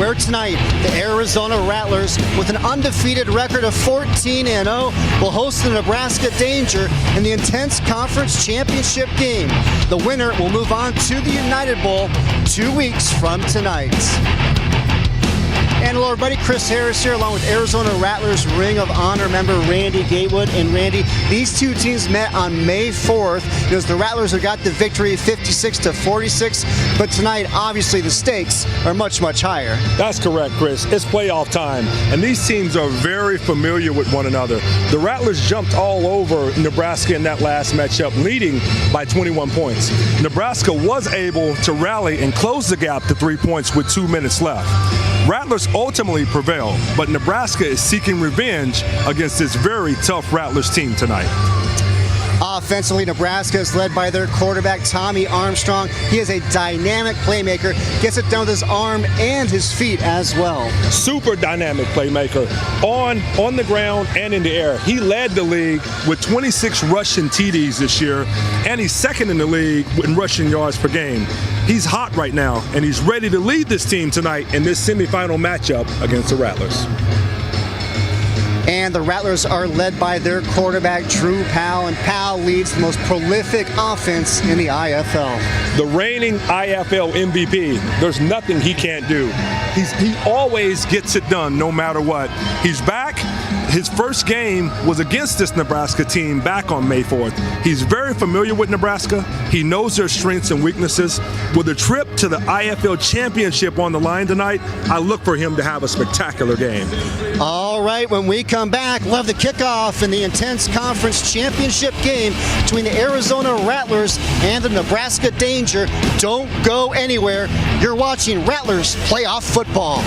where tonight the Arizona Rattlers, with an undefeated record of 14-0, will host the Nebraska Danger in the intense conference championship game. The winner will move on to the United Bowl 2 weeks from tonight. And hello everybody, Chris Harris here along with Arizona Rattlers Ring of Honor member Randy Gatewood. And Randy, these two teams met on May 4th. It was the Rattlers who got the victory 56-46, but tonight obviously the stakes are much, much higher. That's correct, Chris. It's playoff time, and these teams are very familiar with one another. The Rattlers jumped all over Nebraska in that last matchup, leading by 21 points. Nebraska was able to rally and close the gap to 3 points with 2 minutes left. Rattlers ultimately prevailed, but Nebraska is seeking revenge against this very tough Rattlers team tonight. Offensively, Nebraska is led by their quarterback, Tommy Armstrong. He is a dynamic playmaker, gets it done with his arm and his feet as well. Super dynamic playmaker on the ground and in the air. He led the league with 26 rushing TDs this year, and he's second in the league in rushing yards per game. He's hot right now, and he's ready to lead this team tonight in this semifinal matchup against the Rattlers. And the Rattlers are led by their quarterback, Drew Powell, and Powell leads the most prolific offense in the IFL. The reigning IFL MVP, there's nothing he can't do. He always gets it done no matter what. He's back. His first game was against this Nebraska team back on May 4th. He's very familiar with Nebraska. He knows their strengths and weaknesses. With a trip to the IFL championship on the line tonight, I look for him to have a spectacular game. All right, when we come back, we'll have the kickoff in the intense conference championship game between the Arizona Rattlers and the Nebraska Danger. Don't go anywhere. You're watching Rattlers Playoff Football.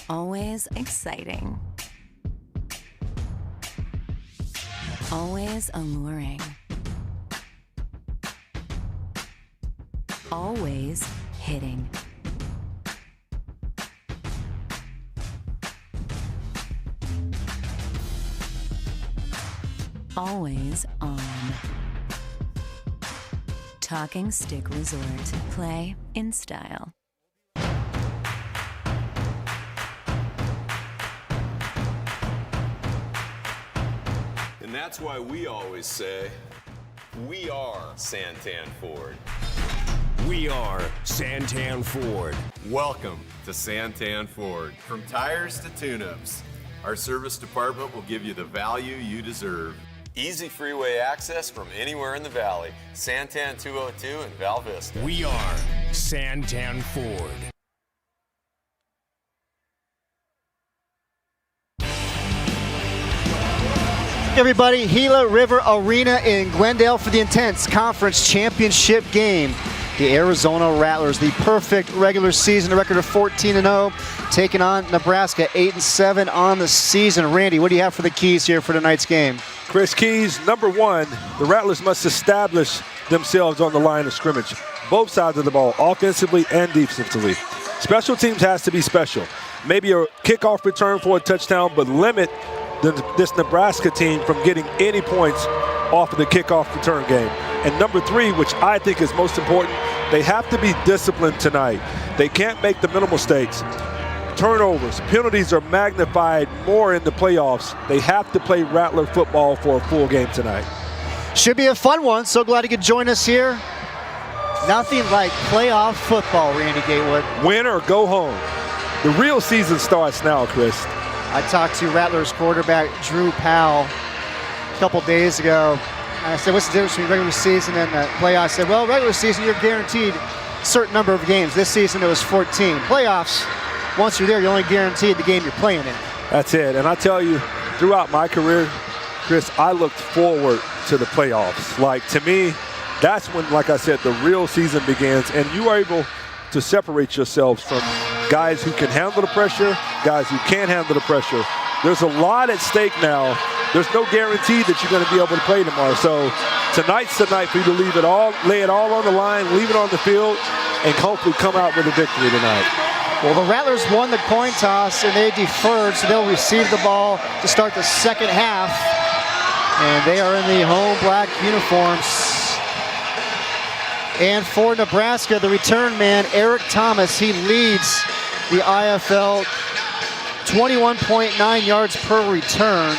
Always exciting. Always alluring. Always hitting. Always on. Talking Stick Resort. Play in style. And that's why we always say, we are Santan Ford. We are Santan Ford. Welcome to Santan Ford. From tires to tune-ups, our service department will give you the value you deserve. Easy freeway access from anywhere in the valley. Santan 202 and Val Vista. We are Santan Ford. Everybody, Gila River Arena in Glendale for the intense conference championship game. The Arizona Rattlers, the perfect regular season, a record of 14-0, taking on Nebraska, 8-7 on the season. Randy, what do you have for the keys here for tonight's game? Chris, keys, number one, the Rattlers must establish themselves on the line of scrimmage, both sides of the ball, offensively and defensively. Special teams has to be special. Maybe a kickoff return for a touchdown, but limit this Nebraska team from getting any points off of the kickoff return game. And number three, which I think is most important, they have to be disciplined tonight. They can't make the minimal mistakes. Turnovers, penalties are magnified more in the playoffs. They have to play Rattler football for a full game tonight. Should be a fun one. So glad you could join us here. Nothing like playoff football, Randy Gatewood. Win or go home. The real season starts now, Chris. I talked to Rattlers quarterback Drew Powell a couple days ago. I said, what's the difference between regular season and the playoffs? I said, well, regular season, you're guaranteed a certain number of games. This season, it was 14. Playoffs, once you're there, you're only guaranteed the game you're playing in. That's it. And I tell you, throughout my career, Chris, I looked forward to the playoffs. Like, to me, that's when, like I said, the real season begins, and you are able to separate yourselves from guys who can handle the pressure, guys who can't handle the pressure. There's a lot at stake now. There's no guarantee that you're going to be able to play tomorrow. So tonight's the night for you to lay it all on the line, leave it on the field, and hopefully come out with a victory tonight. Well, the Rattlers won the coin toss and they deferred, so they'll receive the ball to start the second half. And they are in the home black uniforms. And for Nebraska, the return man, Eric Thomas, he leads the IFL, 21.9 yards per return.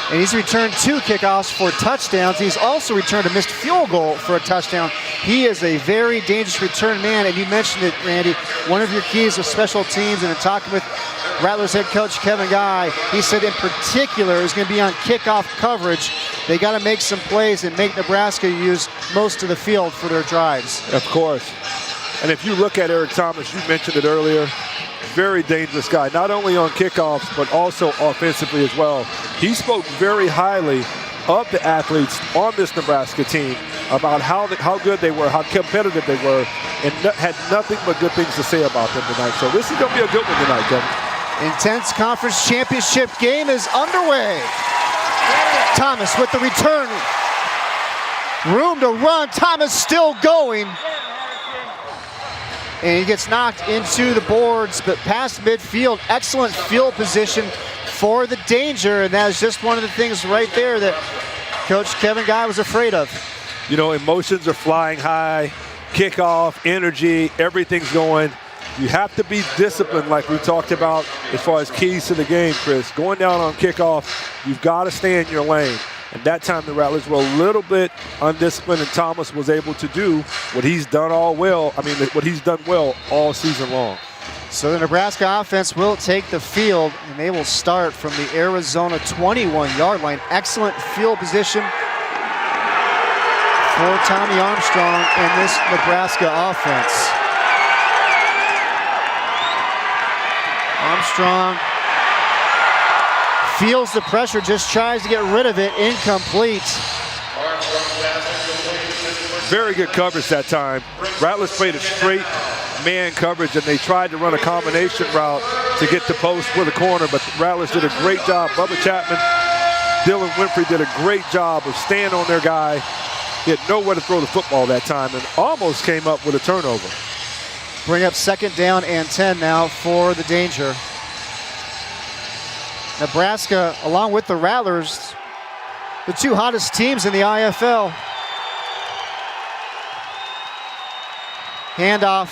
And he's returned 2 kickoffs for touchdowns. He's also returned a missed field goal for a touchdown. He is a very dangerous return man, and you mentioned it, Randy. One of your keys of special teams, and in talking with Rattlers head coach Kevin Guy, he said in particular is going to be on kickoff coverage. They got to make some plays and make Nebraska use most of the field for their drives. Of course. And if you look at Eric Thomas, you mentioned it earlier, very dangerous guy, not only on kickoffs, but also offensively as well. He spoke very highly of the athletes on this Nebraska team about how good they were, how competitive they were, and had nothing but good things to say about them tonight. So this is going to be a good one tonight, Kevin. Intense conference championship game is underway. Thomas with the return. Room to run. Thomas still going. And he gets knocked into the boards, but past midfield. Excellent field position for the danger, and that is just one of the things right there that Coach Kevin Guy was afraid of. You know, emotions are flying high, kickoff, energy, everything's going. You have to be disciplined like we talked about as far as keys to the game, Chris. Going down on kickoff, you've got to stay in your lane. And that time the Rattlers were a little bit undisciplined, and Thomas was able to do what he's done what he's done well all season long. So the Nebraska offense will take the field, and they will start from the Arizona 21-yard line. Excellent field position for Tommy Armstrong and this Nebraska offense. Armstrong feels the pressure, just tries to get rid of it. Incomplete. Very good coverage that time. Rattlers played a straight man coverage, and they tried to run a combination route to get to post with a corner, but Rattlers did a great job. Bubba Chapman, Dylan Winfrey did a great job of staying on their guy. He had nowhere to throw the football that time and almost came up with a turnover. Bring up 2nd down and 10 now for the danger. Nebraska, along with the Rattlers, the 2 hottest teams in the IFL. Handoff,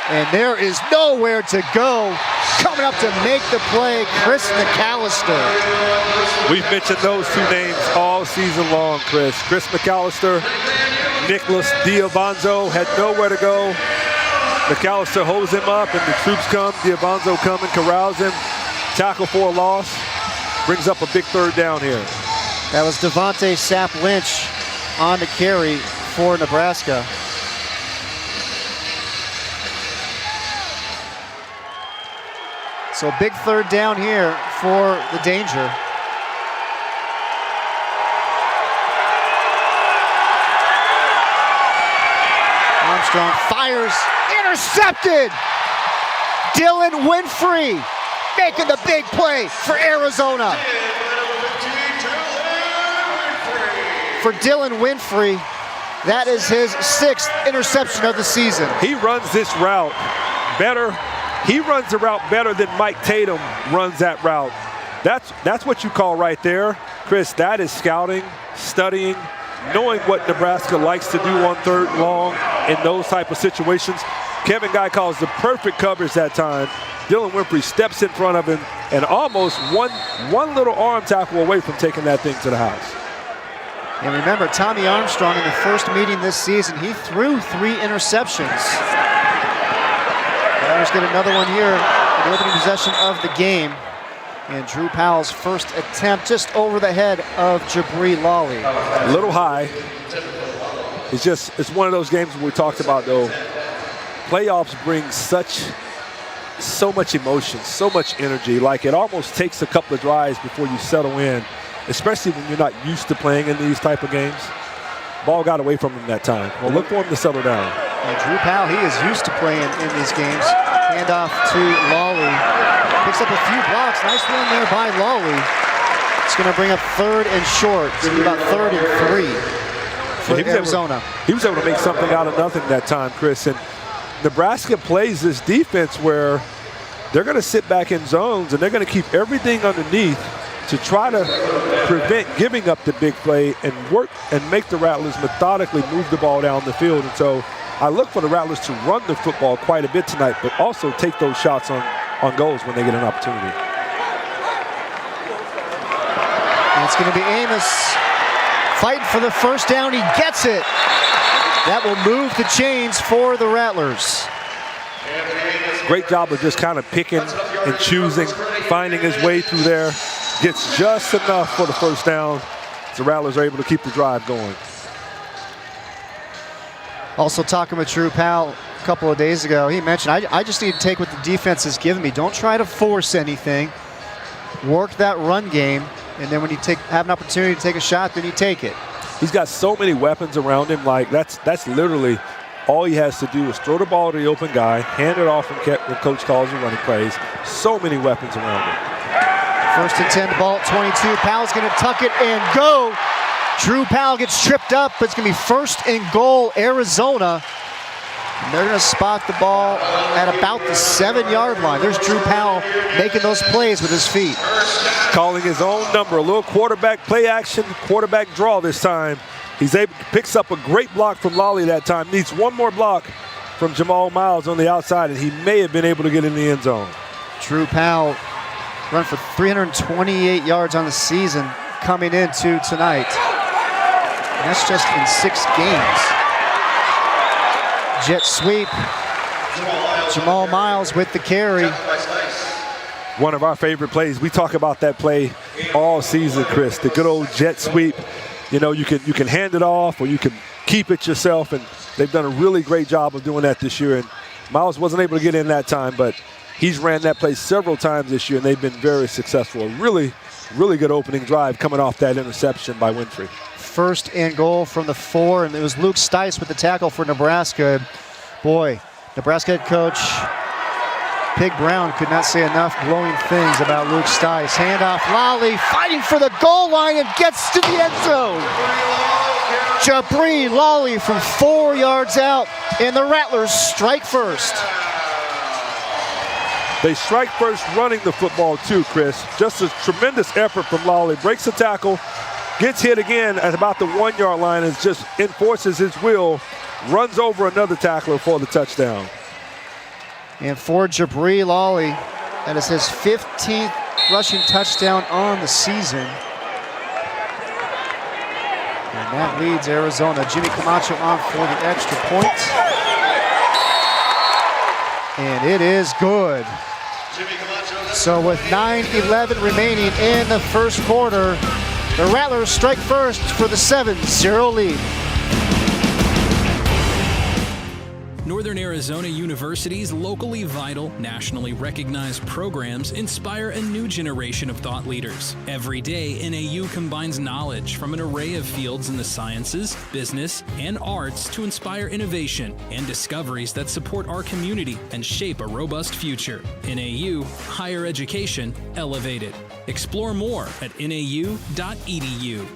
and there is nowhere to go. Coming up to make the play, Chris McAllister. We've mentioned those 2 names all season long, Chris. Chris McAllister, Nicholas Diavanzo had nowhere to go. McAllister holds him up, and the troops come. Diavanzo come and corrals him. Tackle for a loss. Brings up a big 3rd down here. That was Devontae Sapp Lynch on the carry for Nebraska. So big 3rd down here for the danger. Armstrong fires, intercepted! Dylan Winfrey making the big play for Arizona. For Dylan Winfrey, that is his 6th interception of the season. He runs this route better. He runs the route better than Mike Tatum runs that route. That's what you call right there, Chris. That is scouting, studying, knowing what Nebraska likes to do on 3rd and long in those type of situations. Kevin Guy calls the perfect coverage that time. Dylan Winfrey steps in front of him and almost one little arm tackle away from taking that thing to the house. And remember, Tommy Armstrong in the first meeting this season, he threw 3 interceptions. Rattlers get another one here, the opening possession of the game. And Drew Powell's first attempt just over the head of Jabri Lawley. A little high. It's one of those games we talked about, though. Playoffs bring so much emotion, so much energy. Like, it almost takes a couple of drives before you settle in, especially when you're not used to playing in these type of games. Ball got away from him that time. Well, look for him to settle down. And Drew Powell, he is used to playing in these games. Handoff to Lawley. Picks up a few blocks. Nice run there by Lawley. It's going to bring up 3rd and short. It's going to be about 3rd and 3 for Arizona. He was able to make something out of nothing that time, Chris. And Nebraska plays this defense where they're going to sit back in zones and they're going to keep everything underneath to try to prevent giving up the big play and work and make the Rattlers methodically move the ball down the field. And so I look for the Rattlers to run the football quite a bit tonight, but also take those shots on goals when they get an opportunity. And it's going to be Amos fighting for the first down. He gets it. That will move the chains for the Rattlers. Great job of just kind of picking and choosing, finding his way through there. Gets just enough for the first down. The Rattlers are able to keep the drive going. Also talking with Drew Powell a couple of days ago, he mentioned, I just need to take what the defense is giving me. Don't try to force anything. Work that run game, and then when you have an opportunity to take a shot, then you take it. He's got so many weapons around him. Like that's literally all he has to do is throw the ball to the open guy, hand it off when coach calls the running plays. So many weapons around him. First and 10, the ball at 22. Powell's going to tuck it and go. Drew Powell gets tripped up, but it's going to be first and goal, Arizona. And they're going to spot the ball at about the 7-yard line. There's Drew Powell making those plays with his feet. Calling his own number, a little quarterback play action, quarterback draw this time. Picks up a great block from Lolly that time. Needs one more block from Jamal Miles on the outside, and he may have been able to get in the end zone. Drew Powell run for 328 yards on the season coming into tonight. And that's just in 6 games. Jet sweep. Jamal Miles with the carry. One of our favorite plays. We talk about that play all season, Chris. The good old jet sweep. You know, you can hand it off or you can keep it yourself, and they've done a really great job of doing that this year. And Miles wasn't able to get in that time, but he's ran that play several times this year, and they've been very successful. A really, really good opening drive coming off that interception by Winfrey. First and goal from the 4, and it was Luke Stice with the tackle for Nebraska. Boy, Nebraska head coach Pig Brown could not say enough glowing things about Luke Stice. Handoff, Lolly fighting for the goal line and gets to the end zone. Jabri Lolly from 4 yards out, and the Rattlers strike first. They strike first running the football too, Chris. Just a tremendous effort from Lolly. Breaks the tackle, gets hit again at about the 1-yard line and just enforces his will, runs over another tackler for the touchdown. And for Jabri Lolly, that is his 15th rushing touchdown on the season. And that leads Arizona. Jimmy Camacho on for the extra point. And it is good. So with 9:11 remaining in the first quarter, the Rattlers strike first for the 7-0 lead. Northern Arizona University's locally vital, nationally recognized programs inspire a new generation of thought leaders. Every day, NAU combines knowledge from an array of fields in the sciences, business, and arts to inspire innovation and discoveries that support our community and shape a robust future. NAU, higher education elevated. Explore more at nau.edu.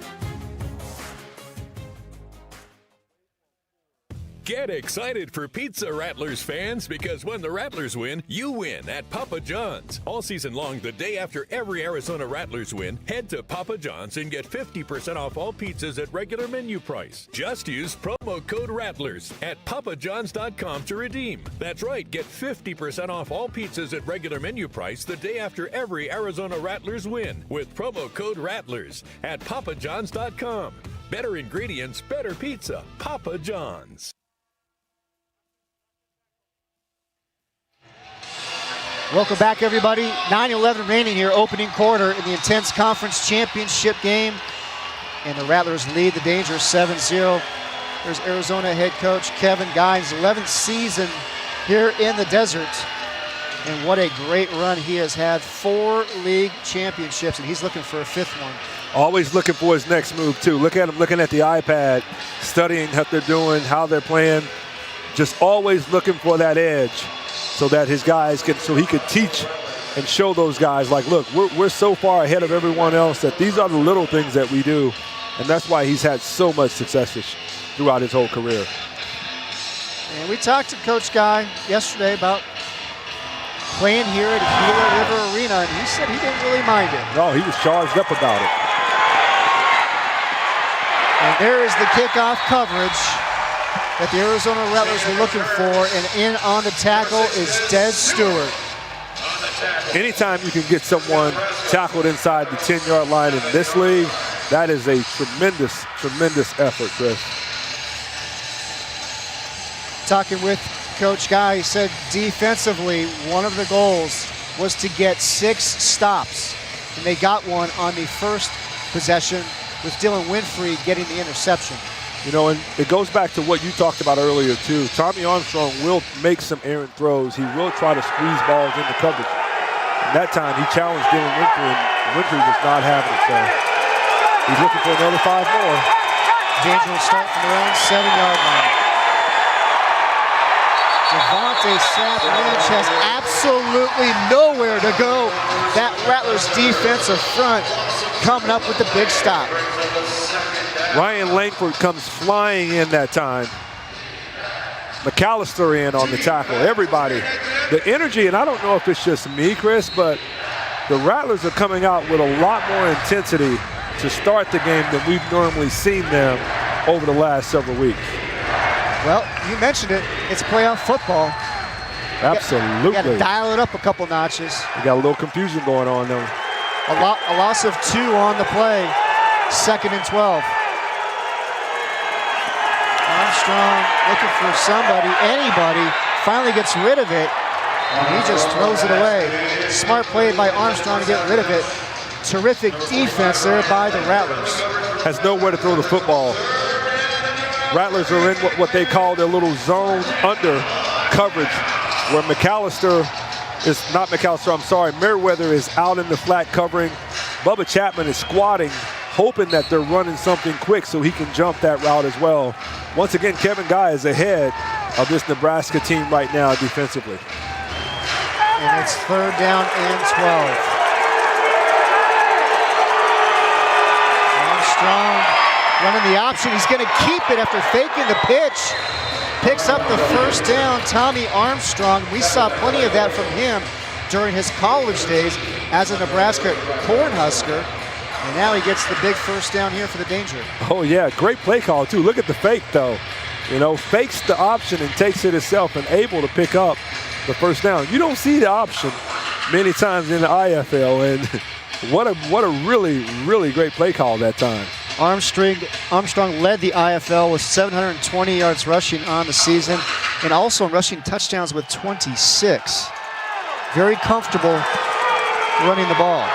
Get excited for Pizza Rattlers fans, because when the Rattlers win, you win at Papa John's. All season long, the day after every Arizona Rattlers win, head to Papa John's and get 50% off all pizzas at regular menu price. Just use promo code Rattlers at papajohns.com to redeem. That's right, get 50% off all pizzas at regular menu price the day after every Arizona Rattlers win with promo code Rattlers at papajohns.com. Better ingredients, better pizza. Papa John's. Welcome back, everybody. 9:11 remaining here, opening quarter in the intense conference championship game. And the Rattlers lead the Danger 7-0. There's Arizona head coach Kevin Guines, 11th season here in the desert. And what a great run he has had. 4 league championships, and he's looking for a 5th one. Always looking for his next move, too. Look at him looking at the iPad, studying what they're doing, how they're playing. Just always looking for that edge, so that his guys so he could teach and show those guys, like, look, we're so far ahead of everyone else that these are the little things that we do. And that's why he's had so much success throughout his whole career. And we talked to Coach Guy yesterday about playing here at Gila River Arena, and he said he didn't really mind it. No, he was charged up about it. And there is the kickoff coverage that the Arizona Rattlers were looking for, and in on the tackle is Des Stewart. Anytime you can get someone tackled inside the 10-yard line in this league, that is a tremendous, tremendous effort, Chris. Talking with Coach Guy, he said defensively, one of the goals was to get 6 stops, and they got one on the first possession with Dylan Winfrey getting the interception. You know, and it goes back to what you talked about earlier, too. Tommy Armstrong will make some errant throws. He will try to squeeze balls into coverage. And that time, he challenged Dylan Winfrey, and Winfrey was not having it. So he's looking for another 5 more. Dangerous start from their own 7-yard line. Devontae Sapp Lynch has absolutely nowhere to go. That Rattlers defensive front coming up with the big stop. Ryan Langford comes flying in that time. McAllister in on the tackle. Everybody. The energy, and I don't know if it's just me, Chris, but the Rattlers are coming out with a lot more intensity to start the game than we've normally seen them over the last several weeks. Well, you mentioned it. It's playoff football. Absolutely. You got to dial it up a couple notches. We got a little confusion going on though. A loss of 2 on the play. 2nd and 12. Armstrong looking for somebody, anybody, finally gets rid of it, and he just throws it away. Smart play by Armstrong to get rid of it. Terrific defense there by the Rattlers. Has nowhere to throw the football. Rattlers are in what they call their little zone under coverage, where Merriweather is out in the flat covering. Bubba Chapman is squatting, hoping that they're running something quick so he can jump that route as well. Once again, Kevin Guy is ahead of this Nebraska team right now defensively. And it's 3rd down and 12. Armstrong running the option. He's going to keep it after faking the pitch. Picks up the 1st down, Tommy Armstrong. We saw plenty of that from him during his college days as a Nebraska Cornhusker. And now he gets the big 1st down here for the Danger. Oh, yeah, great play call, too. Look at the fake, though. You know, fakes the option and takes it himself and able to pick up the 1st down. You don't see the option many times in the IFL, and what a really, really great play call that time. Armstrong led the IFL with 720 yards rushing on the season, and also rushing touchdowns with 26. Very comfortable running the ball.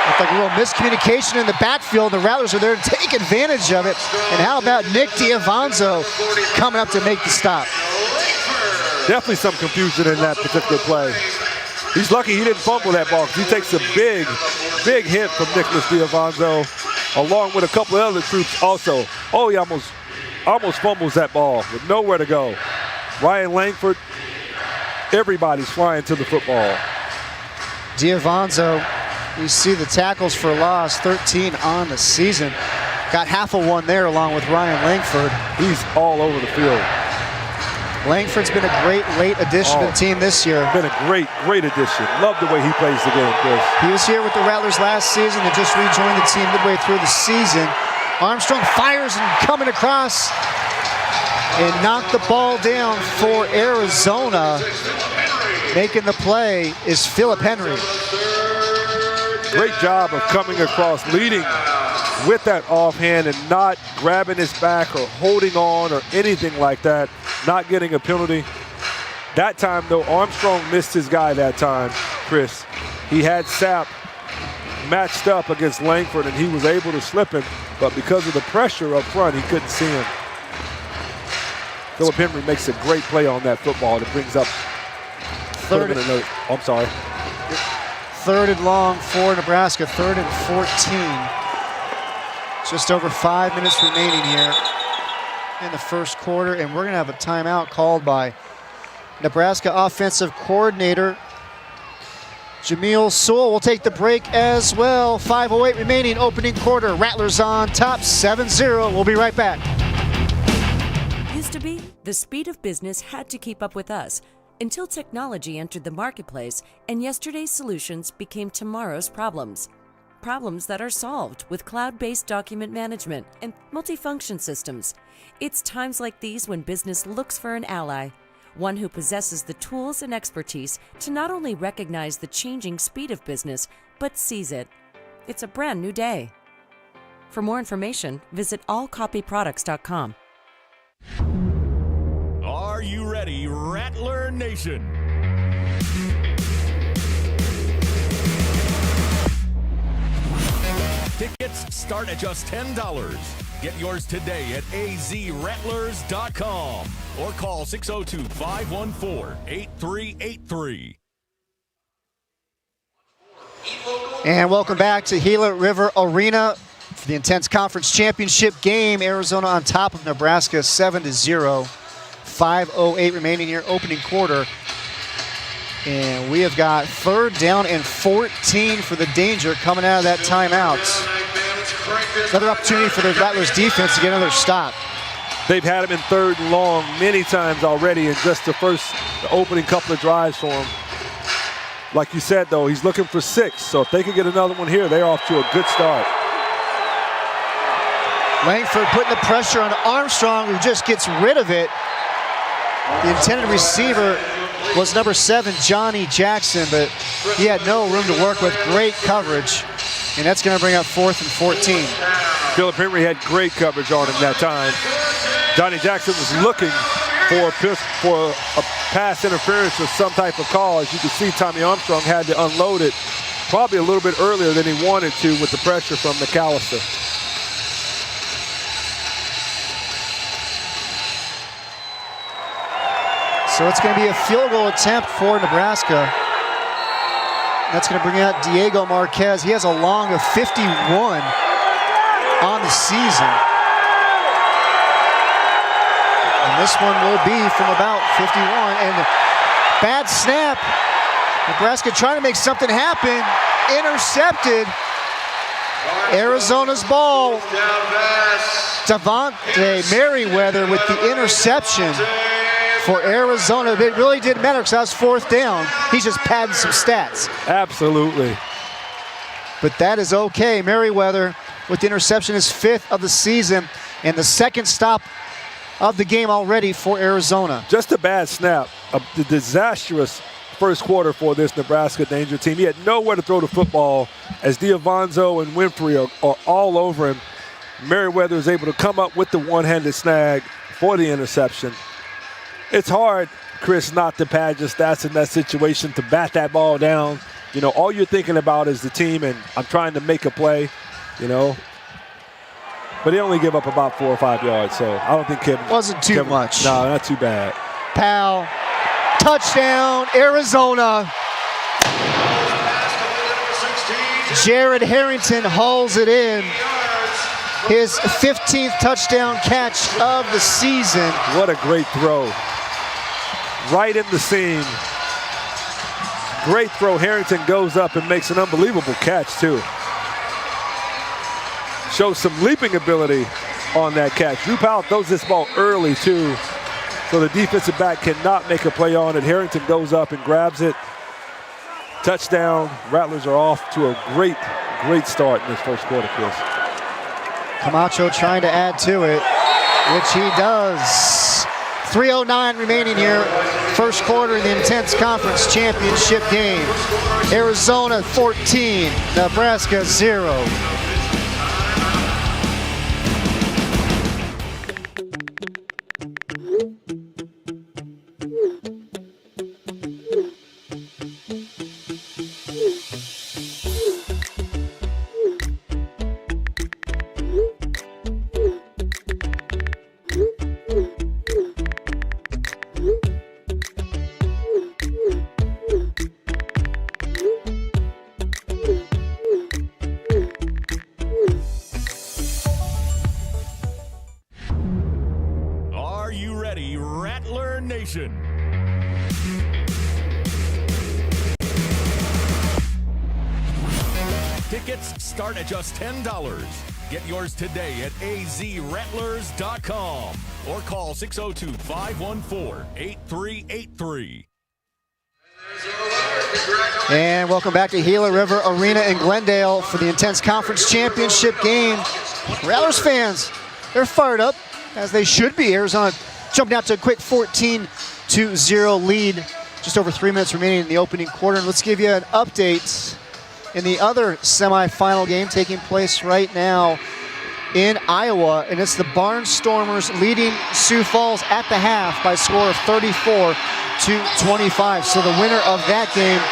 Looked like a little miscommunication in the backfield. The Rattlers are there to take advantage of it. And how about Nick Diavanzo coming up to make the stop? Definitely some confusion in that particular play. He's lucky he didn't fumble that ball because he takes a big, big hit from Nicholas Diavanzo, along with a couple of other troops also. Oh, he almost fumbles that ball with nowhere to go. Ryan Langford, everybody's flying to the football. Diavanzo, you see the tackles for loss, 13 on the season. Got half of one there along with Ryan Langford. He's all over the field. Langford's been a great late addition to the team this year. Been a great, great addition. Love the way he plays the game, Chris. He was here with the Rattlers last season and just rejoined the team midway through the season. Armstrong fires and coming across and knocked the ball down for Arizona. Making the play is Philip Henry. Great job of coming across, leading with that offhand and not grabbing his back or holding on or anything like that, not getting a penalty. That time, though, Armstrong missed his guy that time, Chris. He had Sapp matched up against Langford, and he was able to slip him, but because of the pressure up front, he couldn't see him. Philip Henry makes a great play on that football. It brings up third and long for Nebraska, 3rd and 14. Just over 5 minutes remaining here in the first quarter, and we're going to have a timeout called by Nebraska offensive coordinator Jameel Sewell. We'll take the break as well. 5:08 remaining, opening quarter. Rattlers on top, 7-0. We'll be right back. Used to be, the speed of business had to keep up with us. until technology entered the marketplace and yesterday's solutions became tomorrow's problems. Problems that are solved with cloud-based document management and multifunction systems. It's times like these when business looks for an ally, one who possesses the tools and expertise to not only recognize the changing speed of business, but seize it. It's a brand new day. For more information, visit allcopyproducts.com. Are you ready, Rattler Nation? Tickets start at just $10. Get yours today at azrattlers.com or call 602-514-8383. And welcome back to Gila River Arena for the Intense Conference Championship game. Arizona on top of Nebraska 7-0. 5:08 remaining here, opening quarter. And we have got 3rd down and 14 for the Danger coming out of that timeout. Another opportunity for the Rattlers defense to get another stop. They've had him in 3rd and long many times already in just the opening couple of drives for him. Like you said, though, he's looking for 6. So if they can get another one here, they're off to a good start. Langford putting the pressure on Armstrong, who just gets rid of it. The intended receiver was number 7, Johnny Jackson, but he had no room to work with. Great coverage, and that's going to bring up 4th and 14. Philip Henry had great coverage on him that time. Johnny Jackson was looking for a pass interference or some type of call. As you can see, Tommy Armstrong had to unload it probably a little bit earlier than he wanted to with the pressure from McAllister. So it's going to be a field goal attempt for Nebraska. That's going to bring out Diego Marquez. He has a long of 51 on the season. And this one will be from about 51. And bad snap. Nebraska trying to make something happen. Intercepted. Arizona's ball. Devontae Merriweather with the interception for Arizona. It really didn't matter because that was 4th down. He's just padding some stats. Absolutely. But that is okay. Merriweather with the interception is 5th of the season and the 2nd stop of the game already for Arizona. Just a bad snap. A disastrous first quarter for this Nebraska Danger team. He had nowhere to throw the football as D'Avanzo and Winfrey are all over him. Merriweather is able to come up with the one-handed snag for the interception. It's hard, Chris, not to pad your stats in that situation, to bat that ball down. You know, all you're thinking about is the team, and I'm trying to make a play, you know. But he only gave up about 4 or 5 yards, so I don't think Kevin... Wasn't too much. No, not too bad. Powell, touchdown, Arizona. Jared Harrington hauls it in. His 15th touchdown catch of the season. What a great throw. Right in the seam. Great throw. Harrington goes up and makes an unbelievable catch, too. Shows some leaping ability on that catch. Drew Powell throws this ball early, too, so the defensive back cannot make a play on it. Harrington goes up and grabs it. Touchdown. Rattlers are off to a great start in this first quarter, Chris. Camacho trying to add to it, which he does. 3:09 remaining here. First quarter in the Intense Conference Championship game. Arizona 14, Nebraska 0. Tickets start at just $10. Get yours today at azrattlers.com or call 602-514-8383. And welcome back to Gila River Arena in Glendale for the Intense Conference Championship game. Rattlers fans, they're fired up, as they should be. Arizona jumping out to a quick 14-0 lead. Just over 3 minutes remaining in the opening quarter. And let's give you an update in the other semifinal game taking place right now in Iowa. And it's the Barnstormers leading Sioux Falls at the half by a score of 34-25. So the winner of that game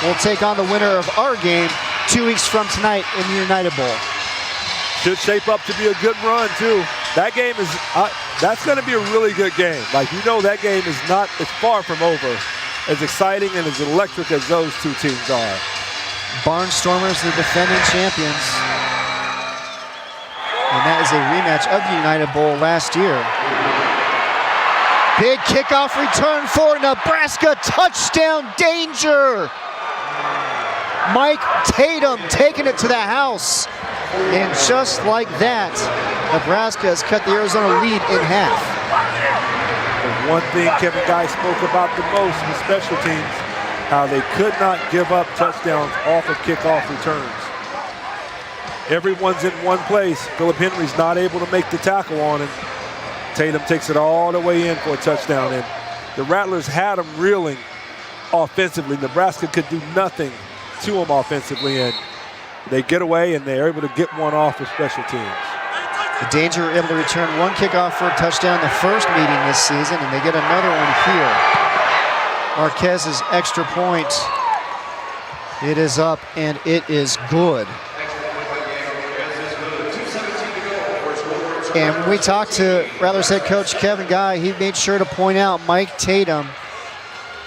will take on the winner of our game 2 weeks from tonight in the United Bowl. Should shape up to be a good run, too. That game is, that's going to be a really good game. Like, you know, that game is not, it's far from over. As exciting and as electric as those two teams are. Barnstormers, the defending champions. And that is a rematch of the United Bowl last year. Big kickoff return for Nebraska. Touchdown danger. Mike Tatum taking it to the house. And just like that, Nebraska has cut the Arizona lead in half. The one thing Kevin Guy spoke about the most was special teams, how they could not give up touchdowns off of kickoff returns. Everyone's in one place. Philip Henry's not able to make the tackle on him. Tatum takes it all the way in for a touchdown. And the Rattlers had them reeling offensively. Nebraska could do nothing to them offensively, and they get away and they're able to get one off with special teams. The Danger were able to return one kickoff for a touchdown the first meeting this season, and they get another one here. Marquez's extra point. It is up, and it is good. And when we talked to Rattlers head coach Kevin Guy, he made sure to point out Mike Tatum.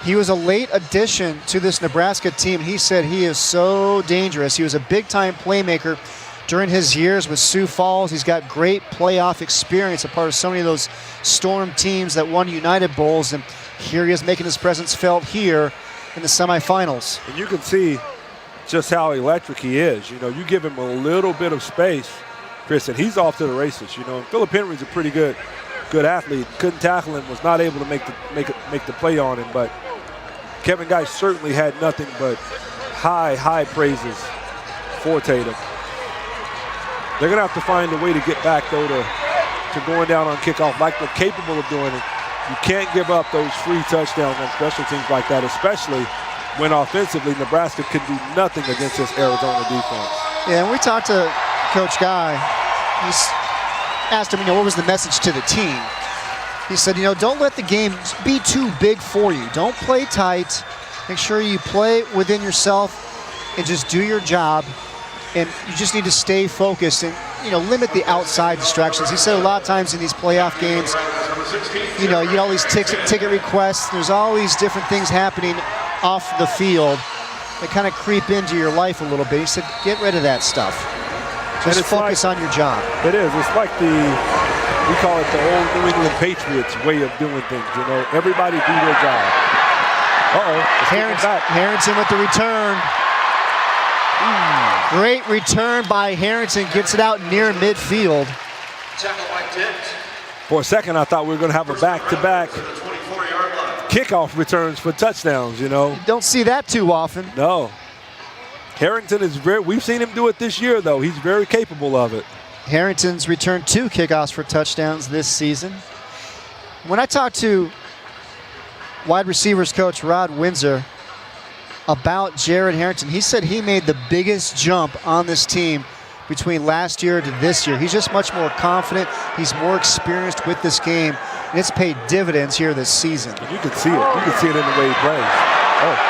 He was a late addition to this Nebraska team. He said he is so dangerous. He was a big-time playmaker during his years with Sioux Falls. He's got great playoff experience, a part of so many of those Storm teams that won United Bowls, and here he is making his presence felt here in the semifinals. And you can see just how electric he is. You know, you give him a little bit of space, Chris, and he's off to the races. You know, and Philip Henry's a pretty good athlete. Couldn't tackle him, was not able to make the play on him, but Kevin Guy certainly had nothing but high praises for Tatum. They're going to have to find a way to get back, though, to going down on kickoff like they're capable of doing it. You can't give up those free touchdowns on special teams like that, especially when offensively Nebraska can do nothing against this Arizona defense. Yeah, and we talked to Coach Guy. He asked him, what was the message to the team? He said, don't let the game be too big for you. Don't play tight. Make sure you play within yourself and just do your job. And you just need to stay focused and, limit the outside distractions. He said a lot of times in these playoff games, you get all these ticket requests. There's always different things happening off the field that kind of creep into your life a little bit. He said, get rid of that stuff. Just focus on your job. It is. It's like we call it the old New England Patriots way of doing things. Everybody do their job. Harrington with the return. Great return by Harrington, gets it out near midfield. For a second, I thought we were going to have a back-to-back kickoff returns for touchdowns, You don't see that too often. No. Harrington is we've seen him do it this year, though. He's very capable of it. Harrington's returned 2 kickoffs for touchdowns this season. When I talked to wide receivers coach Rod Windsor about Jared Harrington, he said he made the biggest jump on this team between last year to this year. He's just much more confident. He's more experienced with this game, and it's paid dividends here this season. And you can see it. You can see it in the way he plays.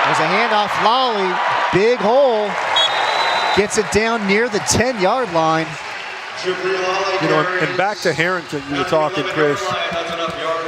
There's a handoff. Lawley, big hole. Gets it down near the 10-yard line. And back to Harrington, you were talking, Chris.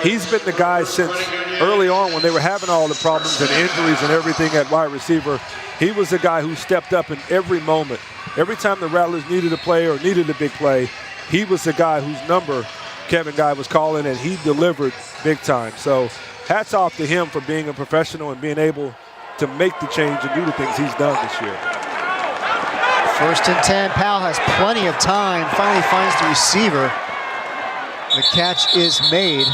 He's been the guy since early on when they were having all the problems and injuries and everything at wide receiver. He was the guy who stepped up in every moment. Every time the Rattlers needed a play or needed a big play, he was the guy whose number Kevin Guy was calling, and he delivered big time. So hats off to him for being a professional and being able to make the change and do the things he's done this year. 1st and 10. Powell has plenty of time. Finally finds the receiver. The catch is made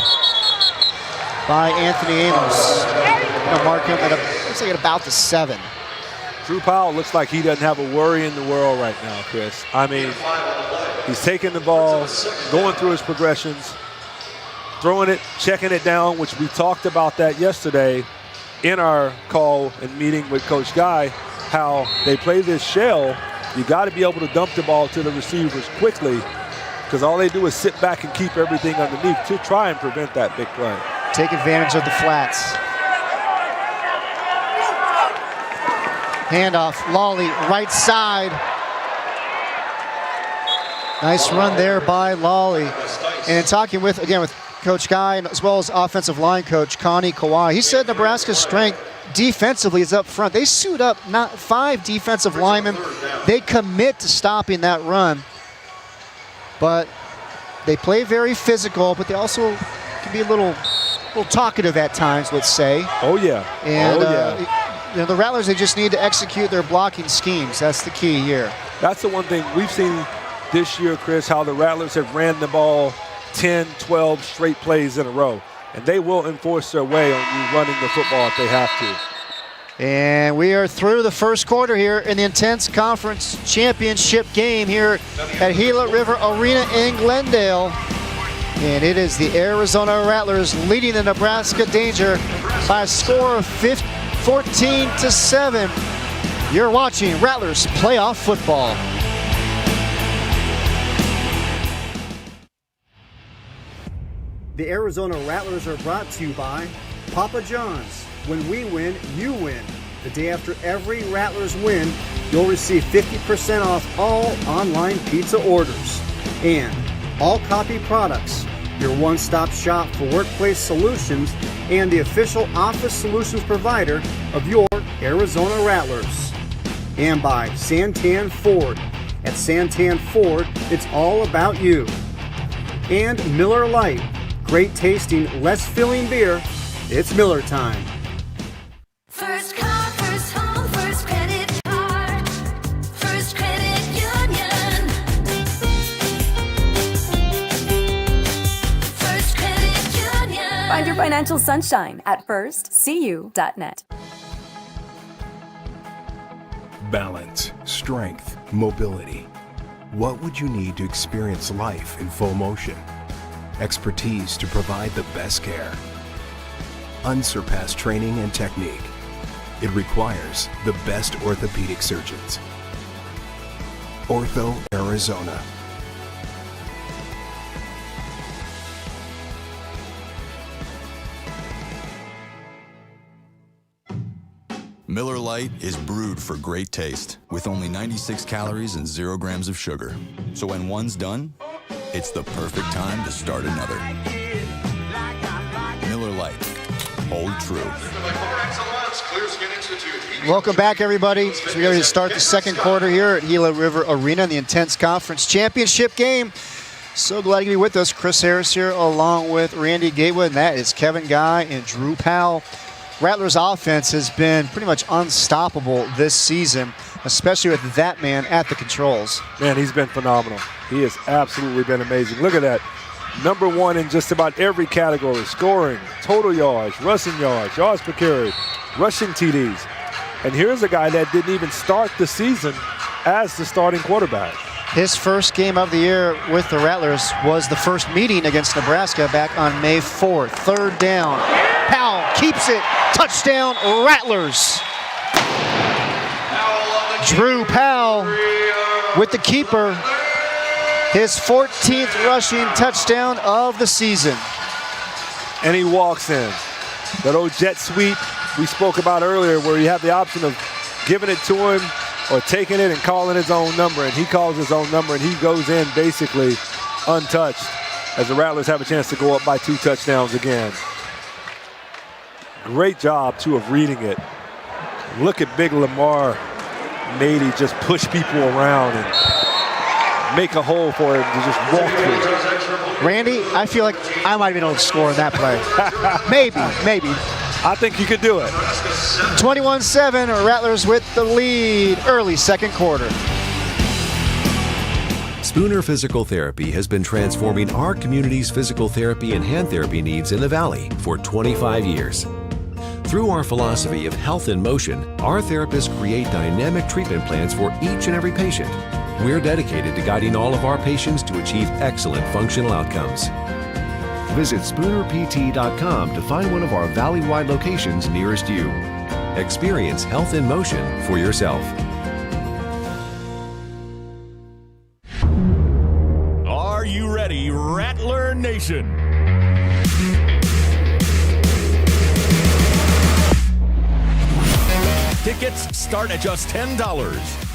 by Anthony Amos. Mark him at Looks like at about the 7. Drew Powell looks like he doesn't have a worry in the world right now, Chris. I mean, he's taking the ball, going through his progressions, throwing it, checking it down, which we talked about that yesterday in our call and meeting with Coach Guy, how they play this shell. You got to be able to dump the ball to the receivers quickly, because all they do is sit back and keep everything underneath to try and prevent that big play. Take advantage of the flats. Handoff, Lawley, right side. Nice run there by Lawley. And in talking with Coach Guy, and as well as offensive line coach Connie Kawhi, he said Nebraska's strength defensively is up front. They suit up 5 defensive linemen. They commit to stopping that run. But they play very physical, but they also can be a little talkative at times, let's say. Oh, yeah. And the Rattlers, they just need to execute their blocking schemes. That's the key here. That's the one thing we've seen this year, Chris, how the Rattlers have ran the ball 10, 12 straight plays in a row. And they will enforce their way on you running the football if they have to. And we are through the first quarter here in the intense conference championship game here at Gila River Arena in Glendale. And it is the Arizona Rattlers leading the Nebraska Danger by a score of 14-7. You're watching Rattlers playoff football. The Arizona Rattlers are brought to you by Papa John's. When we win, you win. The day after every Rattlers win, you'll receive 50% off all online pizza orders. And All Copy Products, your one-stop shop for workplace solutions and the official office solutions provider of your Arizona Rattlers. And by Santan Ford. At Santan Ford, it's all about you. And Miller Lite. Great tasting, less filling beer. It's Miller time. First car, first home, first credit card. First Credit Union. First Credit Union. Find your financial sunshine at firstcu.net. Balance, strength, mobility. What would you need to experience life in full motion? Expertise to provide the best care. Unsurpassed training and technique. It requires the best orthopedic surgeons. Ortho Arizona. Miller Lite is brewed for great taste with only 96 calories and 0 grams of sugar. So when one's done, it's the perfect time to start another. Miller Lite. Hold true. Welcome back, everybody. So we're going to start the second quarter here at Gila River Arena in the Intense Conference Championship game. So glad to be with us. Chris Harris here along with Randy Gatewood, and that is Kevin Guy and Drew Powell. Rattlers offense has been pretty much unstoppable this season, especially with that man at the controls. Man, he's been phenomenal. He has absolutely been amazing. Look at that. Number 1 in just about every category: scoring, total yards, rushing yards, yards per carry, rushing TDs. And here's a guy that didn't even start the season as the starting quarterback. His first game of the year with the Rattlers was the first meeting against Nebraska back on May 4th. Third down. Powell keeps it. Touchdown, Rattlers. Drew Powell with the keeper. His 14th rushing touchdown of the season. And he walks in. That old jet sweep we spoke about earlier, where you have the option of giving it to him or taking it and calling his own number. And he calls his own number, and he goes in basically untouched as the Rattlers have a chance to go up by 2 touchdowns again. Great job, too, of reading it. Look at Big Lamar Nady just push people around and make a hole for him to just walk through. Randy, I feel like I might have been able to score in that play. Maybe. I think you could do it. 21-7, Rattlers with the lead, early second quarter. Spooner Physical Therapy has been transforming our community's physical therapy and hand therapy needs in the Valley for 25 years. Through our philosophy of health in motion, our therapists create dynamic treatment plans for each and every patient. We're dedicated to guiding all of our patients to achieve excellent functional outcomes. Visit SpoonerPT.com to find one of our valley-wide locations nearest you. Experience health in motion for yourself. Are you ready, Rattler Nation? Tickets start at just $10.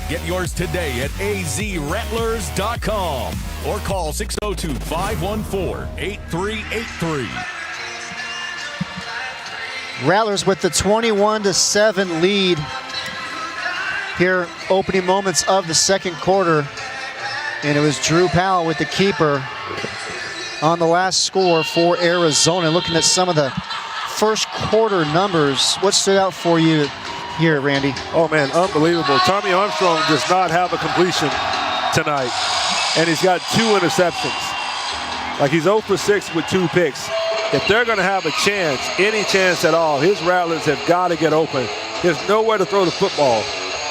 Get yours today at azrattlers.com or call 602-514-8383. Rattlers with the 21-7 lead here, opening moments of the second quarter. And it was Drew Powell with the keeper on the last score for Arizona. Looking at some of the first quarter numbers, what stood out for you here, Randy? Oh, man, unbelievable. Tommy Armstrong does not have a completion tonight, and he's got 2 interceptions. Like, he's 0 for 6 with 2 picks. If they're going to have a chance, any chance at all, his Rattlers have got to get open. There's nowhere to throw the football.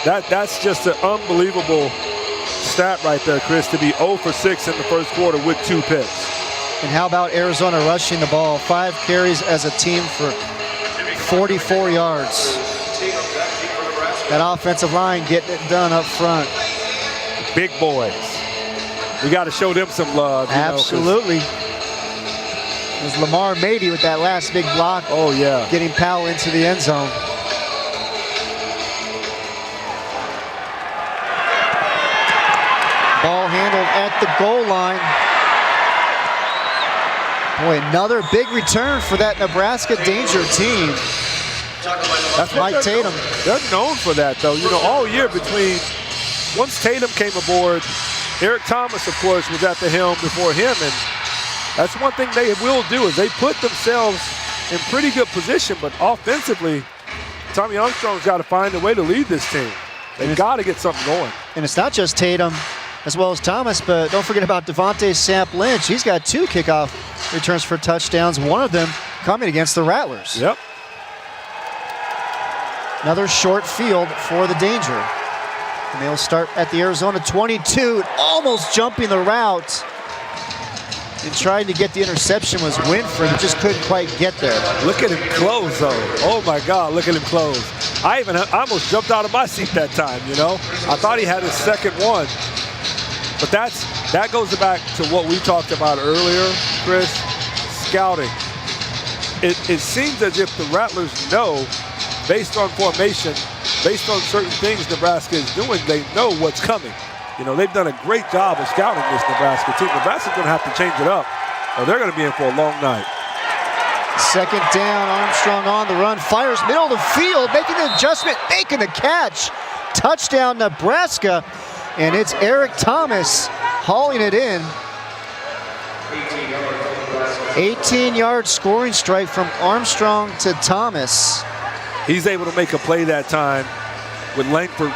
That's just an unbelievable stat right there, Chris, to be 0 for 6 in the first quarter with 2 picks. And how about Arizona rushing the ball? 5 carries as a team for 44 yards. That offensive line getting it done up front. Big boys. We got to show them some love. Absolutely. It was Lamar Mady with that last big block. Oh, yeah. Getting Powell into the end zone. Ball handled at the goal line. Boy, another big return for that Nebraska Danger team. That's Mike Tatum. They're known for that, though. You know, all year between, once Tatum came aboard, Eric Thomas, of course, was at the helm before him. And that's one thing they will do is they put themselves in pretty good position. But offensively, Tommy Armstrong's got to find a way to lead this team. They've got to get something going. And it's not just Tatum as well as Thomas, but don't forget about Devontae Samp Lynch. He's got 2 kickoff returns for touchdowns, one of them coming against the Rattlers. Yep. Another short field for the Danger. And they'll start at the Arizona 22, almost jumping the route. And trying to get the interception was Winford, who just couldn't quite get there. Look at him close, though. Oh, my God, look at him close. I almost jumped out of my seat that time, you know. I thought he had his second one. But that goes back to what we talked about earlier, Chris, scouting. It seems as if the Rattlers know, based on formation, based on certain things Nebraska is doing, they know what's coming. You know, they've done a great job of scouting this Nebraska team. Nebraska's going to have to change it up, or they're going to be in for a long night. Second down, Armstrong on the run, fires middle of the field, making the adjustment, making the catch. Touchdown, Nebraska, and it's Eric Thomas hauling it in. 18-yard scoring strike from Armstrong to Thomas. He's able to make a play that time with Langford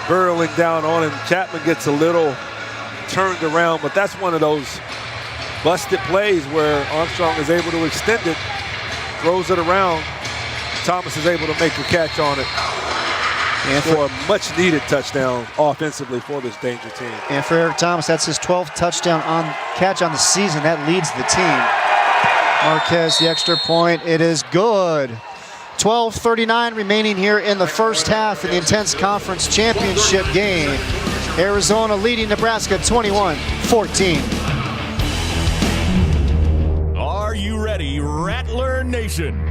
burrowing down on him. Chapman gets a little turned around, but that's one of those busted plays where Armstrong is able to extend it, throws it around. Thomas is able to make the catch on it. And for a much-needed touchdown offensively for this Danger team. And for Eric Thomas, that's his 12th touchdown catch on the season. That leads the team. Marquez, the extra point. It is good. 12:39 remaining here in the first half in the intense conference championship game. Arizona leading Nebraska 21-14. Are you ready, Rattler Nation?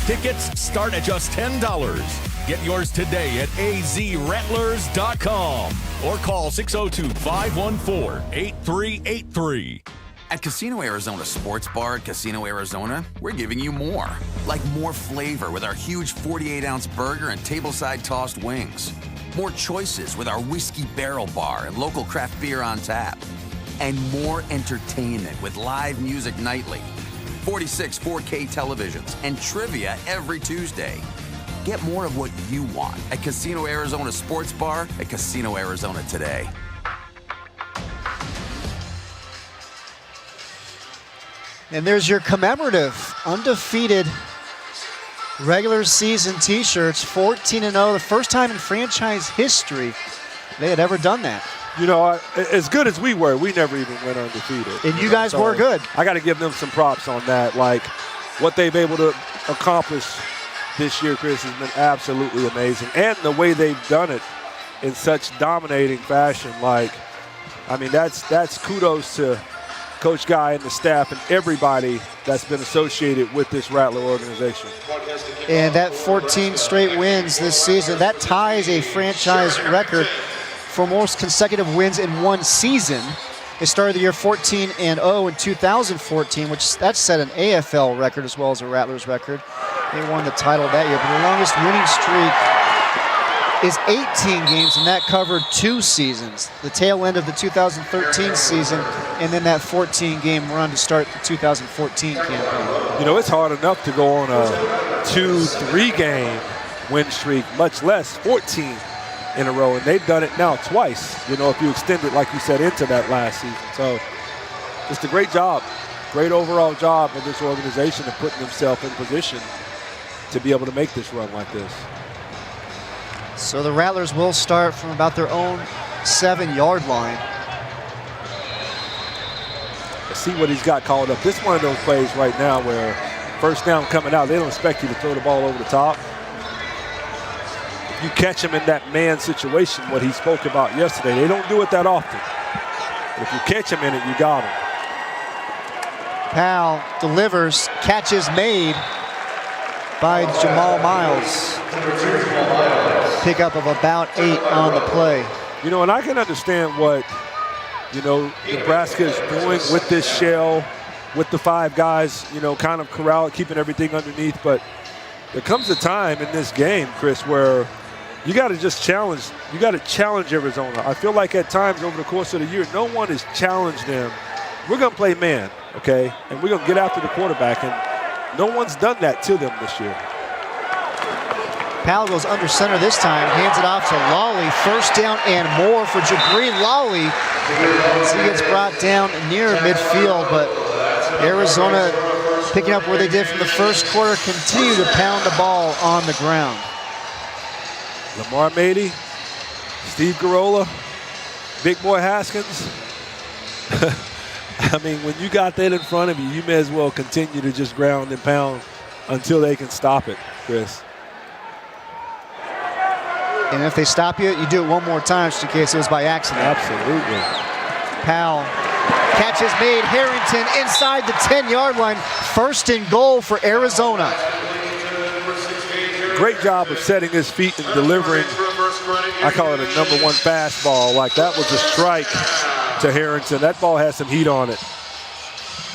Tickets start at just $10. Get yours today at azrattlers.com or call 602-514-8383. At Casino Arizona Sports Bar at Casino Arizona, we're giving you more. Like more flavor with our huge 48-ounce burger and tableside tossed wings. More choices with our whiskey barrel bar and local craft beer on tap. And more entertainment with live music nightly. 46 4K televisions and trivia every Tuesday. Get more of what you want at Casino Arizona Sports Bar at Casino Arizona today. And there's your commemorative, undefeated regular season t-shirts, 14-0, the first time in franchise history they had ever done that. You know, as good as we were, we never even went undefeated. And you guys were good. I got to give them some props on that. Like, what they've able to accomplish this year, Chris, has been absolutely amazing. And the way they've done it in such dominating fashion. Like, I mean, that's kudos to Coach Guy and the staff and everybody that's been associated with this Rattler organization. And that 14 straight wins this season, that ties a franchise record for most consecutive wins in one season. They started the year 14-0 in 2014, which that set an AFL record as well as a Rattlers record. They won the title that year, but the longest winning streak is 18 games, and that covered 2 seasons. The tail end of the 2013 season, and then that 14-game run to start the 2014 campaign. You know, it's hard enough to go on a 2-3 game win streak, much less 14 in a row, and they've done it now twice, you know, if you extend it, like you said, into that last season. So just a great job, great overall job of this organization of putting themselves in position to be able to make this run like this. So the Rattlers will start from about their own 7-yard line. Let's see what he's got called up. This is one of those plays right now where first down coming out, they don't expect you to throw the ball over the top. You catch him in that man situation, what he spoke about yesterday. They don't do it that often. But if you catch him in it, you got him. Powell delivers, catches made by Jamal Miles. Pickup of about 8 on the play. You know, and I can understand what, you know, Nebraska is doing with this shell, with the 5 guys, you know, kind of corral, keeping everything underneath. But there comes a time in this game, Chris, where you got to just challenge. You got to challenge Arizona. I feel like at times over the course of the year, no one has challenged them. We're going to play man, okay? And we're going to get after the quarterback. And no one's done that to them this year. Powell goes under center this time, hands it off to Lawley. First down and more for Jabri Lawley as he gets brought down near midfield. But Arizona, picking up where they did from the first quarter, continue to pound the ball on the ground. Lamar Mady, Steve Garola, Big Boy Haskins. I mean, when you got that in front of you, you may as well continue to just ground and pound until they can stop it, Chris. And if they stop you, you do it one more time just in case it was by accident. Absolutely. Powell, catch is made. Harrington inside the 10-yard line. First and goal for Arizona. Great job of setting his feet and delivering, I call it a #1 fastball. Like, that was a strike to Harrington. That ball has some heat on it.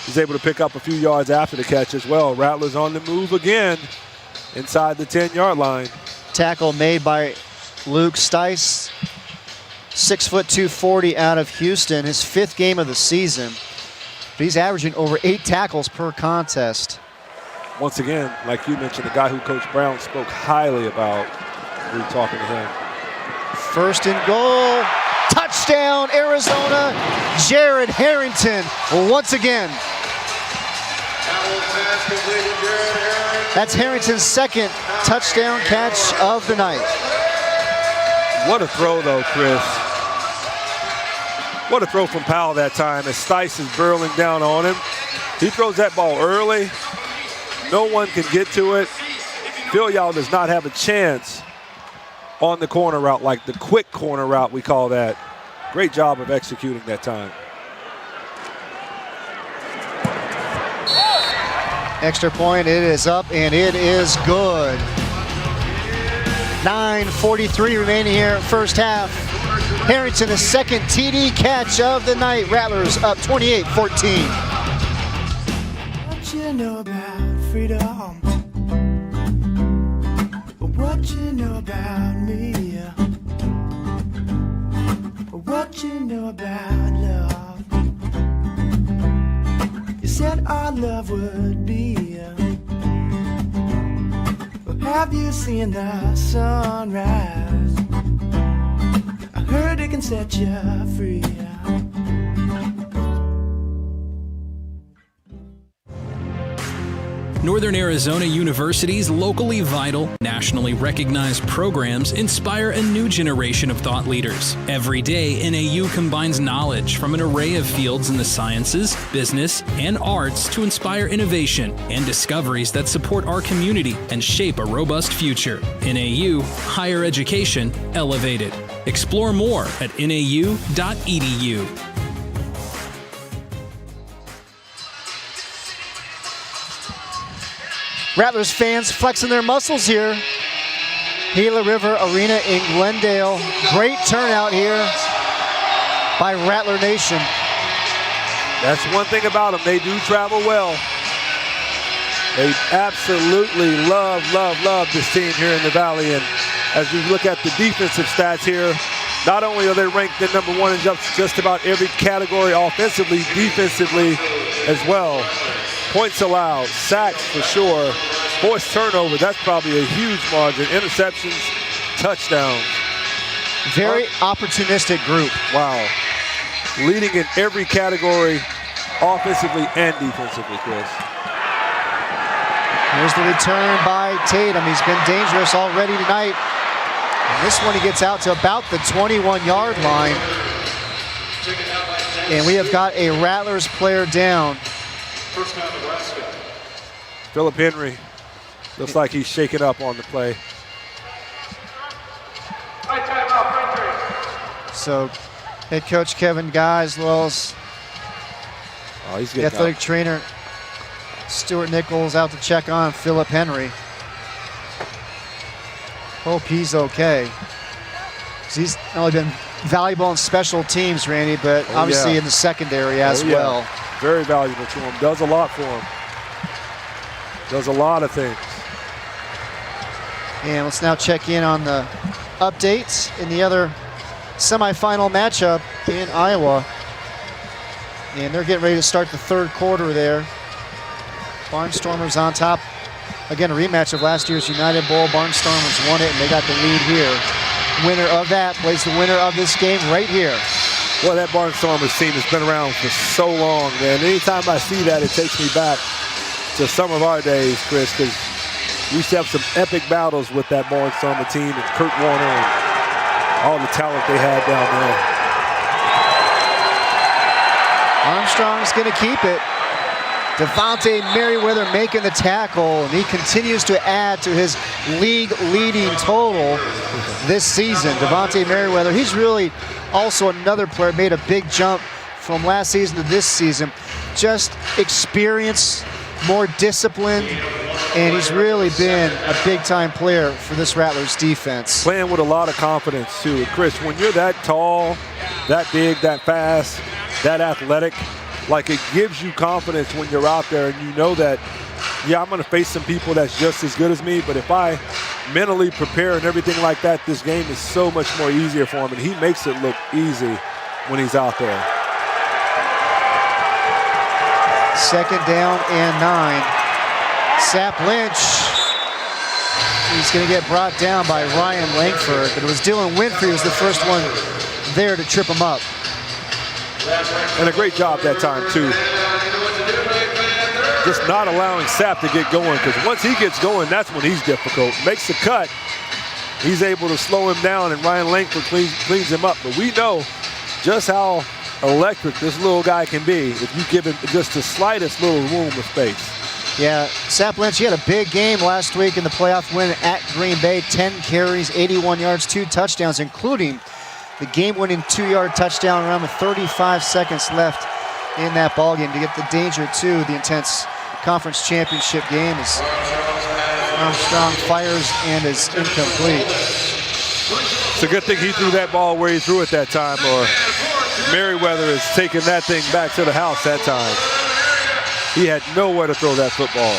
He's able to pick up a few yards after the catch as well. Rattlers on the move again inside the 10-yard line. Tackle made by Luke Stice, 6', 240 out of Houston, his 5th game of the season. But he's averaging over 8 tackles per contest. Once again, like you mentioned, the guy who Coach Brown spoke highly about, we were talking to him. First and goal, touchdown Arizona, Jared Harrington once again. That's Harrington's 2nd touchdown catch of the night. What a throw though, Chris. What a throw from Powell that time as Stice is burrowing down on him. He throws that ball early. No one can get to it. Phil does not have a chance on the corner route, like the quick corner route we call that. Great job of executing that time. Extra point, it is up and it is good. 9:43 remaining here, first half. Harrington, his 2nd TD catch of the night. Rattlers up 28-14. What you know about freedom? What you know about me? What you know about love? You said our love would be. Have you seen the sunrise? I heard it can set you free. Northern Arizona University's locally vital, nationally recognized programs inspire a new generation of thought leaders. Every day, NAU combines knowledge from an array of fields in the sciences, business, and arts to inspire innovation and discoveries that support our community and shape a robust future. NAU, higher education elevated. Explore more at nau.edu. Rattlers fans flexing their muscles here. Gila River Arena in Glendale. Great turnout here by Rattler Nation. That's one thing about them. They do travel well. They absolutely love this team here in the Valley. And as we look at the defensive stats here, not only are they ranked at number 1 in just about every category offensively, defensively as well. Points allowed, sacks for sure, forced turnover, that's probably a huge margin. Interceptions, touchdowns. Very opportunistic group. Wow. Leading in every category, offensively and defensively, Chris. Here's the return by Tatum. He's been dangerous already tonight. And this one he gets out to about the 21-yard line. And we have got a Rattlers player down. Philip Henry looks like he's shaken up on the play. So head coach Kevin Guy, as well as the athletic trainer Stuart Nichols, out to check on Philip Henry. Hope he's okay. He's not only been valuable in special teams, Randy, but obviously in the secondary as well. Very valuable to him. Does a lot for him. Does a lot of things. And let's now check in on the updates in the other semifinal matchup in Iowa. And they're getting ready to start the third quarter there. Barnstormers on top. Again, a rematch of last year's United Bowl. Barnstormers won it, and they got the lead here. Winner of that plays the winner of this game right here. Well, that Barnstormers team has been around for so long, man. Anytime I see that, it takes me back to some of our days, Chris, because we used to have some epic battles with that Barnstormer team and Kurt Warner and all the talent they had down there. Armstrong's going to keep it. Devontae Merriweather making the tackle, and he continues to add to his league-leading total this season. Devontae Merriweather, he's really also another player, made a big jump from last season to this season. Just experience, more discipline, and he's really been a big-time player for this Rattlers defense. Playing with a lot of confidence, too. Chris, when you're that tall, that big, that fast, that athletic, like, it gives you confidence when you're out there and you know that, yeah, I'm going to face some people that's just as good as me, but if I mentally prepare and everything like that, this game is so much more easier for him, and he makes it look easy when he's out there. Second down and 9. Sap Lynch. He's going to get brought down by Ryan Langford, but it was Dylan Winfrey who was the first one there to trip him up. And a great job that time, too. Just not allowing Sap to get going, because once he gets going, that's when he's difficult. Makes the cut. He's able to slow him down, and Ryan Langford cleans him up. But we know just how electric this little guy can be if you give him just the slightest little room of space. Yeah, Sap Lynch, he had a big game last week in the playoff win at Green Bay. 10 carries, 81 yards, 2 touchdowns, including the game-winning 2-yard touchdown around with 35 seconds left in that ballgame to get the danger to the intense conference championship game as Armstrong fires and is incomplete. It's a good thing he threw that ball where he threw it that time, or Merriweather is taking that thing back to the house that time. He had nowhere to throw that football.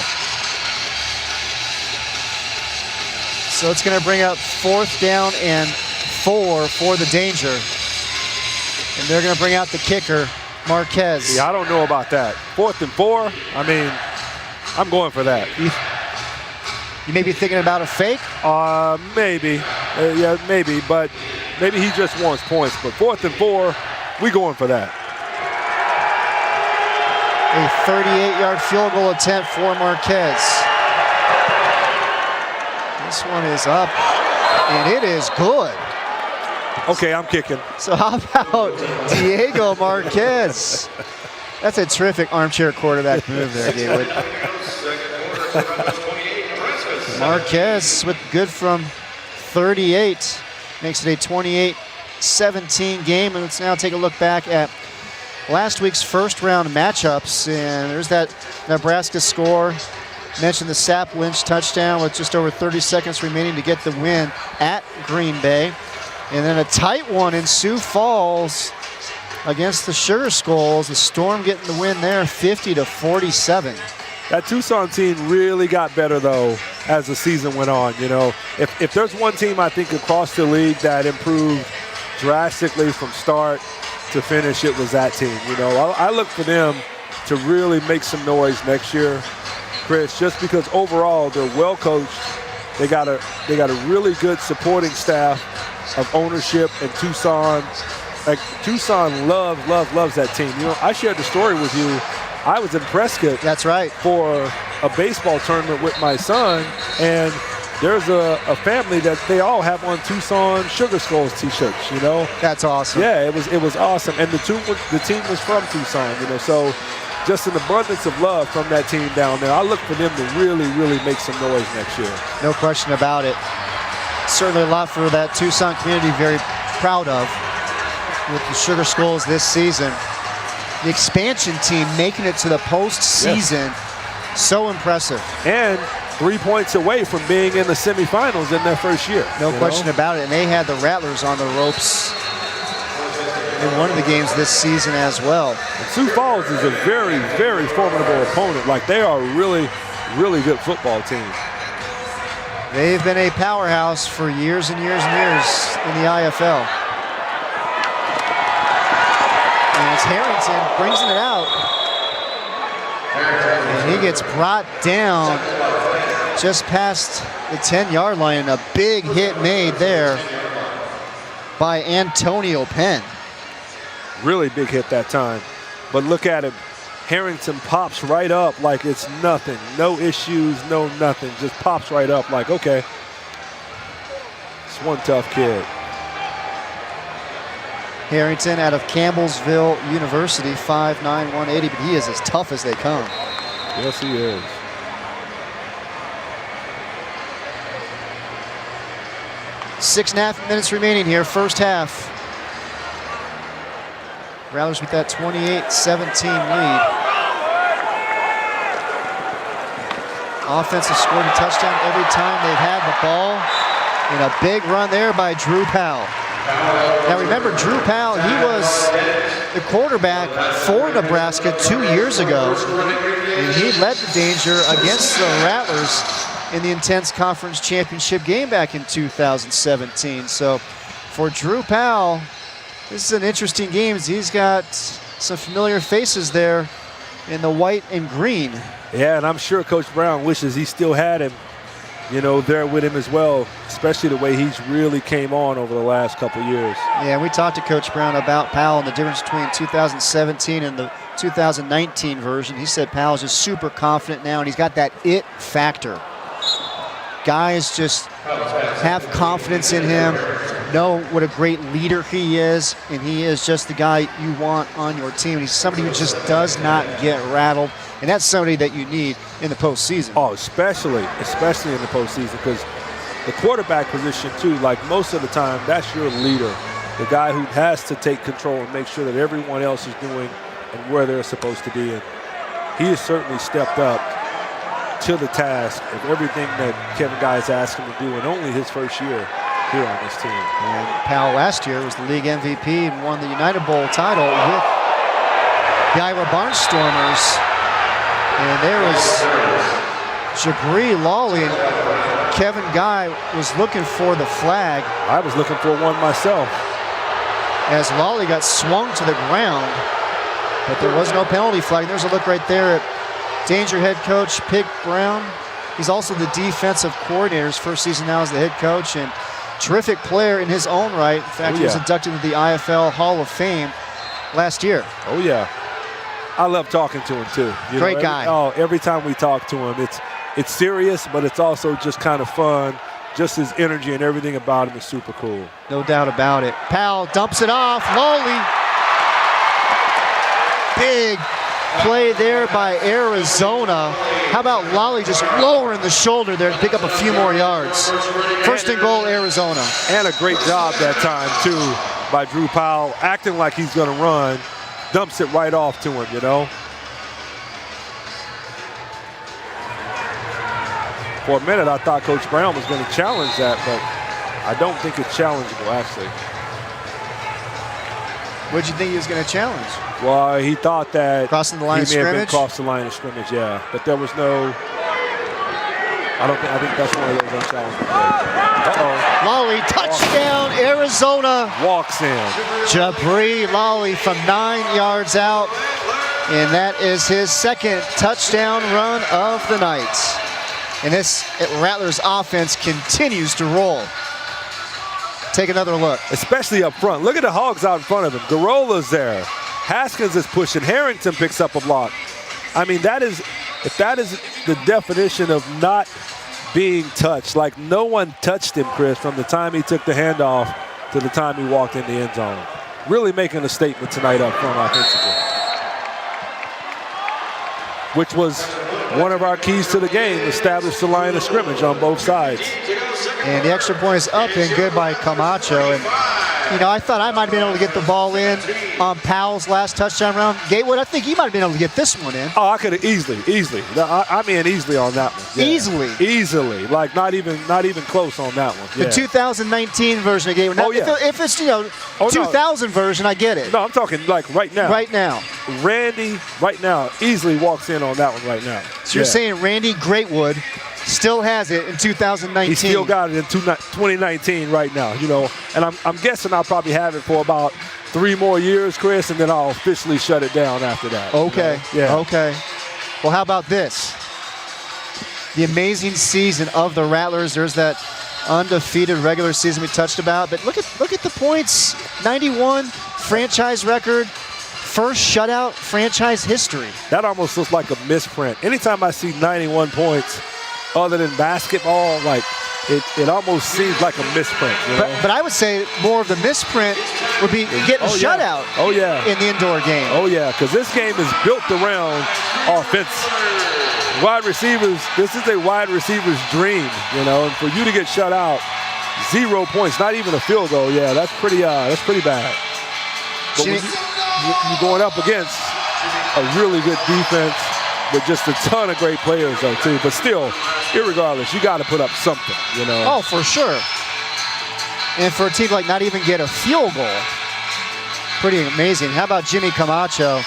So it's going to bring up 4th down and 4 for the danger. And they're going to bring out the kicker, Marquez. Yeah, I don't know about that. 4th and 4, I mean, I'm going for that. You may be thinking about a fake? Maybe. Yeah, maybe, but maybe he just wants points. But 4th and 4, we going for that. A 38-yard field goal attempt for Marquez. This one is up, and it is good. Okay, I'm kicking. So how about Diego Marquez? That's a terrific armchair quarterback move there, Gatewood. Marquez with good from 38. Makes it a 28-17 game. And let's now take a look back at last week's first-round matchups. And there's that Nebraska score. Mentioned the Sap Lynch touchdown with just over 30 seconds remaining to get the win at Green Bay. And then a tight one in Sioux Falls against the Sugar Skulls. The Storm getting the win there, 50-47. That Tucson team really got better, though, as the season went on. You know, if there's one team I think across the league that improved drastically from start to finish, it was that team. You know, I look for them to really make some noise next year, Chris, just because overall they're well coached. They got a really good supporting staff of ownership, and Tucson. Like, Tucson loves that team. You know, I shared the story with you. I was in Prescott. That's right. For a baseball tournament with my son, and there's a family that they all have on Tucson Sugar Skulls t-shirts. You know. That's awesome. Yeah, it was awesome, and the team was from Tucson. You know, so just an abundance of love from that team down there. I look for them to really make some noise next year. No question about it. Certainly a lot for that Tucson community, very proud of with the Sugar Skulls this season. The expansion team making it to the postseason, yes. So impressive. And 3 points away from being in the semifinals in their first year. No question about it. And they had the Rattlers on the ropes in one of the games this season as well. And Sioux Falls is a very formidable opponent. Like, they are a really good football team. They've been a powerhouse for years and years and years in the IFL. And it's Harrington brings it out. And he gets brought down just past the 10-yard line, and a big hit made there by Antonio Penn. Really big hit that time. But look at him. Harrington pops right up like it's nothing. No issues, no nothing. Just pops right up like, okay. It's one tough kid. Harrington out of Campbellsville University, 5'9", 180, but he is as tough as they come. Yes, he is. Six and a half minutes remaining here, first half. Rattlers with that 28-17 lead. Offense has scored a touchdown every time they've had the ball. And a big run there by Drew Powell. Now remember, Drew Powell, he was the quarterback for Nebraska 2 years ago. And he led the danger against the Rattlers in the intense conference championship game back in 2017. So for Drew Powell, this is an interesting game. He's got some familiar faces there in the white and green. Yeah, and I'm sure Coach Brown wishes he still had him, you know, there with him as well, especially the way he's really came on over the last couple years. Yeah, we talked to Coach Brown about Powell and the difference between 2017 and the 2019 version. He said Powell's just super confident now, and he's got that it factor. Guys just have confidence in him, know what a great leader he is, and he is just the guy you want on your team. He's somebody who just does not get rattled, and that's somebody that you need in the postseason. Oh, especially in the postseason, because the quarterback position too, like most of the time, that's your leader, the guy who has to take control and make sure that everyone else is doing and where they're supposed to be. And he has certainly stepped up to the task of everything that Kevin Guy has asked him to do, and only his first year here on this team. And Powell last year was the league MVP and won the United Bowl title with the Iowa Barnstormers. And there was Jabri Lawley, and Kevin Guy was looking for the flag. I was looking for one myself. As Lawley got swung to the ground, but there was no penalty flag. There's a look right there at Danger head coach Pig Brown. He's also the defensive coordinator. His first season now as the head coach, and terrific player in his own right. In fact, he was inducted into the IFL Hall of Fame last year. Oh, yeah. I love talking to him too. Great guy. Every time we talk to him, it's serious, but it's also just kind of fun. Just his energy and everything about him is super cool. No doubt about it. Powell dumps it off. Lowly. Big play there by Arizona. How about Lolly just lowering the shoulder there to pick up a few more yards? First and goal, Arizona. And a great job that time, too, by Drew Powell, acting like he's going to run, dumps it right off to him, you know. For a minute, I thought Coach Brown was going to challenge that, but I don't think it's challengeable, actually. What did you think he was going to challenge? Well, he thought that crossing the line of scrimmage? He may have been crossed the line of scrimmage, yeah. But there was no, I think that's one of those unchallengeable plays. Uh-oh. Lolly, touchdown, Arizona. Walks in. Jabri Lolly from 9 yards out. And that is his second touchdown run of the night. And this Rattlers offense continues to roll. Take another look. Especially up front. Look at the Hogs out in front of him. Garola's there. Haskins is pushing. Harrington picks up a block. I mean, if that is the definition of not being touched, like no one touched him, Chris, from the time he took the handoff to the time he walked in the end zone. Really making a statement tonight up front offensively. Which was one of our keys to the game, establish the line of scrimmage on both sides. And the extra point is up and good by Camacho. And, you know, I thought I might have been able to get the ball in on Powell's last touchdown round. Gatewood, I think he might have been able to get this one in. Oh, I could have easily. I mean, easily on that one. Yeah. Easily. Like, not even close on that one. Yeah. The 2019 version of Gatewood. Now, if it's, 2000 version, I get it. No, I'm talking like right now. Right now. Randy, right now, easily walks in on that one right now. So you're saying Randy Greatwood still has it in 2019. He still got it in 2019 right now, and I'm guessing I'll probably have it for about 3 more years, Chris, and then I'll officially shut it down after that. Okay. Yeah. Okay. Well, how about this? The amazing season of the Rattlers. There's that undefeated regular season we touched about, but look at the points. 91 franchise record. First shutout franchise history. That almost looks like a misprint. Anytime I see 91 points, other than basketball, like it almost seems like a misprint. But I would say more of the misprint would be getting a shutout. Oh yeah. In the indoor game. Oh yeah, because this game is built around offense. Wide receivers. This is a wide receiver's dream, And for you to get shut out, 0 points, not even a field goal. Yeah, that's pretty bad. But when you're going up against a really good defense with just a ton of great players, though, too. But still, irregardless, you got to put up something, Oh, for sure. And for a team like not even get a field goal, pretty amazing. How about Jimmy Camacho?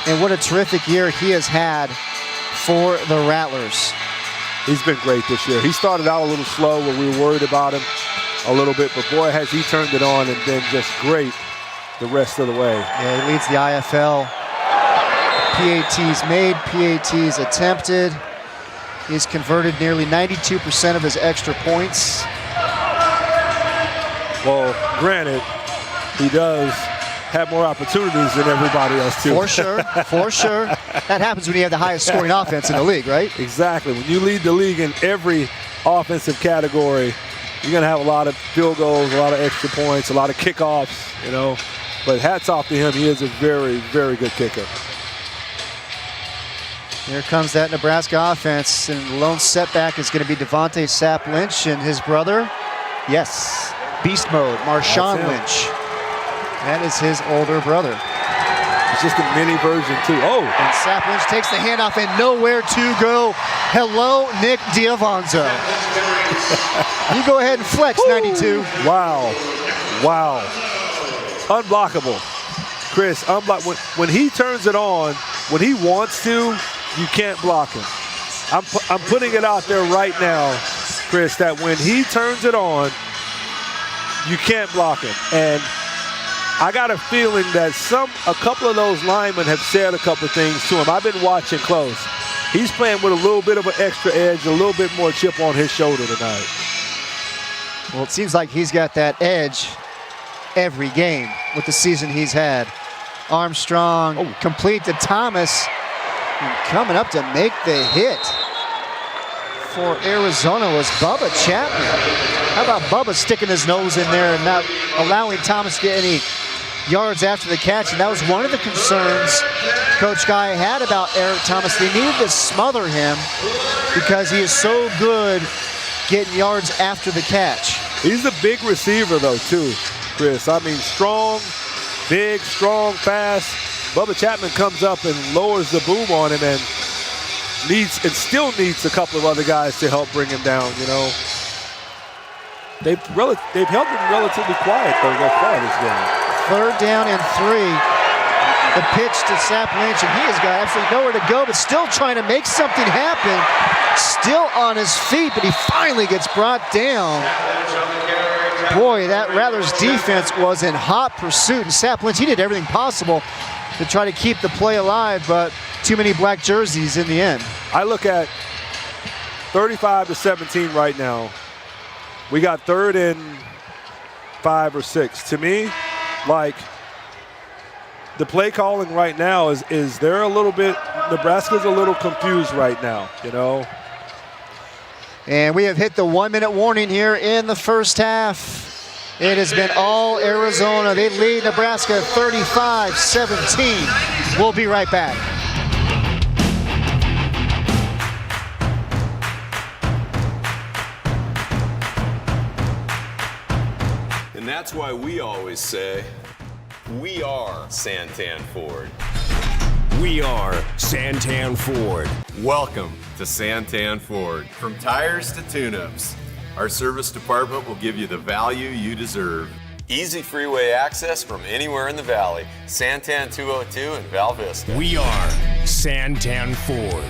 And what a terrific year he has had for the Rattlers. He's been great this year. He started out a little slow when we were worried about him a little bit, but boy, has he turned it on and been just great the rest of the way. Yeah, he leads the IFL. PATs made, PATs attempted. He's converted nearly 92% of his extra points. Well, granted, he does have more opportunities than everybody else, too. For sure. That happens when you have the highest scoring offense in the league, right? Exactly. When you lead the league in every offensive category, you're going to have a lot of field goals, a lot of extra points, a lot of kickoffs, But hats off to him. He is a very, very good kicker. Here comes that Nebraska offense, and the lone setback is going to be Devontae Sapp Lynch and his brother. Yes, beast mode, Marshawn Lynch. That is his older brother. It's just a mini version, too. Oh! And Sapp Lynch takes the handoff and nowhere to go. Hello, Nick Diavanzo. You go ahead and flex, 92. Wow. Unblockable. Chris, when he turns it on, when he wants to, you can't block him. I'm putting it out there right now, Chris, that when he turns it on, you can't block him. And I got a feeling that a couple of those linemen have said a couple of things to him. I've been watching close. He's playing with a little bit of an extra edge, a little bit more chip on his shoulder tonight. Well, it seems like he's got that edge every game with the season he's had. Armstrong complete to Thomas. And coming up to make the hit for Arizona was Bubba Chapman. How about Bubba sticking his nose in there and not allowing Thomas to get any yards after the catch? And that was one of the concerns Coach Guy had about Eric Thomas. They needed to smother him because he is so good getting yards after the catch. He's a big receiver, though, too, Chris. I mean, strong, big, strong, fast. Bubba Chapman comes up and lowers the boom on him and still needs a couple of other guys to help bring him down, you know. They've held him relatively quiet, though, thus far this game. 3rd down and 3. The pitch to Sapp Lynch, and he has got absolutely nowhere to go, but still trying to make something happen. Still on his feet, but he finally gets brought down. Boy, that Rattlers defense was in hot pursuit, and Sapp Lynch, he did everything possible to try to keep the play alive, but too many black jerseys in the end. I look at 35-17 right now. We got 3rd and 5 or 6. To me, like, the play calling right now is they're a little bit, Nebraska's a little confused right now, you know. And we have hit the 1-minute warning here in the first half. It has been all Arizona. They lead Nebraska 35-17. We'll be right back. And that's why we always say, we are Santan Ford. We are Santan Ford. Welcome to Santan Ford. From tires to tune-ups, our service department will give you the value you deserve. Easy freeway access from anywhere in the valley. Santan 202 and Val Vista. We are Santan Ford.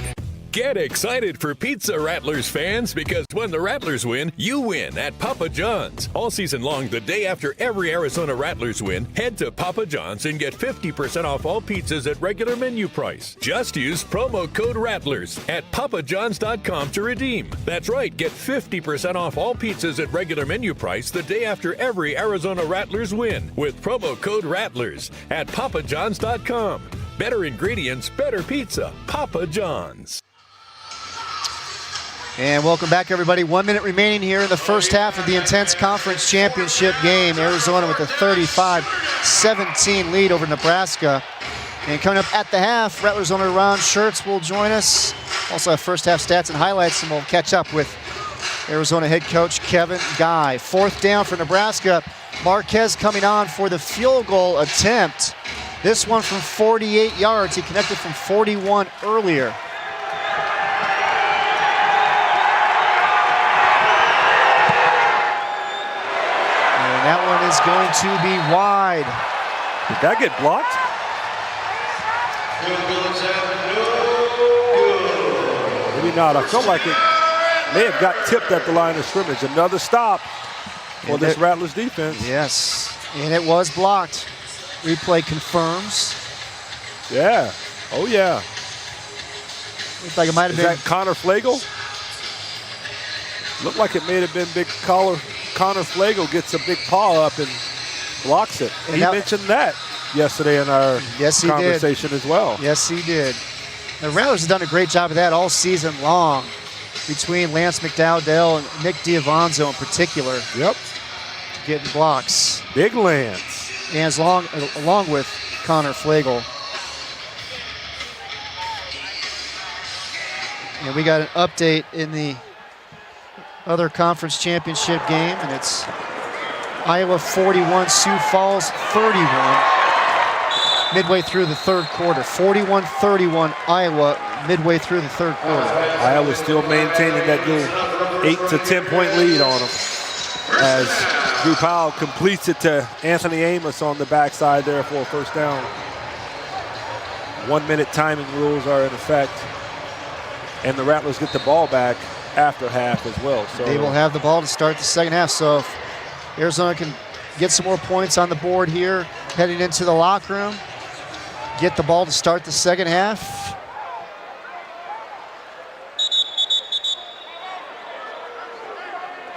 Get excited for Pizza Rattlers fans, because when the Rattlers win, you win at Papa John's. All season long, the day after every Arizona Rattlers win, head to Papa John's and get 50% off all pizzas at regular menu price. Just use promo code Rattlers at papajohns.com to redeem. That's right, get 50% off all pizzas at regular menu price the day after every Arizona Rattlers win with promo code Rattlers at papajohns.com. Better ingredients, better pizza. Papa John's. And welcome back, everybody. 1 minute remaining here in the first half of the intense conference championship game. Arizona with a 35-17 lead over Nebraska. And coming up at the half, Rattlers owner Ron Schertz will join us. Also have first half stats and highlights, and we'll catch up with Arizona head coach Kevin Guy. 4th down for Nebraska. Marquez coming on for the field goal attempt. This one from 48 yards. He connected from 41 earlier. That one is going to be wide. Did that get blocked? Maybe not. I felt like it may have got tipped at the line of scrimmage. Another stop for this Rattlers defense. Yes, and it was blocked. Replay confirms. Yeah. Oh, yeah. Looked like it might have been. Is that Connor Flagel? Looked like it may have been big collar. Connor Flagel gets a big paw up and blocks it. And he mentioned that yesterday in our conversation as well. Yes, he did. The Rattlers have done a great job of that all season long between Lance McDowdell and Nick Diavanzo in particular. Yep. Getting blocks. Big Lance. And along with Connor Flagel. And we got an update in the other conference championship game, and it's Iowa 41, Sioux Falls 31, midway through the third quarter. 41-31 Iowa midway through the third quarter. Iowa still maintaining that little 8 to 10 point lead on them as Drew Powell completes it to Anthony Amos on the backside there for a first down. 1 minute timing rules are in effect, and the Rattlers get the ball back after half as well. So they will have the ball to start the second half. So if Arizona can get some more points on the board here, heading into the locker room, get the ball to start the second half.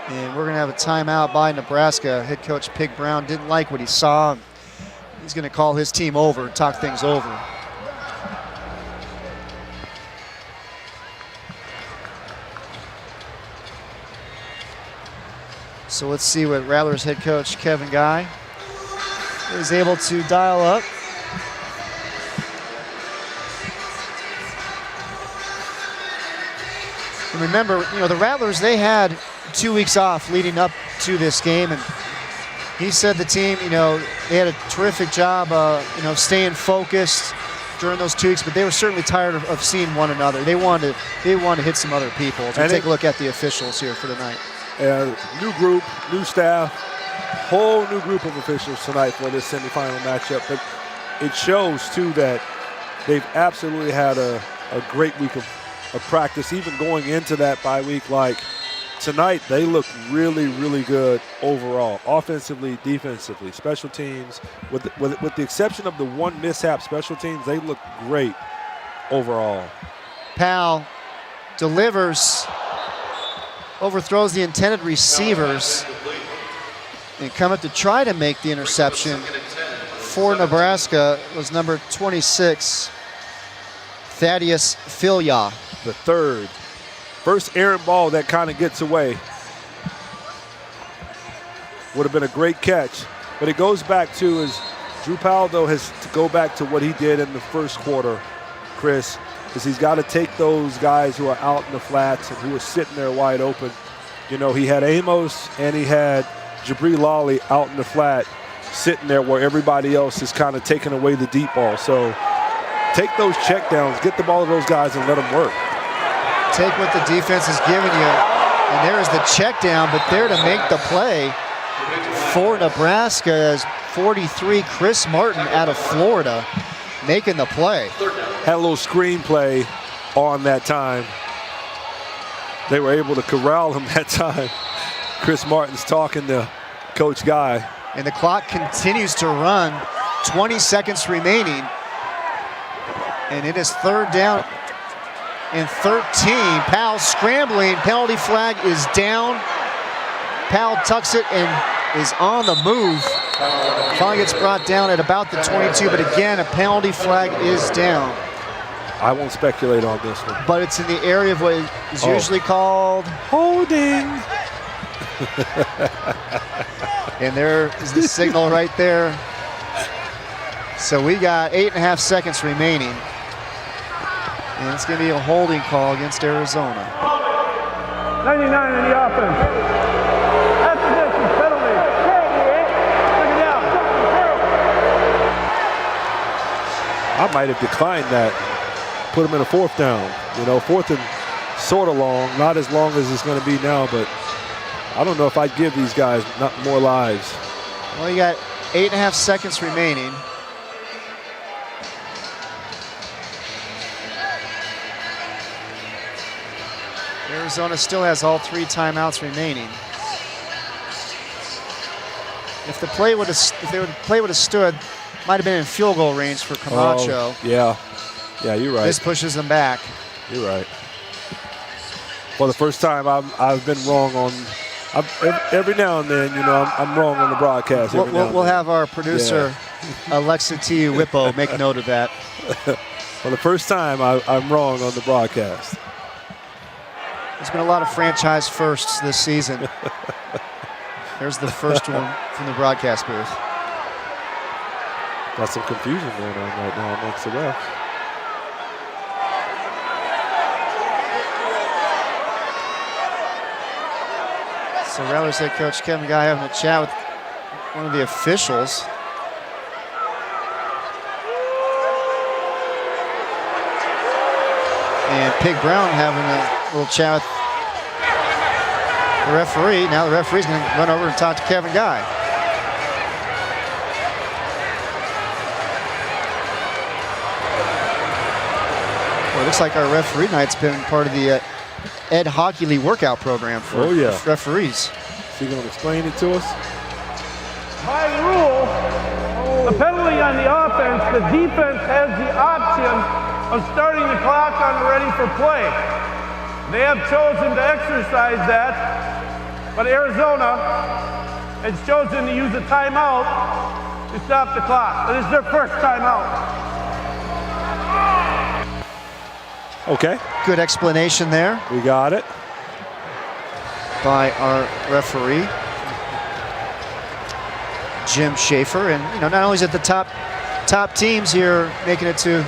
And we're going to have a timeout by Nebraska. Head coach Pig Brown didn't like what he saw. he's going to call his team over and talk things over. So let's see what Rattlers head coach Kevin Guy is able to dial up. And remember, the Rattlers, they had 2 weeks off leading up to this game, and he said the team, they had a terrific job, staying focused during those 2 weeks, but they were certainly tired of seeing one another. They wanted to hit some other people. So we'll take a look at the officials here for tonight. New group, new staff, whole new group of officials tonight for this semifinal matchup. But it shows, too, that they've absolutely had a great week of practice, even going into that bye week. Like tonight, they look really, really good overall, offensively, defensively, special teams. With the exception of the one mishap special teams, they look great overall. Powell delivers, overthrows the intended receivers, and come up to try to make the interception for Nebraska was number 26, Thaddeus Filia. The first errant ball that kind of gets away. Would have been a great catch, but it goes back to Drew Powell, though, has to go back to what he did in the first quarter, Chris, is he's got to take those guys who are out in the flats and who are sitting there wide open. He had Amos and he had Jabri Lawley out in the flat, sitting there where everybody else is kind of taking away the deep ball. So take those checkdowns, get the ball to those guys and let them work. Take what the defense is giving you. And there's the check down, but there to make the play for Nebraska is 43, Chris Martin out of Florida, making the play. Had a little screen play on that time. They were able to corral him that time. Chris Martin's talking to Coach Guy. And the clock continues to run, 20 seconds remaining. And it is third down and 13. Powell scrambling, penalty flag is down. Powell tucks it and is on the move. Finally gets brought down at about the 22, but again, a penalty flag is down. I won't speculate on this one. But it's in the area of what is usually called holding. And there is the signal right there. So we got 8.5 seconds remaining. And it's going to be a holding call against Arizona. 99 in the offense. That's the distance penalty. Bring it down. I might have declined that. Put him in a fourth down. Fourth and sort of long. Not as long as it's going to be now, but I don't know if I'd give these guys more lives. Well, you got 8.5 seconds remaining. Arizona still has all 3 timeouts remaining. If the play would have stood, might have been in field goal range for Camacho. Yeah, you're right. This pushes them back. You're right. For the first time, I've been wrong on. Every now and then, I'm wrong on the broadcast. We'll have our producer, Alexa T. Whippo, make note of that. For the first time, I'm wrong on the broadcast. There's been a lot of franchise firsts this season. There's the first one from the broadcast booth. Got some confusion going on right now amongst the refs. So Rattlers head coach Kevin Guy having a chat with one of the officials. And Pig Brown having a little chat with the referee. Now the referee's going to run over and talk to Kevin Guy. Well, it looks like our referee night's been part of the Ed Hockley workout program for referees. Is he going to explain it to us? By rule, the penalty on the offense, the defense has the option of starting the clock on the ready for play. They have chosen to exercise that, but Arizona has chosen to use a timeout to stop the clock. It is their first timeout. Okay. Good explanation there. We got it. By our referee, Jim Schaefer. And, you know, not only is it the top teams here making it to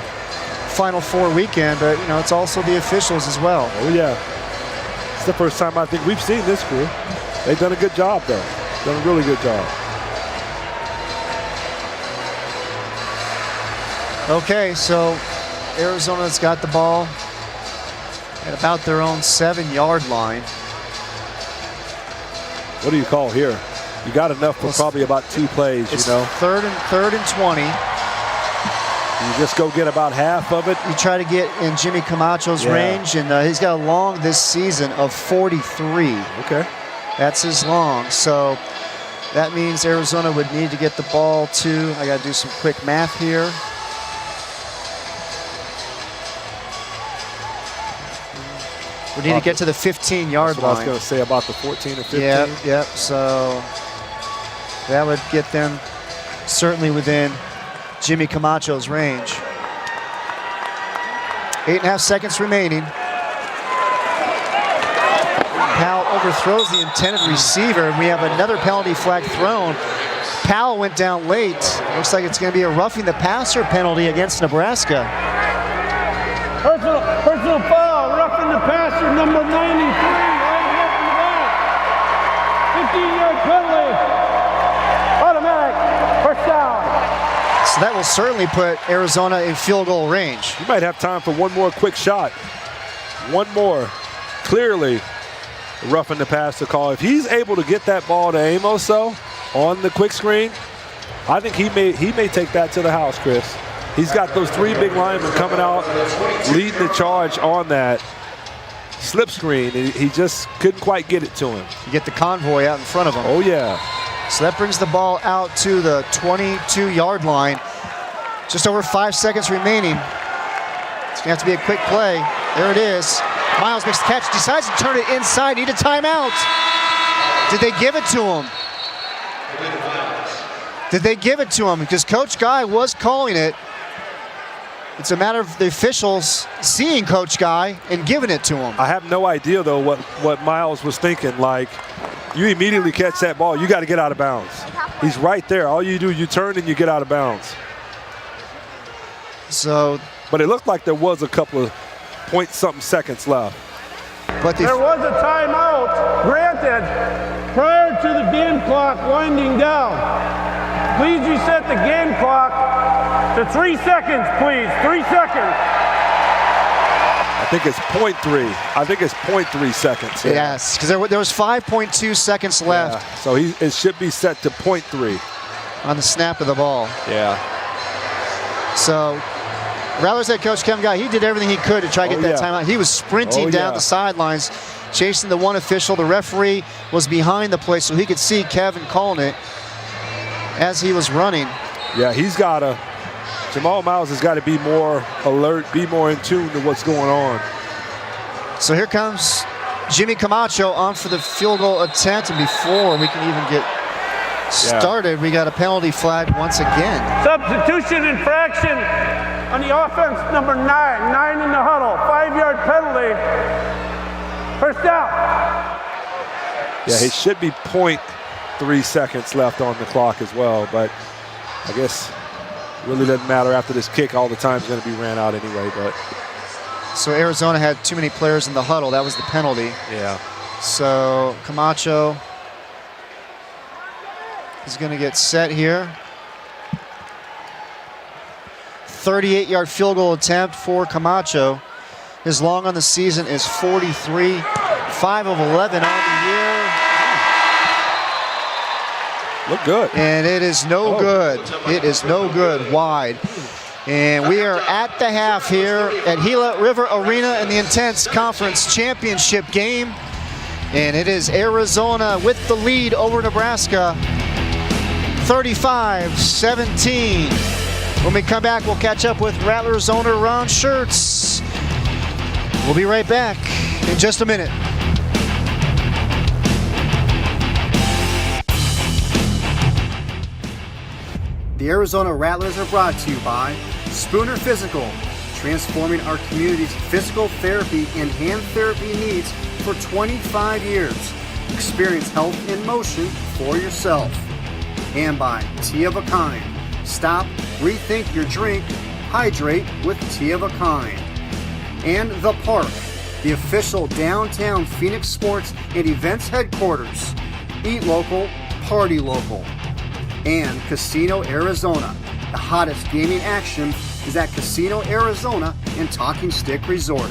Final Four weekend, but, you know, it's also the officials as well. Oh, yeah. It's the first time I think we've seen this crew. They've done a good job, though. Done a really good job. Okay, so Arizona's got the ball at about their own 7-yard line. What do you call here? You got enough for probably about 2 plays, It's you know. third and 20. You just go get about half of it. You try to get in Jimmy Camacho's range, and he's got a long this season of 43. Okay. That's his long. So that means Arizona would need to get the ball to, I got to do some quick math here. We need to get to the 15-yard line. I was going to say about the 14 or 15. Yep. So that would get them certainly within Jimmy Camacho's range. 8.5 seconds remaining. Powell overthrows the intended receiver, and we have another penalty flag thrown. Powell went down late. Looks like it's going to be a roughing the passer penalty against Nebraska. Personal foul, roughing the passer, number 93, right here in the back. 15-yard penalty. Automatic, first down. So that will certainly put Arizona in field goal range. You might have time for one more quick shot. One more. Clearly roughing the passer call. If he's able to get that ball to Amos, though, on the quick screen, I think he may take that to the house, Chris. He's got those 3 big linemen coming out, leading the charge on that slip screen. He just couldn't quite get it to him. You get the convoy out in front of him. Oh, yeah. So that brings the ball out to the 22-yard line. Just over 5 seconds remaining. It's going to have to be a quick play. There it is. Miles makes the catch, decides to turn it inside. Need a timeout. Did they give it to him? Did they give it to him? Because Coach Guy was calling it. It's a matter of the officials seeing Coach Guy and giving it to him. I have no idea, though, what Miles was thinking. Like, you immediately catch that ball, you got to get out of bounds. He's right there. All you do, you turn and you get out of bounds. But it looked like there was a couple of point-something seconds left. But there was a timeout granted prior to the game clock winding down. Please reset the game clock to 3 seconds, please. 3 seconds. I think it's 0.3. I think it's 0.3 seconds. Yeah. Yes, because there was 5.2 seconds left. Yeah. So it should be set to 0.3 on the snap of the ball. Yeah. So Rattlers head coach Kevin Guy, he did everything he could to try to get that timeout. He was sprinting down the sidelines, chasing the one official. The referee was behind the play so he could see Kevin calling it as he was running. Yeah, Jamal Miles has got to be more alert, be more in tune to what's going on. So here comes Jimmy Camacho on for the field goal attempt, and before we can even get started, we got a penalty flag once again. Substitution infraction on the offense, number 9 in the huddle, 5-yard penalty. First down. Yeah, it should be 0.3 seconds left on the clock as well, but I guess really doesn't matter after this kick. All the time's going to be ran out anyway. But so Arizona had too many players in the huddle. That was the penalty. Yeah. So Camacho is going to get set here. 38-yard field goal attempt for Camacho. His long on the season is 43. 5 of 11 on the year. Look good. And it is no good. It is no good wide. And we are at the half here at Gila River Arena in the Intense Conference Championship game. And it is Arizona with the lead over Nebraska, 35-17. When we come back, we'll catch up with Rattlers owner Ron Schertz. We'll be right back in just a minute. The Arizona Rattlers are brought to you by Spooner Physical, transforming our community's physical therapy and hand therapy needs for 25 years. Experience health in motion for yourself. And by Tea of a Kind. Stop, rethink your drink, hydrate with Tea of a Kind. And The Park, the official downtown Phoenix sports and events headquarters. Eat local, party local. And Casino Arizona. The hottest gaming action is at Casino Arizona and Talking Stick Resort.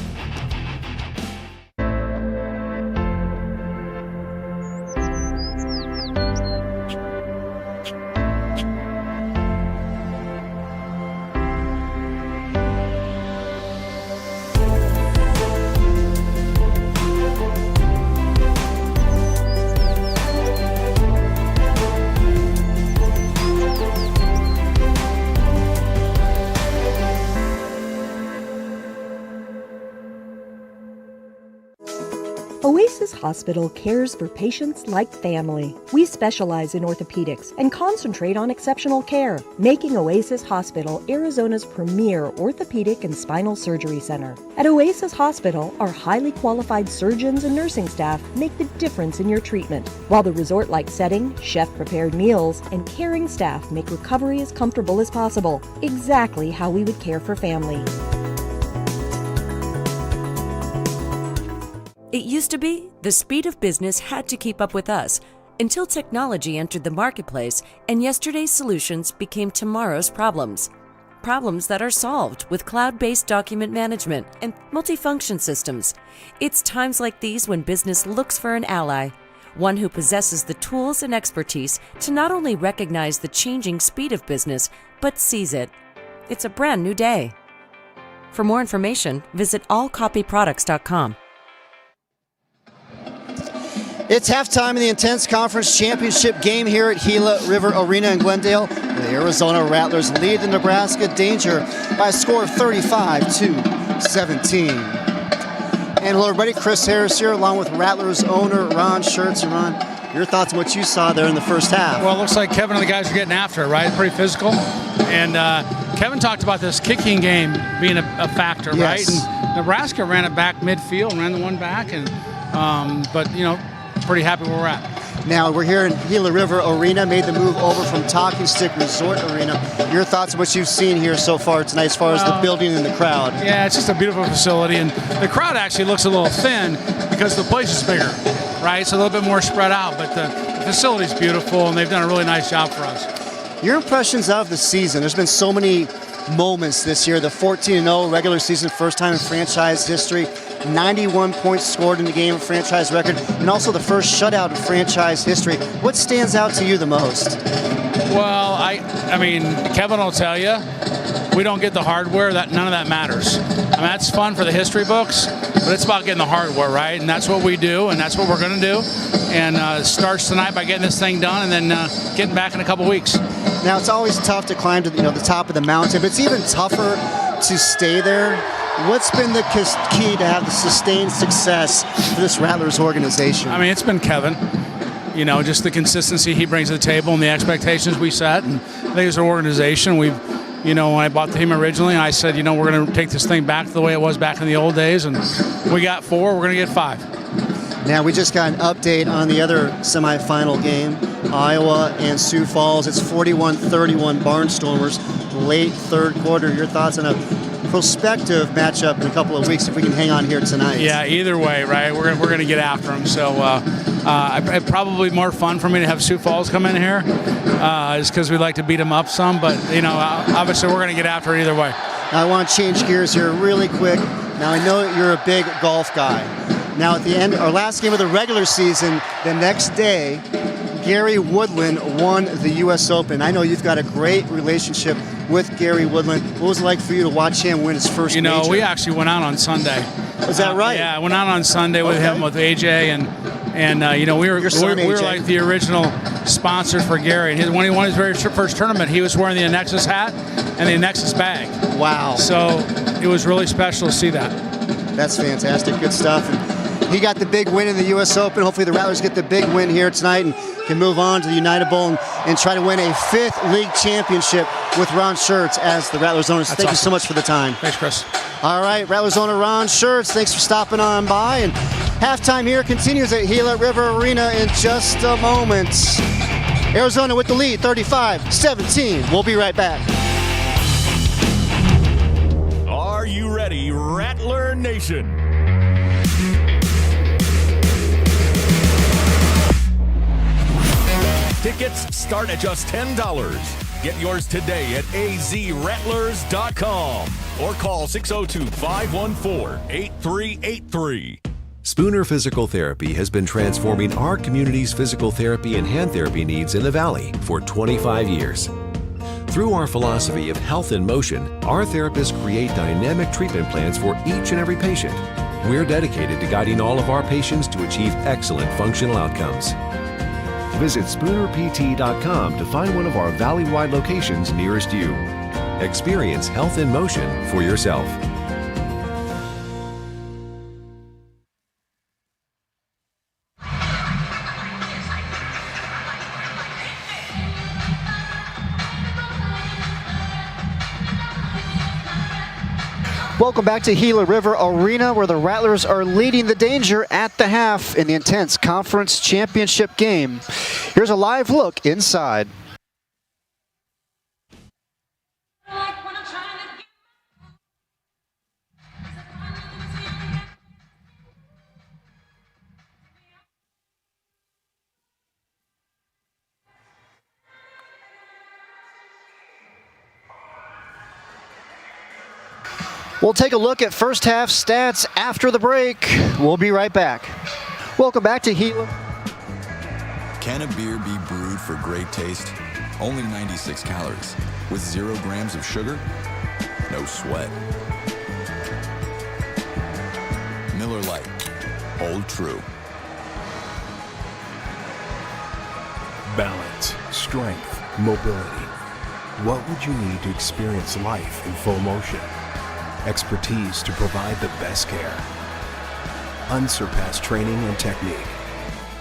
Oasis Hospital cares for patients like family. We specialize in orthopedics and concentrate on exceptional care, making Oasis Hospital Arizona's premier orthopedic and spinal surgery center. At Oasis Hospital, our highly qualified surgeons and nursing staff make the difference in your treatment, while the resort-like setting, chef-prepared meals, and caring staff make recovery as comfortable as possible, exactly how we would care for family. It used to be the speed of business had to keep up with us until technology entered the marketplace and yesterday's solutions became tomorrow's problems. Problems that are solved with cloud-based document management and multifunction systems. It's times like these when business looks for an ally, one who possesses the tools and expertise to not only recognize the changing speed of business, but seize it. It's a brand new day. For more information, visit allcopyproducts.com. It's halftime in the Intense Conference Championship game here at Gila River Arena in Glendale. The Arizona Rattlers lead the Nebraska Danger by a score of 35-17. And hello everybody, Chris Harris here along with Rattlers owner Ron Schertz. And Ron, your thoughts on what you saw there in the first half? Well, it looks like Kevin and the guys are getting after it, right? Pretty physical. And Kevin talked about this kicking game being a factor, Yes. right? And Nebraska ran it back midfield, ran the one back, and but you know, pretty happy where we're at. Now we're here in Gila River Arena, made the move over from Talking Stick Resort Arena. Your thoughts on what you've seen here so far tonight as far as the building and the crowd? Yeah, it's just a beautiful facility, and the crowd actually looks a little thin because the place is bigger, right? It's a little bit more spread out, but the facility's beautiful, and they've done a really nice job for us. Your impressions of the season? There's been so many moments this year. The 14-0 regular season, first time in franchise history. 91 points scored in the game, of franchise record, and also the first shutout in franchise history. What stands out to you the most? Well, I mean, Kevin will tell you, we don't get the hardware. None of that matters. I mean, that's fun for the history books, but it's about getting the hardware, right? And that's what we do, and that's what we're going to do. And it starts tonight by getting this thing done, and then getting back in a couple weeks. Now, it's always tough to climb to the top of the mountain, but it's even tougher to stay there. What's been the key to have the sustained success for this Rattlers organization? I mean, it's been Kevin. You know, just the consistency he brings to the table and the expectations we set. And I think as an organization, we've, you know, when I bought the team originally, I said, you know, we're going to take this thing back to the way it was back in the old days. And we got 4, we're going to get 5. Now, we just got an update on the other semifinal game, Iowa and Sioux Falls. It's 41-31 Barnstormers, late third quarter. Your thoughts on a prospective matchup in a couple of weeks if we can hang on here tonight? Yeah, either way, right? We're going to get after them. So probably more fun for me to have Sioux Falls come in here is because we like to beat them up some. But, you know, obviously we're going to get after it either way. Now, I want to change gears here really quick. Now, I know that you're a big golf guy. Now, at the end, our last game of the regular season, the next day, Gary Woodland won the U.S. Open. I know you've got a great relationship with Gary Woodland. What was it like for you to watch him win his first major? You know, we actually went out on Sunday. Is that right? Yeah, I went out on Sunday with him, with AJ, and you know, we were like the original sponsors for Gary. And when he won his very first tournament, he was wearing the Annexus hat and the Annexus bag. Wow. So it was really special to see that. That's fantastic. Good stuff. And he got the big win in the U.S. Open. Hopefully the Rattlers get the big win here tonight and can move on to the United Bowl. And and try to win a 5th league championship with Ron Schertz as the Rattlers owners. Thank you so much for the time. Thanks, Chris. All right, Rattlers owner Ron Schertz, thanks for stopping on by. And halftime here continues at Gila River Arena in just a moment. Arizona with the lead, 35-17. We'll be right back. Are you ready, Rattler Nation? Tickets start at just $10. Get yours today at azrattlers.com or call 602-514-8383. Spooner Physical Therapy has been transforming our community's physical therapy and hand therapy needs in the Valley for 25 years. Through our philosophy of health in motion, our therapists create dynamic treatment plans for each and every patient. We're dedicated to guiding all of our patients to achieve excellent functional outcomes. Visit SpoonerPT.com to find one of our Valley-wide locations nearest you. Experience health in motion for yourself. Welcome back to Gila River Arena, where the Rattlers are leading the Danger at the half in the intense conference championship game. Here's a live look inside. We'll take a look at first half stats after the break. We'll be right back. Welcome back to Gila. Can a beer be brewed for great taste? Only 96 calories. With 0 grams of sugar? No sweat. Miller Lite. Hold true. Balance, strength, mobility. What would you need to experience life in full motion? Expertise to provide the best care. Unsurpassed training and technique.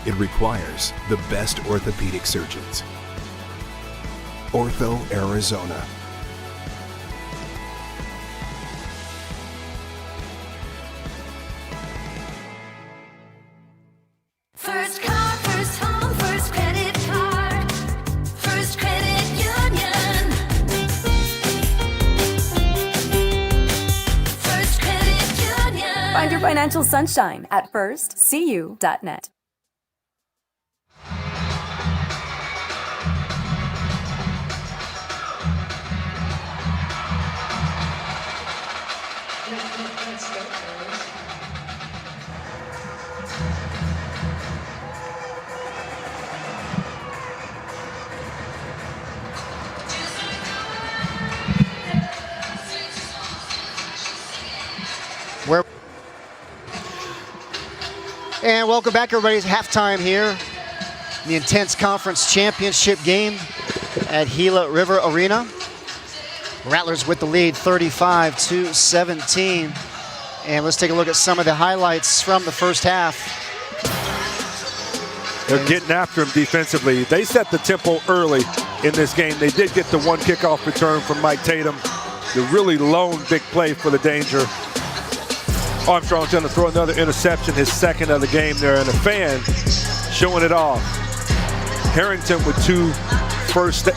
It requires the best orthopedic surgeons. Ortho Arizona. First car, first home, first credit card, First Credit Union. First Credit Union. Find your financial sunshine at firstcu.net. And welcome back, everybody. It's halftime here. The intense conference championship game at Gila River Arena. Rattlers with the lead, 35-17. And let's take a look at some of the highlights from the first half. They're getting after him defensively. They set the tempo early in this game. They did get the one kickoff return from Mike Tatum. The really lone big play for the Danger. Armstrong's going to throw another interception, his second of the game there, and a fan showing it off. Harrington with 2 first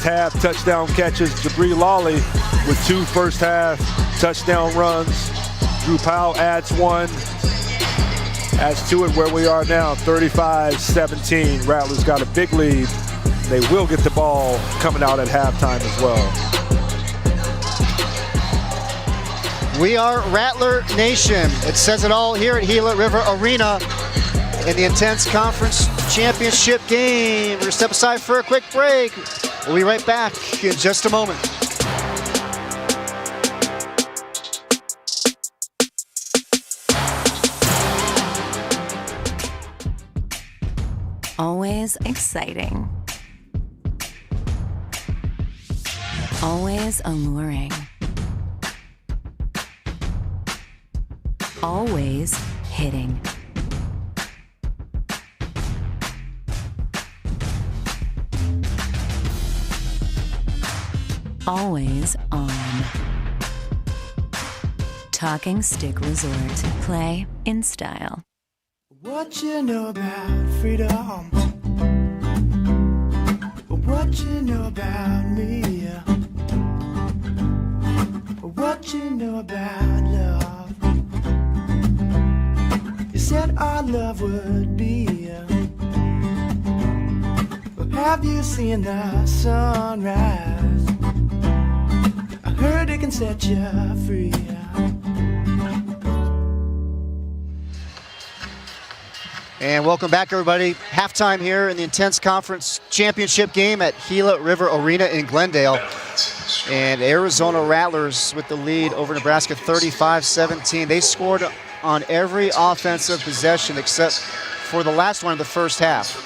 half touchdown catches. Jabri Lawley with 2 first half touchdown runs. Drew Powell adds 1. Adds to it where we are now, 35-17. Rattlers got a big lead. They will get the ball coming out at halftime as well. We are Rattler Nation. It says it all here at Gila River Arena in the intense conference championship game. We're going to step aside for a quick break. We'll be right back in just a moment. Always exciting. Always alluring. Always hitting. always on. Talking Stick Resort. Play in style. What you know about freedom? What you know about me? What you know about love? You said our love would be. Have you seen the sunrise? I heard it can set you free. And welcome back, everybody. Halftime here in the Intense Conference Championship game at Gila River Arena in Glendale. And Arizona Rattlers with the lead over Nebraska 35-17. They scored on every offensive possession except for the last one in the first half.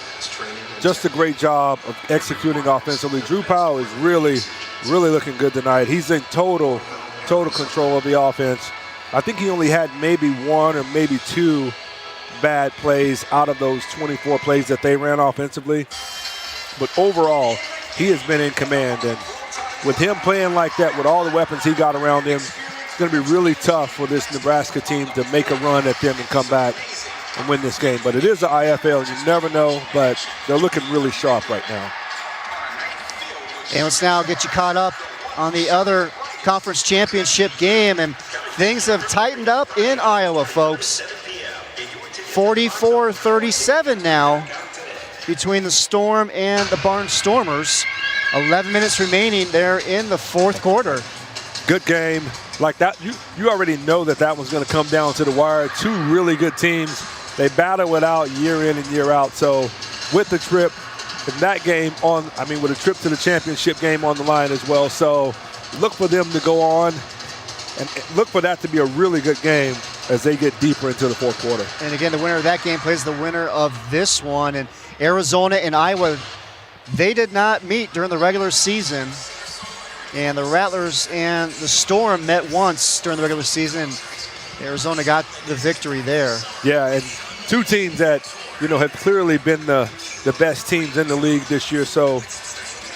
Just a great job of executing offensively. Drew Powell is really looking good tonight. He's in total control of the offense. I think he only had maybe one or maybe two bad plays out of those 24 plays that they ran offensively. But overall, he has been in command. And with him playing like that, with all the weapons he got around him, it's going to be really tough for this Nebraska team to make a run at them and come back and win this game. But it is the IFL, and you never know, but they're looking really sharp right now. And let's now get you caught up on the other conference championship game, and things have tightened up in Iowa, folks. 44-37 now between the Storm and the Barnstormers. 11 minutes remaining there in the fourth quarter. Good game. Like that, you already know that was going to come down to the wire. Two really good teams. They battle it out year in and year out. So with the trip in that game with a trip to the championship game on the line as well. So look for them to go on and look for that to be a really good game as they get deeper into the fourth quarter. And again, the winner of that game plays the winner of this one. And Arizona and Iowa, they did not meet during the regular season. And the Rattlers and the Storm met once during the regular season. And Arizona got the victory there. Yeah, and two teams that, have clearly been the best teams in the league this year. So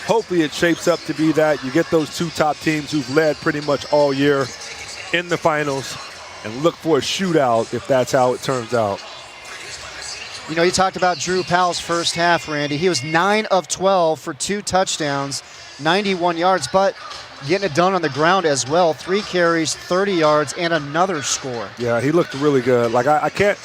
hopefully it shapes up to be that. You get those two top teams who've led pretty much all year in the finals, and look for a shootout if that's how it turns out. You talked about Drew Powell's first half, Randy. He was 9 of 12 for 2 touchdowns, 91 yards, but getting it done on the ground as well. 3 carries, 30 yards, and another score. Yeah, he looked really good. Like I can't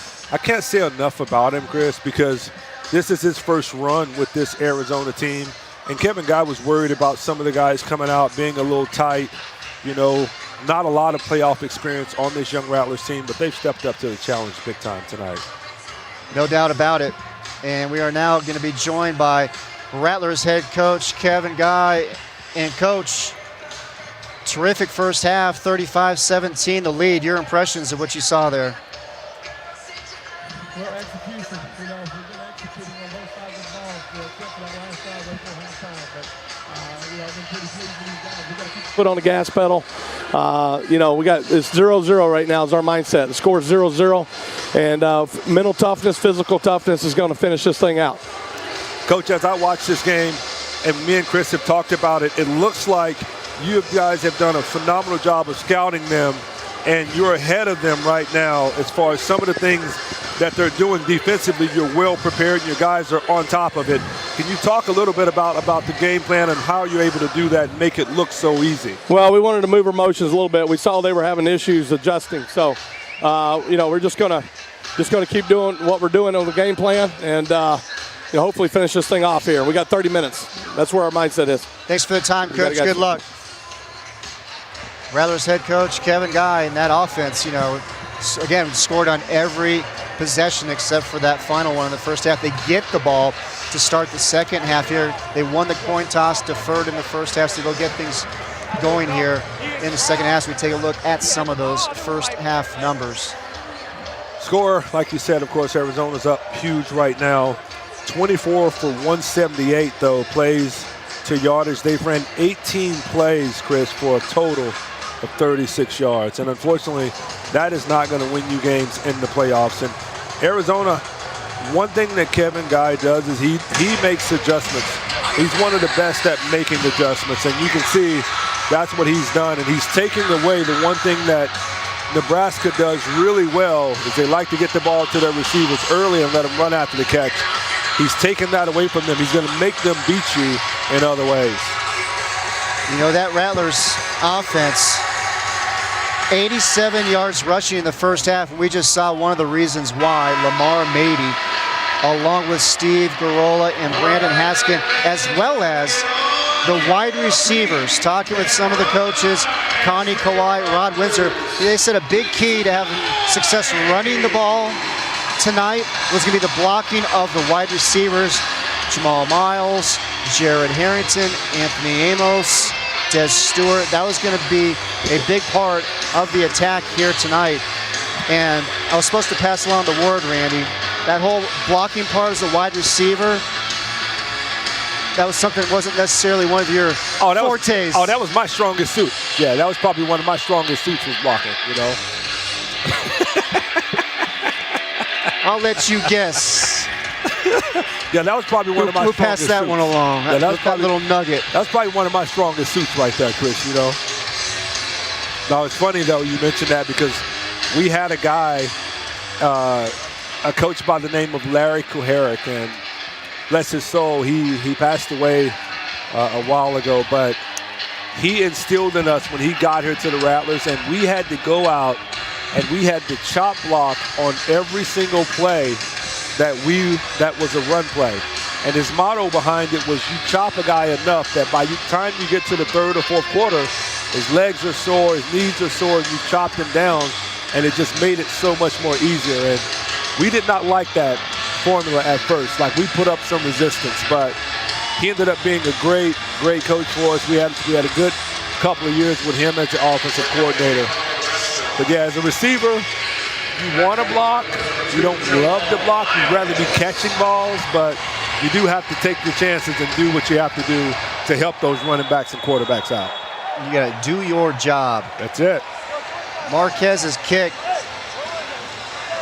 say enough about him, Chris, because this is his first run with this Arizona team. And Kevin Guy was worried about some of the guys coming out being a little tight, not a lot of playoff experience on this young Rattlers team, but they've stepped up to the challenge big time tonight. No doubt about it. And we are now going to be joined by Rattlers head coach Kevin Guy. And coach, terrific first half, 35-17 the lead. Your impressions of what you saw there? Well, execution. We've been executing on both sides of the ball. Except for that last drive right before halftime. But, I've been pretty pleased with these guys. We've got to keep foot on the gas pedal. We got it's 0-0 right now is our mindset. The score is 0-0. And mental toughness, physical toughness is going to finish this thing out. Coach, as I watch this game, and me and Chris have talked about it, it looks like you guys have done a phenomenal job of scouting them, and you're ahead of them right now as far as some of the things that they're doing defensively. You're well prepared, and your guys are on top of it. Can you talk a little bit about the game plan and how you're able to do that and make it look so easy? Well, we wanted to move our motions a little bit. We saw they were having issues adjusting, so we're just gonna keep doing what we're doing on the game plan, and hopefully finish this thing off here. We got 30 minutes. That's where our mindset is. Thanks for the time, Coach. Good luck. Rattlers head coach Kevin Guy, and that offense, again, scored on every possession except for that final one in the first half. They get the ball to start the second half here. They won the coin toss, deferred in the first half, so they'll get things going here in the second half. So we take a look at some of those first half numbers. Score, like you said, of course, Arizona's up huge right now. 24 for 178, though, plays to yardage. They've ran 18 plays, Chris, for a total of 36 yards. And unfortunately, that is not going to win you games in the playoffs. And Arizona, one thing that Kevin Guy does is he makes adjustments. He's one of the best at making adjustments. And you can see That's what he's done, and he's taking away the one thing that Nebraska does really well is they like to get the ball to their receivers early and let them run after the catch. He's taken that away from them. He's going to make them beat you in other ways. You know, that Rattlers offense, 87 yards rushing in the first half. We just saw one of the reasons why Lamar Mady, along with Steve Garola and Brandon Haskin, as well as the wide receivers, talking with some of the coaches, Connie Kawhi, Rod Windsor, they said a big key to having success running the ball tonight was going to be the blocking of the wide receivers, Jamal Miles, Jared Harrington, Anthony Amos, Des Stewart. That was going to be a big part of the attack here tonight. And I was supposed to pass along the word, Randy. That whole blocking part as a wide receiver, that was something that wasn't necessarily one of your fortes. That was my strongest suit. Yeah, that was probably one of my strongest suits was blocking, you know. I'll let you guess. Yeah, that was probably one of my strongest suits. Who passed that one along? Yeah, that little nugget. That's probably one of my strongest suits right there, Chris, you know. Now, it's funny, though, you mentioned that because we had a guy, a coach by the name of Larry Kuharek, and bless his soul, he passed away a while ago, but he instilled in us when he got here to the Rattlers, and we had to go out and we had to chop block on every single play that was a run play. And his motto behind it was you chop a guy enough that by the time you get to the third or fourth quarter, his legs are sore, his knees are sore, and you chopped him down, and it just made it so much more easier. And we did not like that formula at first. Like, we put up some resistance, but he ended up being a great, great coach for us. We had a good couple of years with him as the offensive coordinator. But yeah, as a receiver, you want to block. You don't love to block. You'd rather be catching balls, but you do have to take your chances and do what you have to do to help those running backs and quarterbacks out. You got to do your job. That's it. Marquez's kick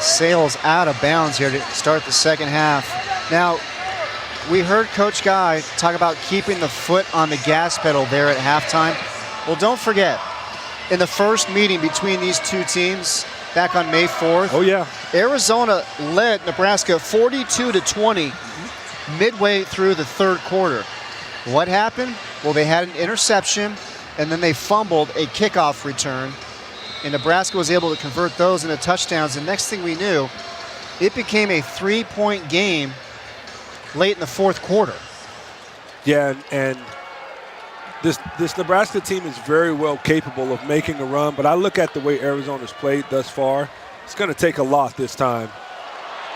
sails out of bounds here to start the second half. Now, we heard Coach Guy talk about keeping the foot on the gas pedal there at halftime. Well, don't forget, in the first meeting between these two teams back on May 4th, oh yeah, Arizona led Nebraska 42-20 midway through the third quarter. What happened? Well, they had an interception, and then they fumbled a kickoff return, and Nebraska was able to convert those into touchdowns. And next thing we knew, it became a 3-point game late in the fourth quarter. Yeah, and this Nebraska team is very well capable of making a run, but I look at the way Arizona's played thus far. It's going to take a lot this time.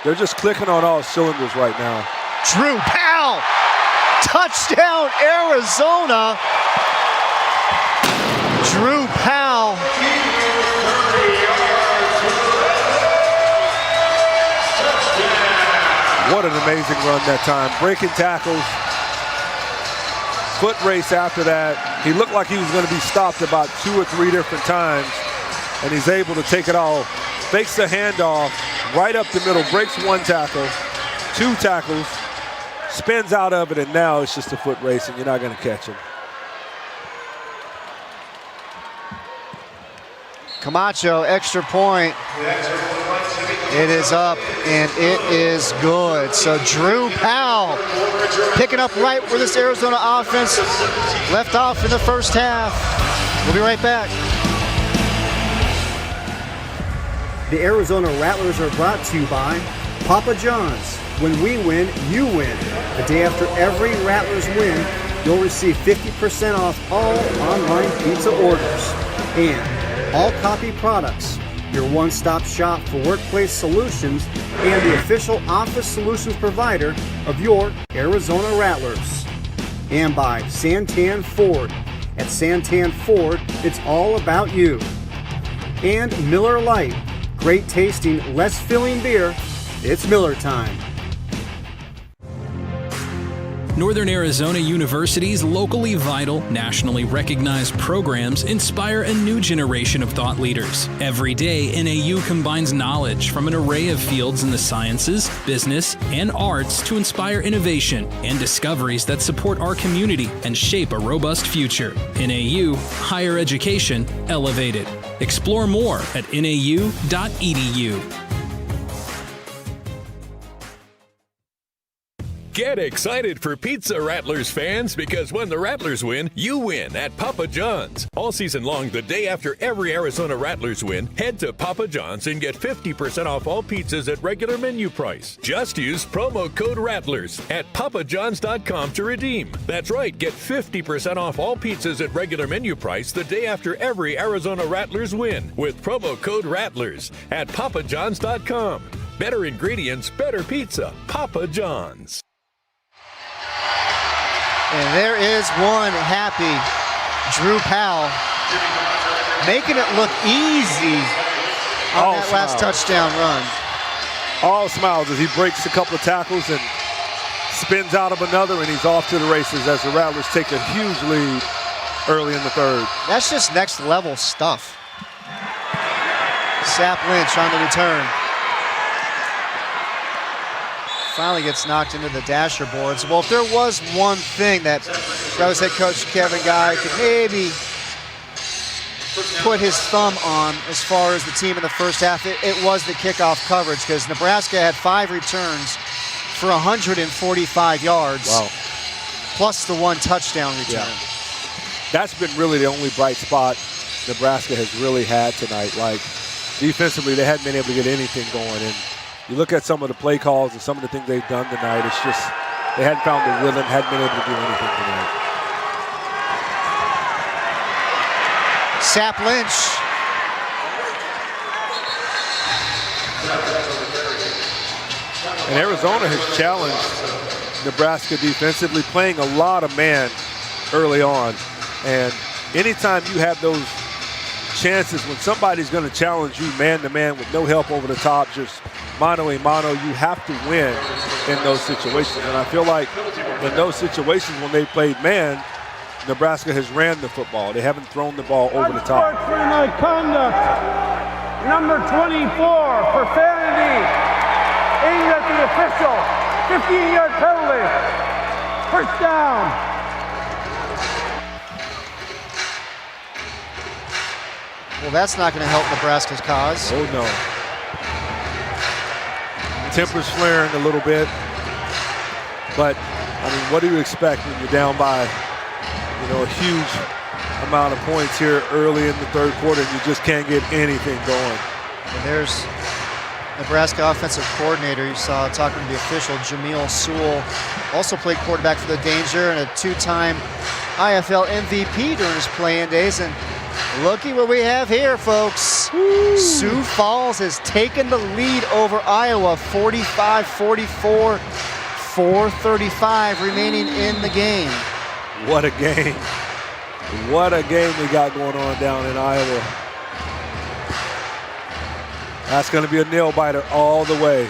They're just clicking on all cylinders right now. Drew Powell, touchdown Arizona. Drew Powell. What an amazing run that time. Breaking tackles. Foot race after that. He looked like he was going to be stopped about 2 or 3 different times, and he's able to take it all. Fakes the handoff right up the middle, breaks 1 tackle, 2 tackles, spins out of it, and now it's just a foot race, and you're not going to catch him. Camacho, extra point. It is up, and it is good. So Drew Powell picking up right where this Arizona offense left off in the first half. We'll be right back. The Arizona Rattlers are brought to you by Papa John's. When we win, you win. The day after every Rattlers win, you'll receive 50% off all online pizza orders. And All Copy Products, your one-stop shop for workplace solutions and the official office solutions provider of your Arizona Rattlers. And by Santan Ford. At Santan Ford, it's all about you. And Miller Lite, great tasting, less filling beer. It's Miller time. Northern Arizona University's locally vital, nationally recognized programs inspire a new generation of thought leaders. Every day, NAU combines knowledge from an array of fields in the sciences, business, and arts to inspire innovation and discoveries that support our community and shape a robust future. NAU, higher education elevated. Explore more at nau.edu. Get excited for Pizza Rattlers fans, because when the Rattlers win, you win at Papa John's. All season long, the day after every Arizona Rattlers win, head to Papa John's and get 50% off all pizzas at regular menu price. Just use promo code Rattlers at papajohns.com to redeem. That's right, get 50% off all pizzas at regular menu price the day after every Arizona Rattlers win with promo code Rattlers at papajohns.com. Better ingredients, better pizza. Papa John's. And there is one happy Drew Powell, making it look easy on that last touchdown run. All smiles as he breaks a couple of tackles and spins out of another, and he's off to the races as the Rattlers take a huge lead early in the third. That's just next level stuff. Sap Lynch on the return. Finally gets knocked into the dasher boards. Well, if there was one thing that Rose head coach Kevin Guy could maybe put his thumb on as far as the team in the first half, it was the kickoff coverage, because Nebraska had 5 returns for 145 yards, plus the 1 touchdown return. Yeah. That's been really the only bright spot Nebraska has really had tonight. Like, defensively, they hadn't been able to get anything going. And you look at some of the play calls and some of the things they've done tonight, it's just they hadn't found the rhythm, hadn't been able to do anything tonight. Sap Lynch. And Arizona has challenged Nebraska defensively, playing a lot of man early on. And anytime you have those chances when somebody's going to challenge you man-to-man with no help over the top, just mano-a-mano, you have to win in those situations. And I feel like in those situations when they played man, Nebraska has ran the football. They haven't thrown the ball over the top. Unsportsmanlike conduct. Number 24, profanity. Aimed at the official. 15-yard penalty. First down. Well, that's not going to help Nebraska's cause. Oh, no. Temper's flaring a little bit. But, I mean, what do you expect when you're down by, a huge amount of points here early in the third quarter and you just can't get anything going? And there's Nebraska offensive coordinator you saw talking to the official, Jameel Sewell. Also played quarterback for the Danger and a 2-time IFL MVP during his playing days. And looky what we have here, folks. Woo. Sioux Falls has taken the lead over Iowa, 45-44, 4:35 remaining in the game. What a game. What a game we got going on down in Iowa. That's going to be a nail-biter all the way.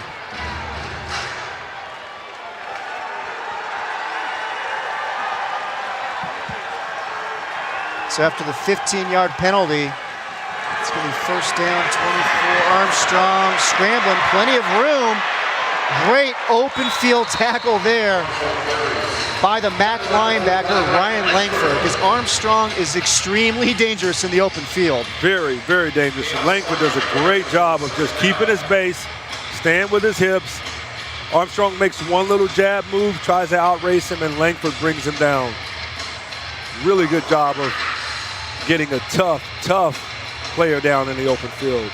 So after the 15-yard penalty, it's going to be first down, 24. Armstrong scrambling, plenty of room. Great open field tackle there by the MAC linebacker, Ryan Langford, because Armstrong is extremely dangerous in the open field. Very, very dangerous. And Langford does a great job of just keeping his base, staying with his hips. Armstrong makes one little jab move, tries to outrace him, and Langford brings him down. Really good job of getting a tough player down in the open field.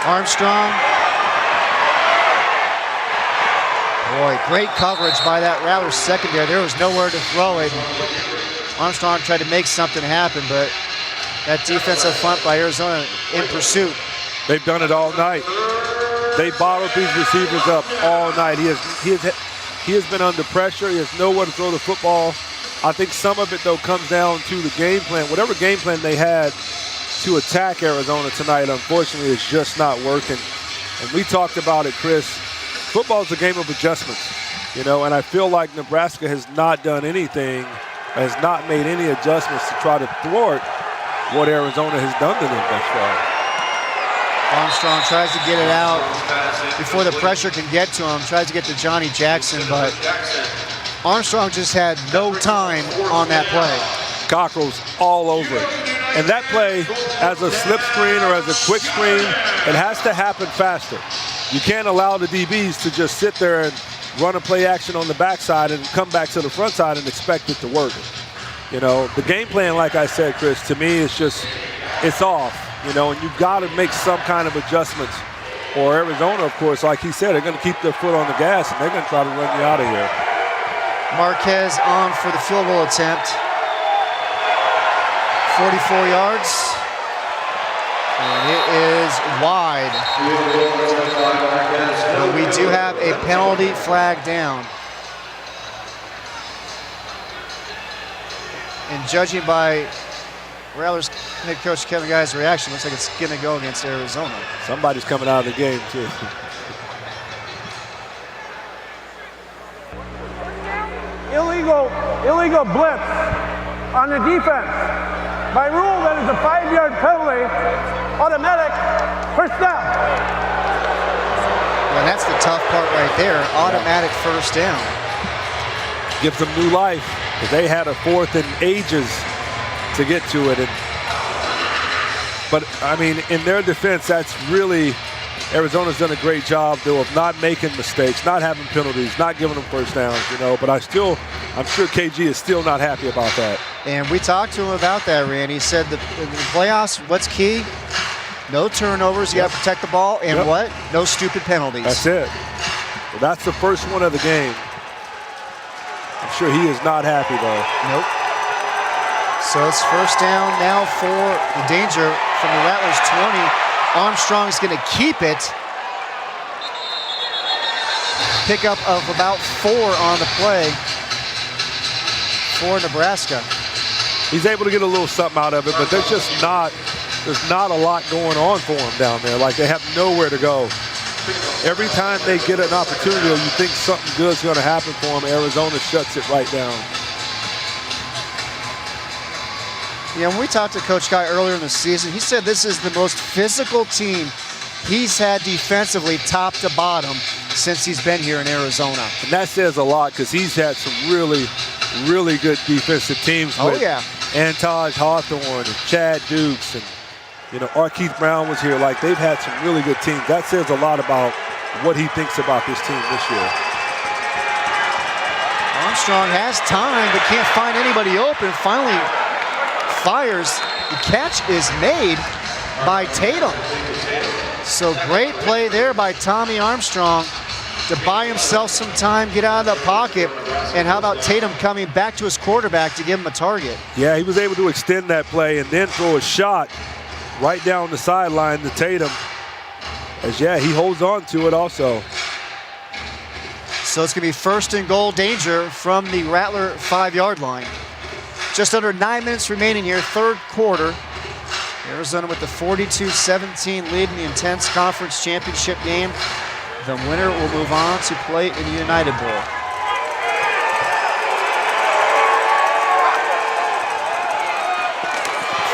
Armstrong. Boy, great coverage by that Rattlers secondary. There was nowhere to throw it. Armstrong tried to make something happen, but that defensive front by Arizona in pursuit. They've done it all night. They bottled these receivers up all night. He has been under pressure. He has nowhere to throw the football. I think some of it, though, comes down to the game plan. Whatever game plan they had to attack Arizona tonight, unfortunately, is just not working. And we talked about it, Chris. Football is a game of adjustments, you know, and I feel like Nebraska has not done anything, has not made any adjustments to try to thwart what Arizona has done to them thus far. Armstrong tries to get it out before the pressure can get to him, tries to get to Johnny Jackson, but Armstrong just had no time on that play. Cockrell's all over it. And that play, as a slip screen or as a quick screen, it has to happen faster. You can't allow the DBs to just sit there and run a play action on the backside and come back to the front side and expect it to work. You know, the game plan, like I said, Chris, to me is just, it's off. You know, and you've got to make some kind of adjustments. Or Arizona, of course, like he said, they're going to keep their foot on the gas and they're going to try to run you out of here. Marquez on for the field goal attempt. 44 yards. And it is wide. But we do have a penalty flag down. And judging by Rattlers head coach Kevin Guy's reaction, looks like it's going to go against Arizona. Somebody's coming out of the game, too. Illegal blitz on the defense. By rule, that is a 5-yard penalty, automatic, first down. Well, that's the tough part right there, automatic first down. Gives them new life, because they had a fourth and ages to get to it. But, I mean, in their defense, that's really, Arizona's done a great job, though, of not making mistakes, not having penalties, not giving them first downs, you know. But I'm sure KG is still not happy about that. And we talked to him about that, Randy. He said that in the playoffs, what's key? No turnovers, you got to protect the ball, and what? No stupid penalties. That's it. Well, that's the first one of the game. I'm sure he is not happy, though. Nope. So it's first down now for the danger from the Rattlers 20. Armstrong's going to keep it. Pickup of about 4 on the play for Nebraska. He's able to get a little something out of it, but there's not a lot going on for him down there. Like, they have nowhere to go. Every time they get an opportunity or you think something good's going to happen for them, Arizona shuts it right down. Yeah, when we talked to Coach Guy earlier in the season, he said this is the most physical team he's had defensively top to bottom since he's been here in Arizona. And that says a lot because he's had some really, really good defensive teams. Oh, yeah. Antaj Hawthorne and Chad Dukes and, you know, Keith Brown was here. Like, they've had some really good teams. That says a lot about what he thinks about this team this year. Armstrong has time but can't find anybody open. Finally fires. The catch is made by Tatum. So great play there by Tommy Armstrong to buy himself some time, get out of the pocket. And how about Tatum coming back to his quarterback to give him a target? Yeah, he was able to extend that play and then throw a shot right down the sideline to Tatum. As, yeah, he holds on to it also. So it's going to be first and goal danger from the Rattler 5-yard line. Just under 9 minutes remaining here, third quarter. Arizona with the 42-17 lead in the intense conference championship game. The winner will move on to play in the United Bowl.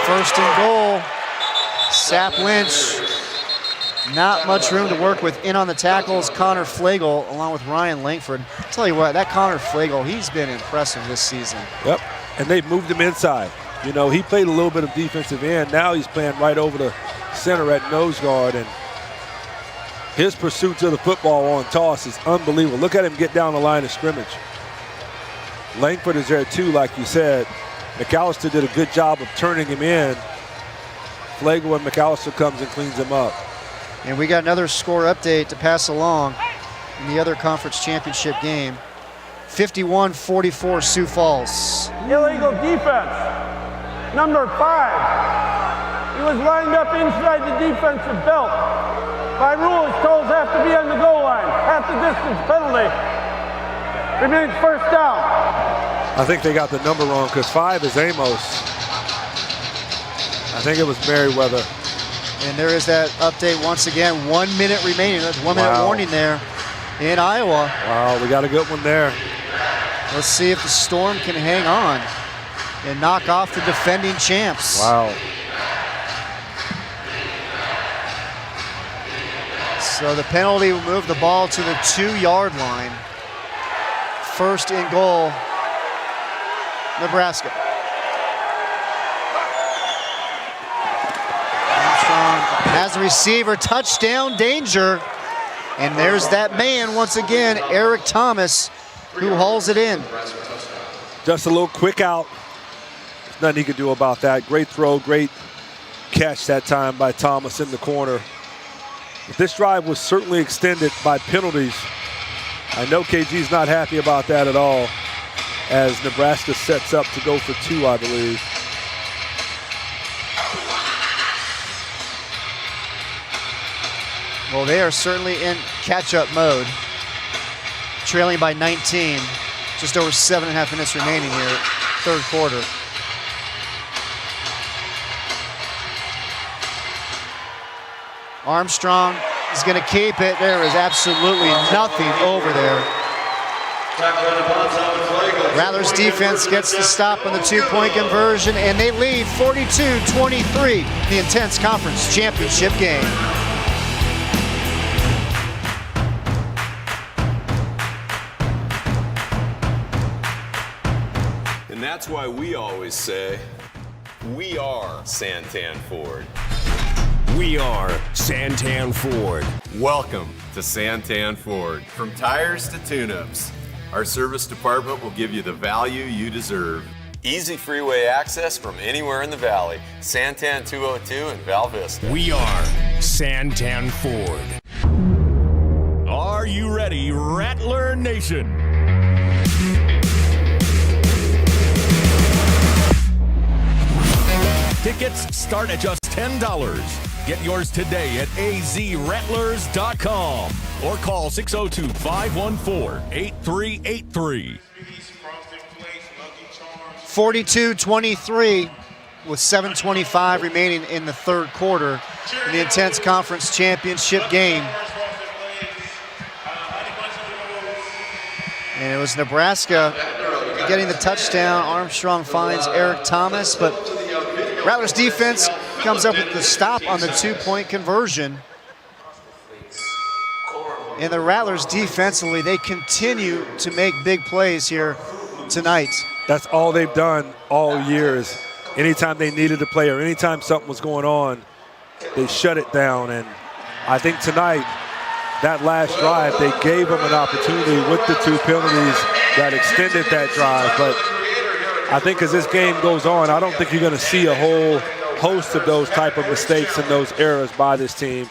First and goal. Sap Lynch. Not much room to work with. In on the tackles, Connor Flagel along with Ryan Langford. I'll tell you what, that Connor Flagel, he's been impressive this season. Yep, and they've moved him inside. You know, he played a little bit of defensive end. Now he's playing right over the center at nose guard, and his pursuit to the football on toss is unbelievable. Look at him get down the line of scrimmage. Langford is there too, like you said. McAllister did a good job of turning him in. Flagel and McAllister comes and cleans him up. And we got another score update to pass along in the other conference championship game. 51-44 Sioux Falls. Illegal defense. Number 5. He was lined up inside the defensive belt. By rule, his toes have to be on the goal line. Half the distance penalty. Remains first down. I think they got the number wrong because 5 is Amos. I think it was Merriweather. And there is that update once again. 1 minute remaining. That's 1 minute warning there in Iowa. Wow, we got a good one there. Let's see if the Storm can hang on and knock off the defending champs. Wow. So the penalty will move the ball to the 2-yard line. First and goal, Nebraska. Armstrong has the receiver, touchdown, danger. And there's that man once again, Eric Thomas, who hauls it in. Just a little quick out. There's nothing he could do about that. Great throw, great catch that time by Thomas in the corner. But this drive was certainly extended by penalties. I know KG's not happy about that at all, as Nebraska sets up to go for 2, I believe. Well, they are certainly in catch-up mode, trailing by 19. Just over 7.5 minutes remaining here, third quarter. Armstrong is going to keep it. There is absolutely nothing over there. Rattlers defense gets the stop on the 2-point conversion, and they lead 42-23, the intense conference championship game. And that's why we always say, we are Santan Ford. We are Santan Ford. Welcome to Santan Ford. From tires to tune-ups, our service department will give you the value you deserve. Easy freeway access from anywhere in the valley. Santan 202 in Val Vista. We are Santan Ford. Are you ready, Rattler Nation? Tickets start at just $10. Get yours today at azrattlers.com or call 602-514-8383. 42-23 with 7:25 remaining in the third quarter in the intense conference championship game. And it was Nebraska getting the touchdown. Armstrong finds Eric Thomas, but Rattlers defense comes up with the stop on the 2-point conversion. And the Rattlers defensively, they continue to make big plays here tonight. That's all they've done all year is anytime they needed a play or anytime something was going on, they shut it down. And I think tonight, that last drive, they gave them an opportunity with the 2 penalties that extended that drive. But I think as this game goes on, I don't think you're going to see a whole host of those type of mistakes and those errors by this team.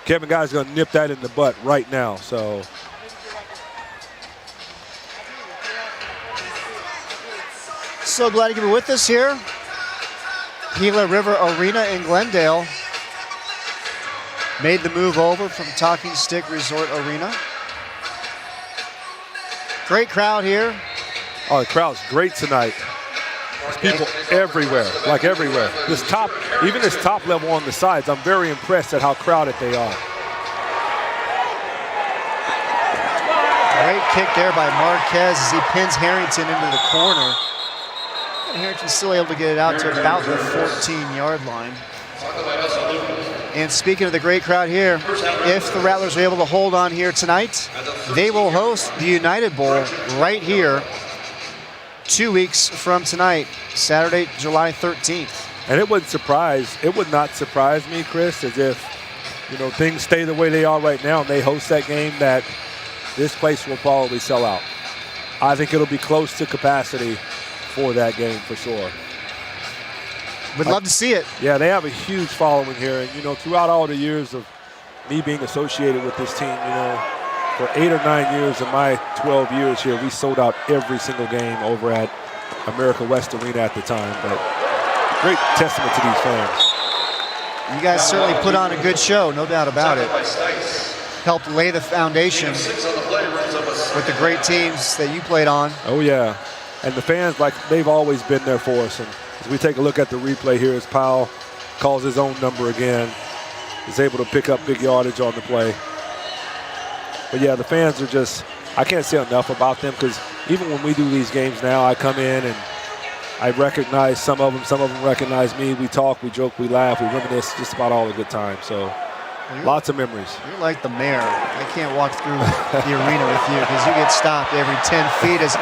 Kevin Guy's going to nip that in the butt right now. So glad to be with us here. Gila River Arena in Glendale made the move over from Talking Stick Resort Arena. Great crowd here. Oh, the crowd's great tonight. There's people everywhere, like everywhere. Even this top level on the sides, I'm very impressed at how crowded they are. Great kick there by Marquez as he pins Harrington into the corner. And Harrington's still able to get it out to about the 14-yard line. And speaking of the great crowd here, if the Rattlers are able to hold on here tonight, they will host the United Bowl right here 2 weeks from tonight, Saturday, July 13th. And it would not surprise me, Chris, as if, things stay the way they are right now and they host that game, that this place will probably sell out. I think it'll be close to capacity for that game for sure. Would love to see it. Yeah, they have a huge following here. And, throughout all the years of me being associated with this team, for 8 or 9 years of my 12 years here, we sold out every single game over at America West Arena at the time. But great testament to these fans. You guys certainly put on a good show, no doubt about it. Helped lay the foundation with the great teams that you played on. Oh, yeah. And the fans, like, they've always been there for us. And as we take a look at the replay here, as Powell calls his own number again, is able to pick up big yardage on the play. But yeah, the fans are just, I can't say enough about them, because even when we do these games now, I come in and I recognize some of them recognize me. We talk, we joke, we laugh, we reminisce just about all the good times. So lots of memories. You're like the mayor. I can't walk through the arena with you because you get stopped every 10 feet as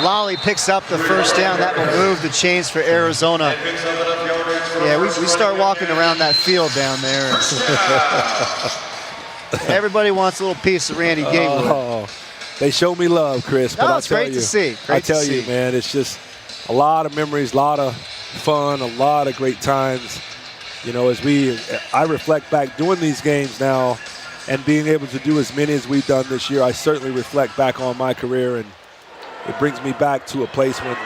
Lolly picks up the first down. That will move the chains for Arizona. Yeah, we start walking around that field down there. Everybody wants a little piece of Randy Gatewood. Oh, they show me love, Chris. No, but it's great to see. I tell you, man, it's just a lot of memories, a lot of fun, a lot of great times. You know, as I reflect back doing these games now and being able to do as many as we've done this year, I certainly reflect back on my career, and it brings me back to a place when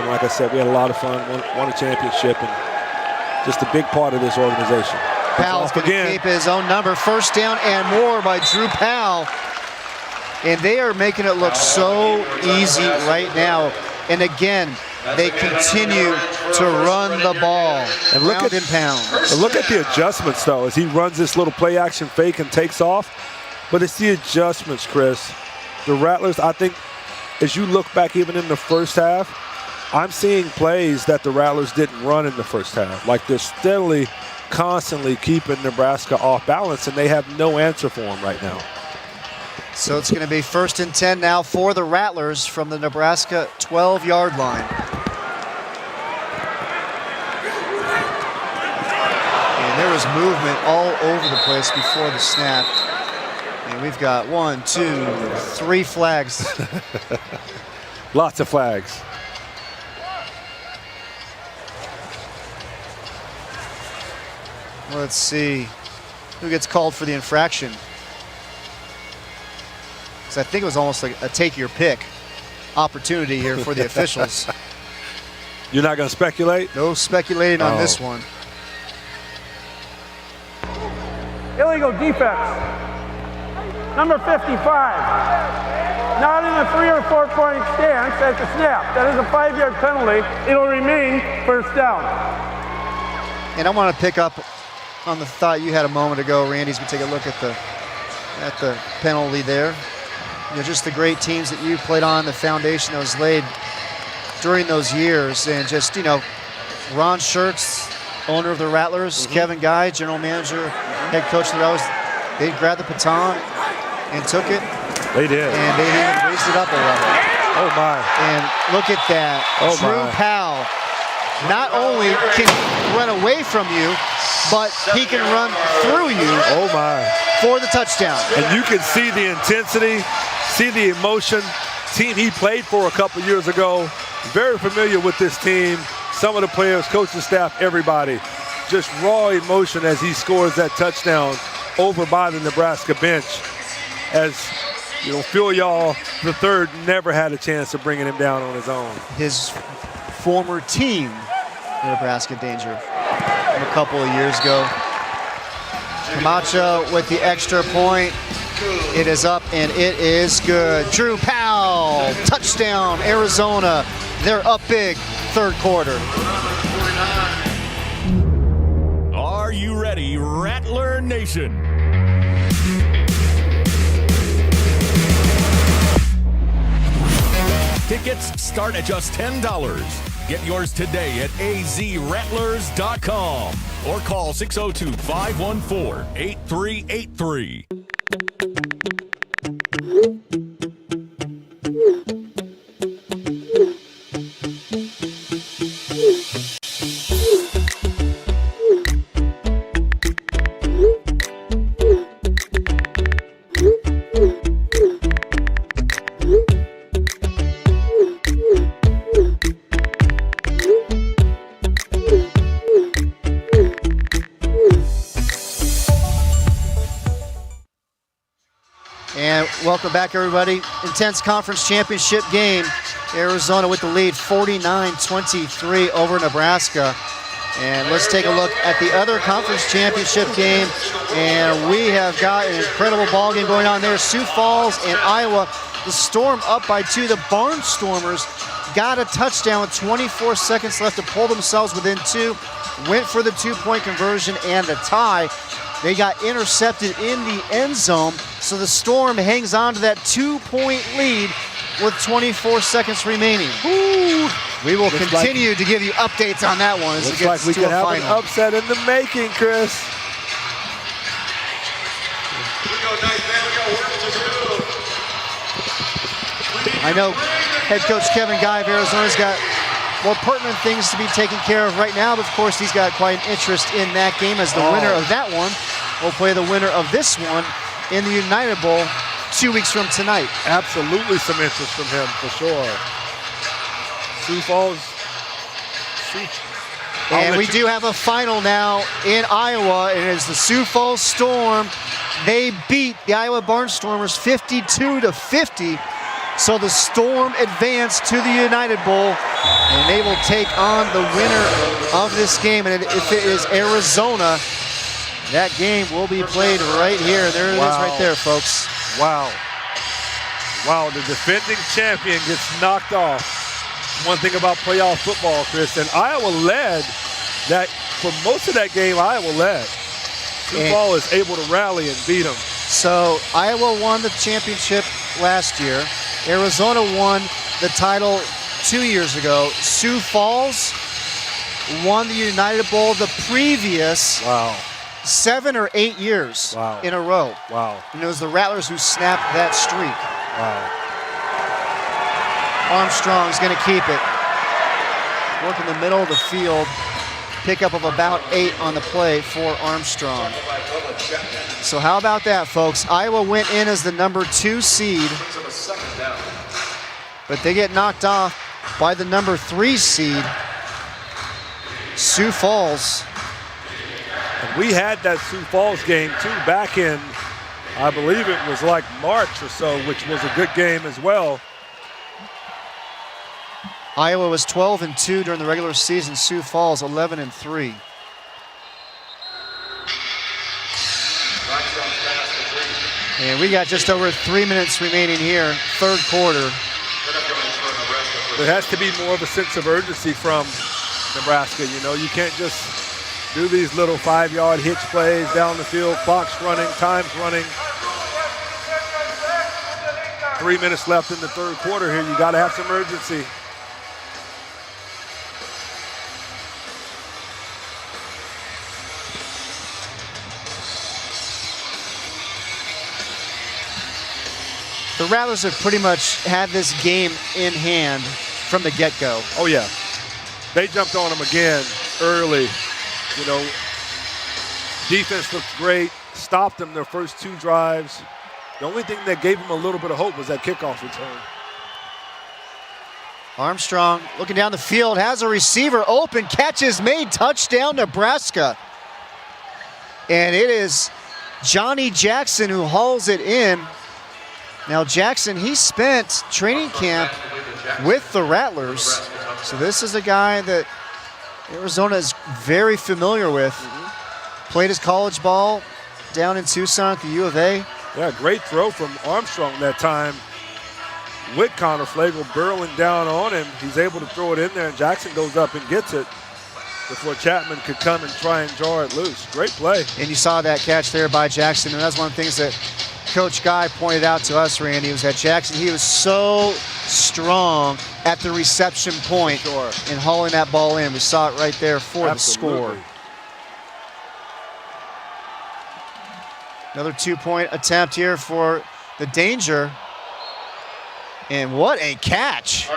like I said, we had a lot of fun, won a championship, and just a big part of this organization. Powell's going to keep his own number. First down and more by Drew Powell. And they are making it look so easy right now. And again, they continue to run the ball, and look ground and pound. And look at the adjustments, though, as he runs this little play action fake and takes off. But it's the adjustments, Chris. The Rattlers, I think, as you look back even in the first half, I'm seeing plays that the Rattlers didn't run in the first half. Like, they're steadily, constantly keeping Nebraska off balance, and they have no answer for them right now. So it's going to be 1st and 10 now for the Rattlers from the Nebraska 12-yard line. And there was movement all over the place before the snap. And we've got 1, 2, 3 flags. Lots of flags. Let's see who gets called for the infraction. I think it was almost like a take-your-pick opportunity here for the officials. You're not going to speculate? No speculating on this one. Illegal defense. Number 55. Not in a 3 or 4 point stance at the snap. That is a 5-yard penalty. It'll remain first down. And I want to pick up on the thought you had a moment ago, Randy, as we take a look at the penalty there. You know, just the great teams that you played on, the foundation that was laid during those years, and just, you know, Ron Shirks, owner of the Rattlers, Kevin Guy, general manager, head coach of the Rattlers, they grabbed the baton and took it. They did. And they even raised it up a level. Oh, my. And look at that. Oh, Drew my. Powell not only can run away from you, but he can run through you. Oh, my. For the touchdown. And you can see the intensity, see the emotion. Team he played for a couple years ago, very familiar with this team. Some of the players, coaching staff, everybody. Just raw emotion as he scores that touchdown over by the Nebraska bench. As, you know, Phil Y'all III never had a chance of bringing him down on his own. His former team, the Nebraska Danger, from a couple of years ago. Camacho with the extra point. It is up and it is good. Drew Powell, touchdown, Arizona. They're up big, third quarter. Are you ready, Rattler Nation? Tickets start at just $10. Get yours today at azrattlers.com or call 602-514-8383. Welcome back, everybody. Intense conference championship game. Arizona with the lead, 49-23 over Nebraska. And let's take a look at the other conference championship game. And we have got an incredible ball game going on there. Sioux Falls and Iowa. The Storm up by 2. The Barnstormers got a touchdown with 24 seconds left to pull themselves within 2. Went for the 2-point conversion and the tie. They got intercepted in the end zone, so the Storm hangs on to that 2-point lead with 24 seconds remaining. Ooh. We will continue to give you updates on that one as it gets we to could a have final. an upset in the making, Chris. I know head coach Kevin Guy of Arizona's got more pertinent things to be taken care of right now, but of course he's got quite an interest in that game as the winner of that one will play the winner of this one in the United Bowl 2 weeks from tonight. Absolutely some interest from him for sure. Sioux Falls. And we do have a final now in Iowa. It is the Sioux Falls Storm. They beat the Iowa Barnstormers 52-50. So the Storm advance to the United Bowl, and they will take on the winner of this game. And if it is Arizona, that game will be played right here. There it is right there, folks. Wow. Wow, the defending champion gets knocked off. One thing about playoff football, Chris, and Iowa led that for most of that game. Iowa led. Sioux Falls is able to rally and beat them. So Iowa won the championship last year. Arizona won the title 2 years ago. Sioux Falls won the United Bowl the previous 7 or 8 years in a row. Wow. And it was the Rattlers who snapped that streak. Wow. Armstrong's going to keep it. Work in the middle of the field. Pickup of about 8 on the play for Armstrong. So how about that, folks? Iowa went in as the number 2 seed, but they get knocked off by the number 3 seed, Sioux Falls. And we had that Sioux Falls game too back in, I believe it was like March or so, which was a good game as well. Iowa was 12-2 during the regular season. Sioux Falls 11-3. And we got just over 3 minutes remaining here, third quarter. There has to be more of a sense of urgency from Nebraska. You know, you can't just do these little 5-yard hitch plays down the field. Clock's running, time's running. 3 minutes left in the third quarter here. You got to have some urgency. The Rattlers have pretty much had this game in hand from the get-go. Oh, yeah. They jumped on them again early. You know, defense looked great, stopped them their first 2 drives. The only thing that gave them a little bit of hope was that kickoff return. Armstrong looking down the field, has a receiver open, catch is made, touchdown Nebraska. And it is Johnny Jackson who hauls it in. Now Jackson, he spent training camp with the Rattlers. So this is a guy that Arizona is very familiar with. Played his college ball down in Tucson at the U of A. Yeah, great throw from Armstrong that time with Connor Flagel barreling down on him. He's able to throw it in there, and Jackson goes up and gets it before Chapman could come and try and jar it loose. Great play. And you saw that catch there by Jackson, and that's one of the things that Coach Guy pointed out to us, Randy, was that Jackson, he was so strong at the reception point in hauling that ball in. We saw it right there for the score. Another 2-point attempt here for the Danger. And what a catch.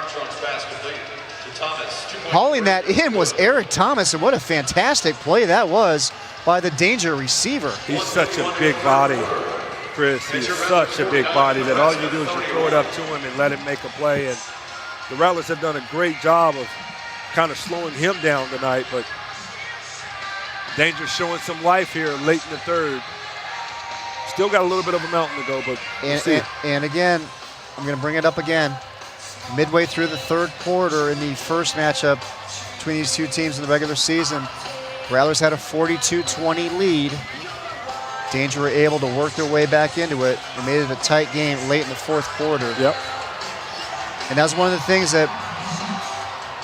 Hauling that in was Eric Thomas, and what a fantastic play that was by the Danger receiver. He's such a big body, Chris. He's such a big body that all you do is you throw it up to him and let him make a play. And the Rattlers have done a great job of kind of slowing him down tonight, but Danger's showing some life here late in the third. Still got a little bit of a mountain to go, but we'll see. And again, I'm going to bring it up again. Midway through the third quarter in the first matchup between these two teams in the regular season, Rattlers had a 42-20 lead. Danger were able to work their way back into it and made it a tight game late in the fourth quarter. Yep. And that was one of the things that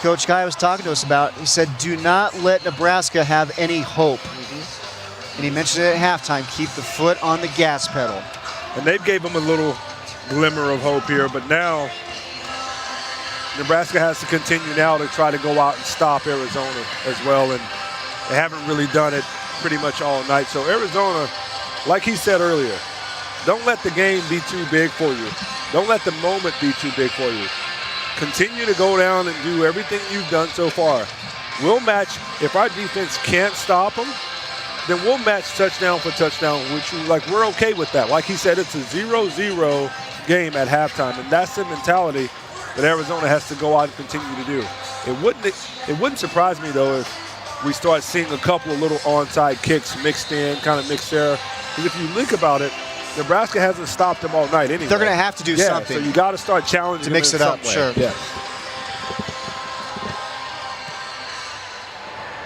Coach Guy was talking to us about. He said, do not let Nebraska have any hope. And he mentioned it at halftime, keep the foot on the gas pedal. And they've gave them a little glimmer of hope here, but now Nebraska has to continue now to try to go out and stop Arizona as well, and they haven't really done it pretty much all night. So Arizona, like he said earlier, don't let the game be too big for you. Don't let the moment be too big for you. Continue to go down and do everything you've done so far. We'll match, if our defense can't stop them, then we'll match touchdown for touchdown, which we're okay with that. Like he said, it's a 0-0 game at halftime, and that's the mentality that Arizona has to go out and continue to do. It wouldn't surprise me, though, if we start seeing a couple of little onside kicks mixed in, kind of mixed there. Because if you think about it, Nebraska hasn't stopped them all night anyway. They're going to have to do something. So you got to start challenging to mix them it in up, some way. sure. Yes.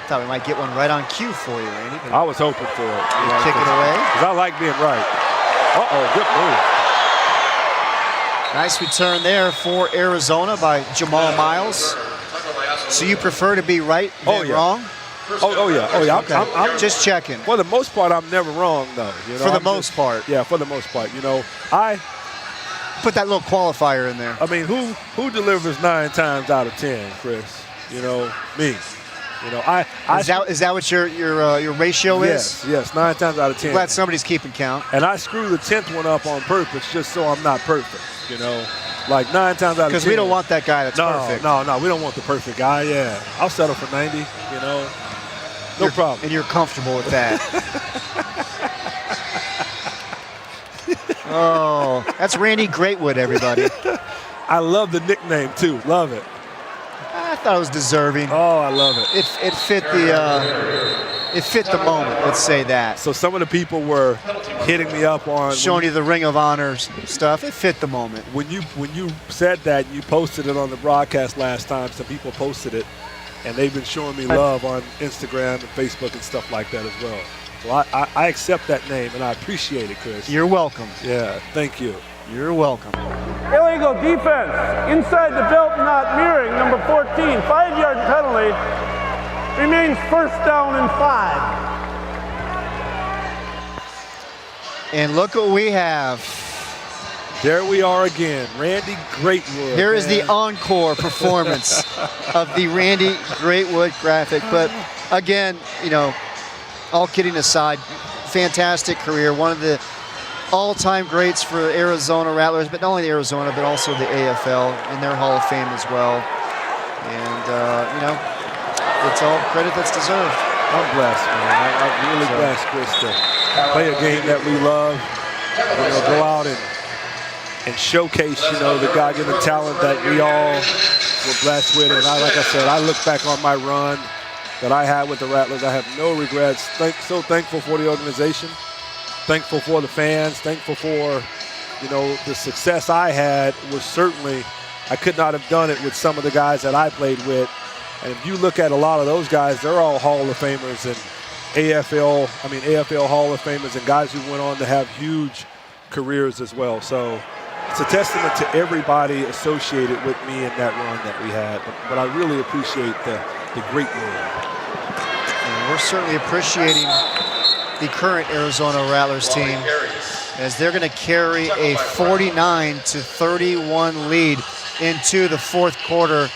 Thought we might get one right on cue for you, Randy. I was hoping for it. Kick it away. Because I like being right. Good move. Nice return there for Arizona by Jamal Miles. So you prefer to be right than wrong? Oh yeah. Okay. I'm just checking. For the most part, I'm never wrong, though. For the most part. Yeah, for the most part. I put that little qualifier in there. I mean, who delivers 9 times out of 10, Chris? Me. Is that what your ratio is? Yes, 9 times out of 10. I'm glad somebody's keeping count. And I screw the 10th one up on purpose just so I'm not perfect. Like 9 times out of 10. Because we don't want that guy that's perfect. No, we don't want the perfect guy. Yeah, I'll settle for 90. No problem. And you're comfortable with that. Oh, that's Randy Greatwood, everybody. I love the nickname too. Love it. I thought it was deserving. Oh, I love it. It fit the moment. Let's say that. So some of the people were hitting me up on showing you the Ring of Honor stuff. It fit the moment. When you said that, you posted it on the broadcast last time. Some people posted it, and they've been showing me love on Instagram and Facebook and stuff like that as well. So I accept that name, and I appreciate it, Chris. You're welcome. Yeah, thank you. You're welcome. Illegal defense. Inside the belt, not mirroring. Number 14, 5-yard penalty. Remains first down and 5. And look what we have. There we are again. Randy Greatwood. Here is the encore performance of the Randy Greatwood graphic. But again, all kidding aside, fantastic career. One of the all-time greats for Arizona Rattlers, but not only the Arizona, but also the AFL in their Hall of Fame as well. And, it's all credit that's deserved. I'm blessed, man. I'm really blessed, Chris, to play a game that we love. Go out and showcase, the God-given talent that we all were blessed with. And like I said, I look back on my run that I had with the Rattlers. I have no regrets. So thankful for the organization. Thankful for the fans. Thankful for, the success I had was certainly, I could not have done it with some of the guys that I played with. And if you look at a lot of those guys, they're all Hall of Famers and AFL Hall of Famers and guys who went on to have huge careers as well. So it's a testament to everybody associated with me in that run that we had. But I really appreciate the great run. And we're certainly appreciating the current Arizona Rattlers team as they're going to carry a 49-31 lead into the fourth quarter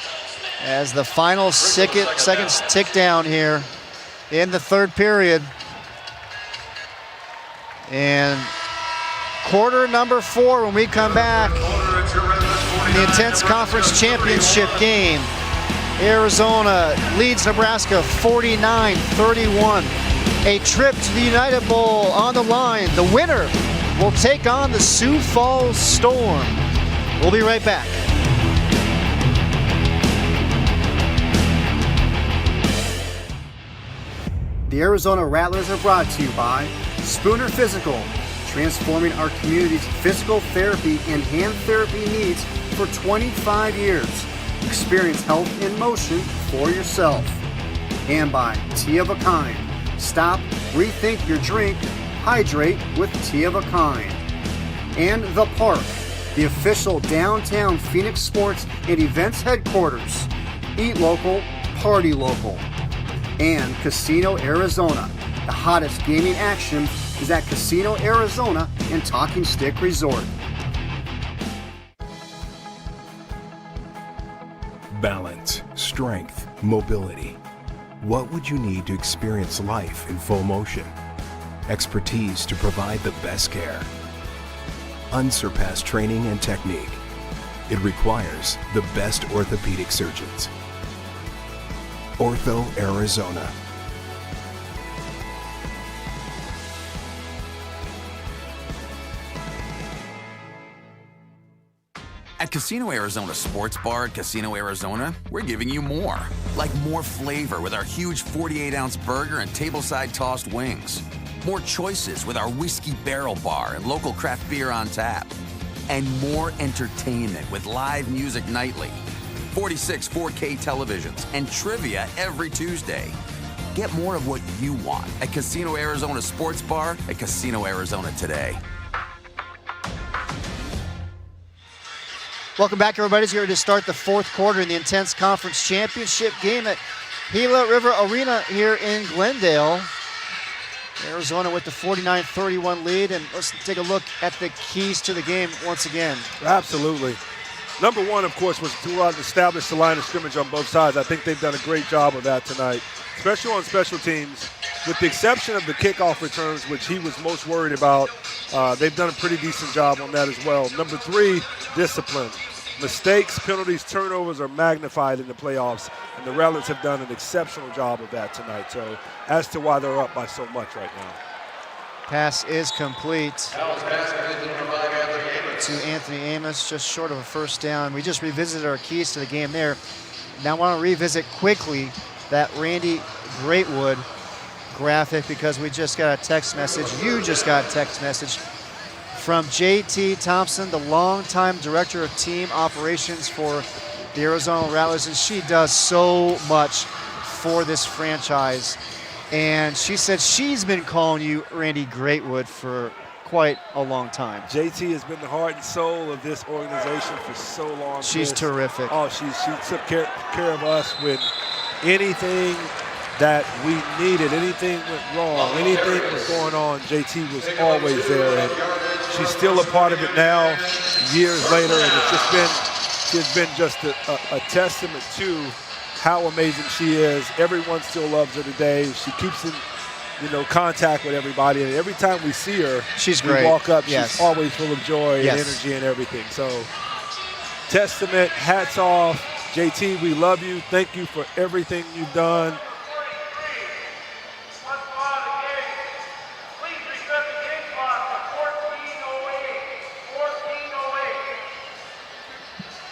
as the final seconds tick down here in the third period. And quarter number 4 when we come back in the intense conference championship game. Arizona leads Nebraska 49-31. A trip to the United Bowl on the line. The winner will take on the Sioux Falls Storm. We'll be right back. The Arizona Rattlers are brought to you by Spooner Physical, transforming our community's physical therapy and hand therapy needs for 25 years. Experience health in motion for yourself. And by Tea of a Kind. Stop, rethink your drink, hydrate with Tea of a Kind. And The Park, the official downtown Phoenix sports and events headquarters. Eat local, party local. And Casino Arizona. The hottest gaming action is at Casino Arizona and Talking Stick Resort. Balance, strength, mobility. What would you need to experience life in full motion? Expertise to provide the best care. Unsurpassed training and technique. It requires the best orthopedic surgeons. Ortho Arizona. At Casino Arizona Sports Bar at Casino Arizona, we're giving you more. Like more flavor with our huge 48-ounce burger and tableside tossed wings. More choices with our whiskey barrel bar and local craft beer on tap. And more entertainment with live music nightly. 46 4K televisions and trivia every Tuesday. Get more of what you want at Casino Arizona Sports Bar at Casino Arizona today. Welcome back, everybody. It's here to start the fourth quarter in the Intense Conference Championship game at Gila River Arena here in Glendale. Arizona with the 49-31 lead, and let's take a look at the keys to the game once again. Absolutely. Number one, of course, was to establish the line of scrimmage on both sides. I think they've done a great job of that tonight, especially on special teams. With the exception of the kickoff returns, which he was most worried about, they've done a pretty decent job on that as well. Number three, discipline. Mistakes, penalties, turnovers are magnified in the playoffs, and the Rattlers have done an exceptional job of that tonight. So as to why they're up by so much right now. Pass is complete to Anthony Amos, just short of a first down. We just revisited our keys to the game there. Now I want to revisit quickly that Randy Greatwood graphic because we just got a text message. You just got a text message from J.T. Thompson, the longtime director of team operations for the Arizona Rattlers, and she does so much for this franchise. And she said she's been calling you Randy Greatwood for quite a long time. JT has been the heart and soul of this organization for so long. She's terrific. Oh, she took care of us when anything that we needed, anything went wrong, anything was going on, JT was always there. And she's still a part of it now, years later, and it's been just a testament to how amazing she is. Everyone still loves her today. She keeps in contact with everybody, and every time we see her, she's great. We walk up, yes. She's always full of joy and energy and everything. So, testament, hats off. JT, we love you. Thank you for everything you've done.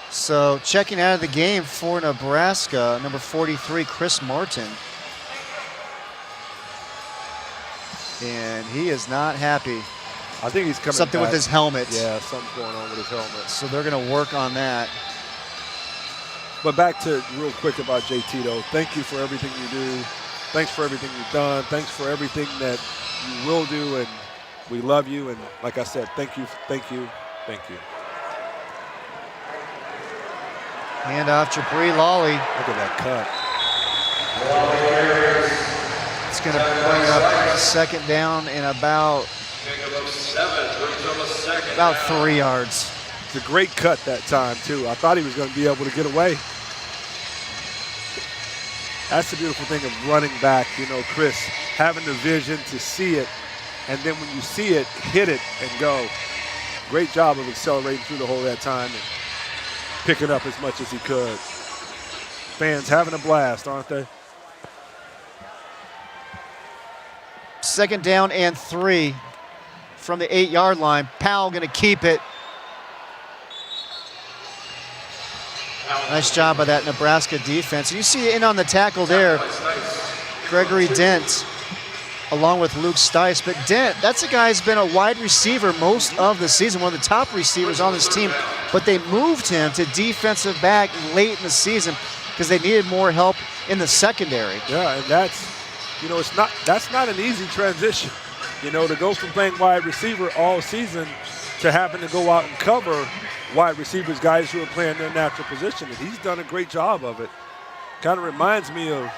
So checking out of the game for Nebraska, number 43, Chris Martin. And he is not happy. I think he's coming Something back. with his helmet. Yeah, something's going on with his helmet. So they're going to work on that. But back to real quick about JT, though. Thank you for everything you do. Thanks for everything you've done. Thanks for everything that you will do, and we love you. And like I said, thank you, thank you, thank you. Hand off Jabri Lawley. Look at that cut. It's going to bring up second down in about 3 yards. It's a great cut that time, too. I thought he was going to be able to get away. That's the beautiful thing of running back, Chris, having the vision to see it, and then when you see it, hit it and go. Great job of accelerating through the whole of that time and picking up as much as he could. Fans having a blast, aren't they? Second down and 3 from the 8-yard line. Powell going to keep it. Nice job by that Nebraska defense. You see in on the tackle there, Gregory Dent, along with Luke Stice. But Dent, that's a guy who's been a wide receiver most of the season, one of the top receivers on this team. But they moved him to defensive back late in the season because they needed more help in the secondary. Yeah, and that's not an easy transition. To go from playing wide receiver all season to having to go out and cover wide receivers, guys who are playing their natural position. And he's done a great job of it. Kind of reminds me of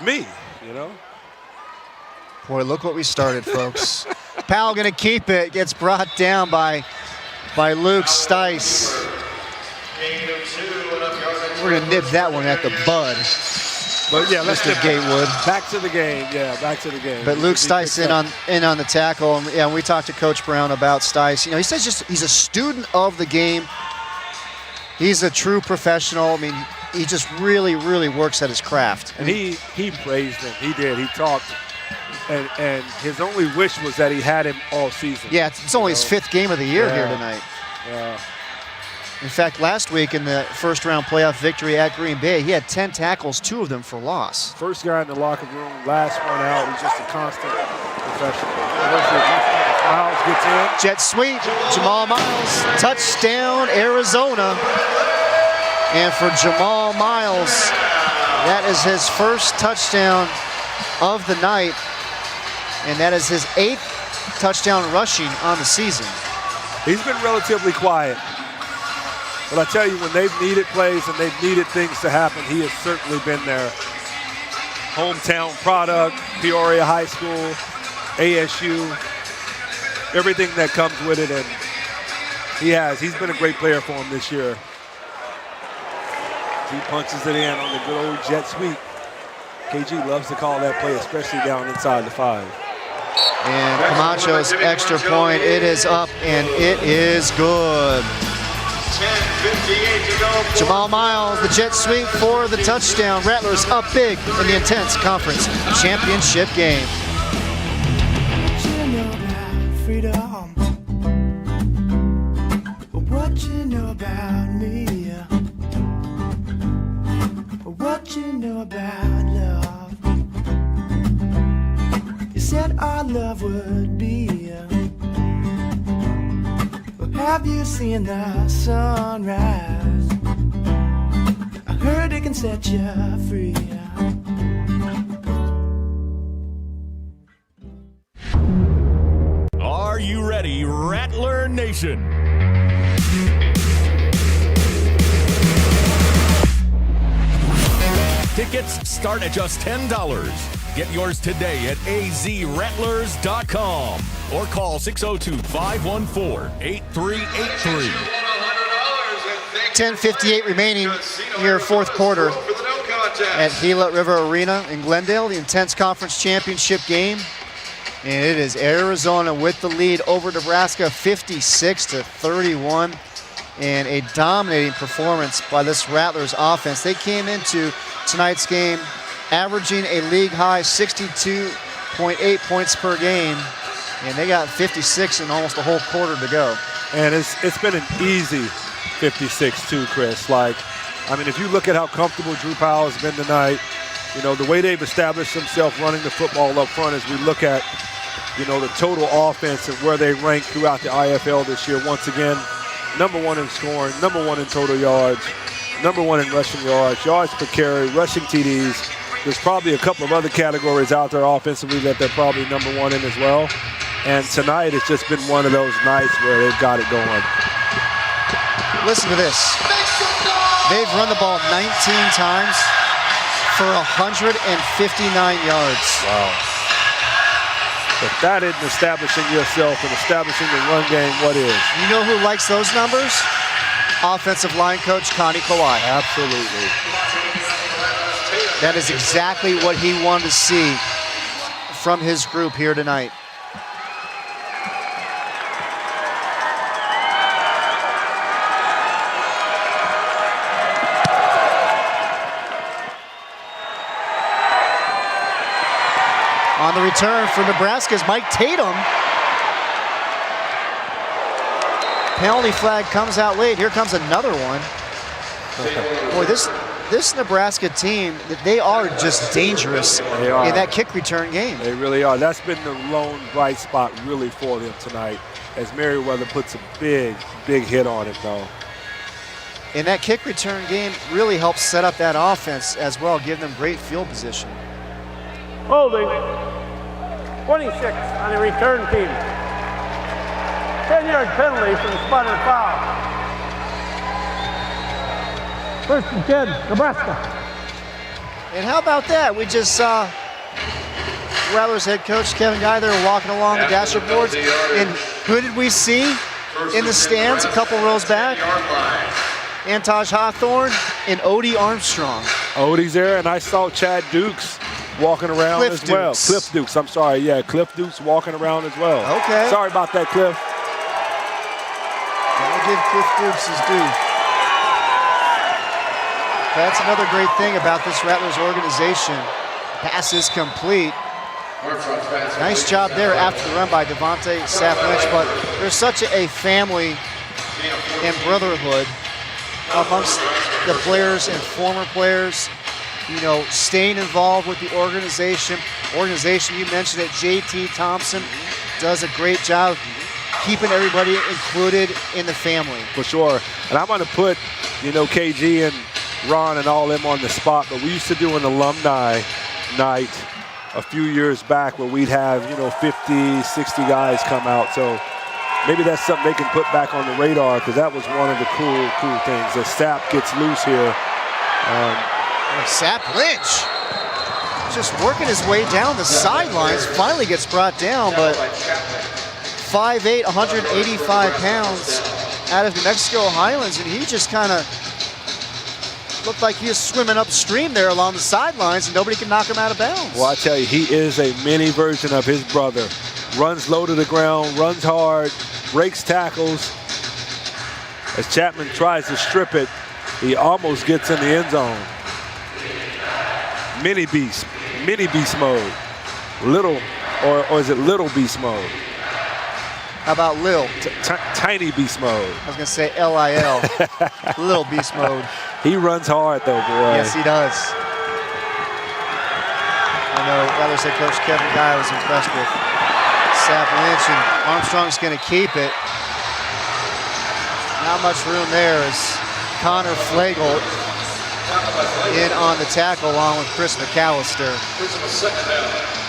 me, you know. Boy, look what we started, folks. Powell going to keep it. Gets brought down by Luke Stice. We're going to nip that one at the bud. But yeah, let's Mr. Gatewood. Back to the game. Yeah, back to the game. But Luke Stice in on the tackle. And we talked to Coach Brown about Stice. You know, he says he's a student of the game. He's a true professional. I mean, he just really, really works at his craft. And he praised him. He did. He talked. And his only wish was that he had him all season. Yeah, it's only his 5th game of the year here tonight. Yeah. In fact, last week in the first-round playoff victory at Green Bay, he had 10 tackles, 2 of them for loss. First guy in the locker room, last one out. He's just a constant professional. Miles gets in. Jet sweep, Jamal Miles, touchdown, Arizona. And for Jamal Miles, that is his first touchdown of the night, and that is his 8th touchdown rushing on the season. He's been relatively quiet. But I tell you, when they've needed plays and they've needed things to happen, he has certainly been there. Hometown product, Peoria High School, ASU, everything that comes with it, and he's been a great player for him this year. He punches it in on the good old jet sweep. KG loves to call that play, especially down inside the 5. And Camacho's extra point, it is up and it is good. 10:58 to go. Jamal Miles, the jet sweep for the touchdown. Rattlers up big in the intense conference championship game. Freedom. What you know about me? What you know about love? You said our love would be. Have you seen the sunrise? I heard it can set you free. Are you ready, Rattler Nation? Tickets start at just $10. Get yours today at azrattlers.com or call 602-514-8383. 10:58 remaining here, 4th quarter at Gila River Arena in Glendale, the intense conference championship game. And it is Arizona with the lead over Nebraska, 56-31. And a dominating performance by this Rattlers offense. They came into tonight's game averaging a league-high 62.8 points per game, and they got 56 in almost a whole quarter to go. And it's been an easy 56 too, Chris. Like, I mean, if you look at how comfortable Drew Powell has been tonight, you know, the way they've established themselves running the football up front as we look at, you know, the total offense and where they rank throughout the IFL this year. Once again, #1 in scoring, #1 in total yards, #1 in rushing yards, yards per carry, rushing TDs. There's probably a couple of other categories out there offensively that they're probably #1 in as well. And tonight it's just been one of those nights where they've got it going. Listen to this. They've run the ball 19 times for 159 yards. Wow. If that isn't establishing yourself and establishing the run game, what is? You know who likes those numbers? Offensive line coach Connie Kawhi. Absolutely. That is exactly what he wanted to see from his group here tonight. On the return for Nebraska's Mike Tatum. Penalty flag comes out late. Here comes another one. Boy, this Nebraska team, they are just dangerous They are. in that kick return game. They really are. That's been the lone bright spot really for them tonight, as Merriweather puts a big, big hit on it, though. And that kick return game really helps set up that offense as well, give them great field position. Holding. 26 on the return team. 10-yard penalty for the spotted foul. 1st and 10, Nebraska. And how about that? We just saw Rattlers head coach Kevin Guy there walking along the dasher boards. And who did we see in the stands a couple rows back? Antaj Hawthorne and Odie Armstrong. Odie's there, and I saw Chad Dukes walking around Cliff as well. Dukes. Cliff Dukes, I'm sorry. Yeah, Cliff Dukes walking around as well. Okay. Sorry about that, Cliff. Gotta give Cliff Dukes his due. That's another great thing about this Rattlers organization. Pass is complete. Nice job there after the run by Devontae Sapp Lynch, but there's such a family and brotherhood amongst the players and former players, you know, staying involved with the organization. You mentioned it, JT Thompson does a great job keeping everybody included in the family. For sure. And I'm going to put, you know, KG and Ron and all them on the spot, but we used to do an alumni night a few years back where we'd have, you know, 50, 60 guys come out. So maybe that's something they can put back on the radar, because that was one of the cool things. As Sapp gets loose here. Sapp Lynch just working his way down the sidelines, finally gets brought down, but 5'8", 185 pounds out of New Mexico Highlands, and he just kind of looked like he was swimming upstream there along the sidelines, and nobody can knock him out of bounds. Well, I tell you, he is a mini version of his brother. Runs low to the ground, runs hard, breaks tackles. As Chapman tries to strip it, he almost gets in the end zone. Mini beast mode. Little, or is it little beast mode? How about Lil? Tiny beast mode. I was gonna say L-I-L, little beast mode. He runs hard though, boy. Yes, he does. I know Rattlers head coach Kevin Guy was impressed with Sapp Lynch, and Armstrong's gonna keep it. Not much room there as Connor Flagel in on the tackle along with Chris McAllister.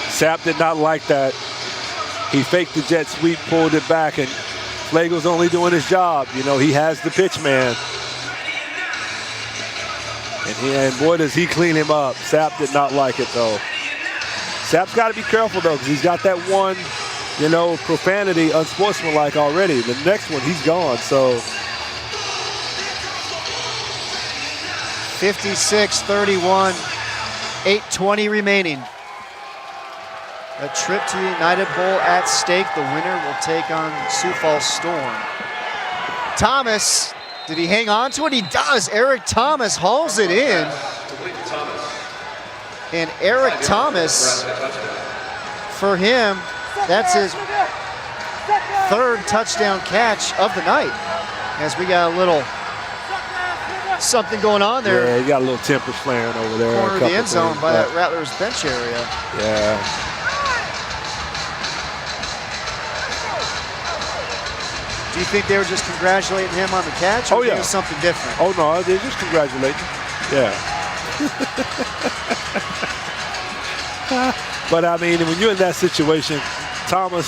Sapp did not like that. He faked the jet sweep, pulled it back, and Flagel's only doing his job. You know, he has the pitch man. And boy, does he clean him up. Sapp did not like it, though. Sapp's got to be careful, though, because he's got that one, you know, profanity, unsportsmanlike already. The next one, he's gone, so. 56-31, 8:20 remaining. A trip to the United Bowl at stake. The winner will take on Sioux Falls Storm. Thomas, did he hang on to it? He does. Eric Thomas hauls it in. And Eric Thomas, for him, that's his third touchdown catch of the night. As we got a little something going on there. Yeah, he got a little temper flaring over there. Corner of the end zone by that Rattlers bench area. Yeah. Do you think they were just congratulating him on the catch, or oh, yeah. it was something different? Oh, no, they're just congratulating. Yeah. But, I mean, when you're in that situation, Thomas,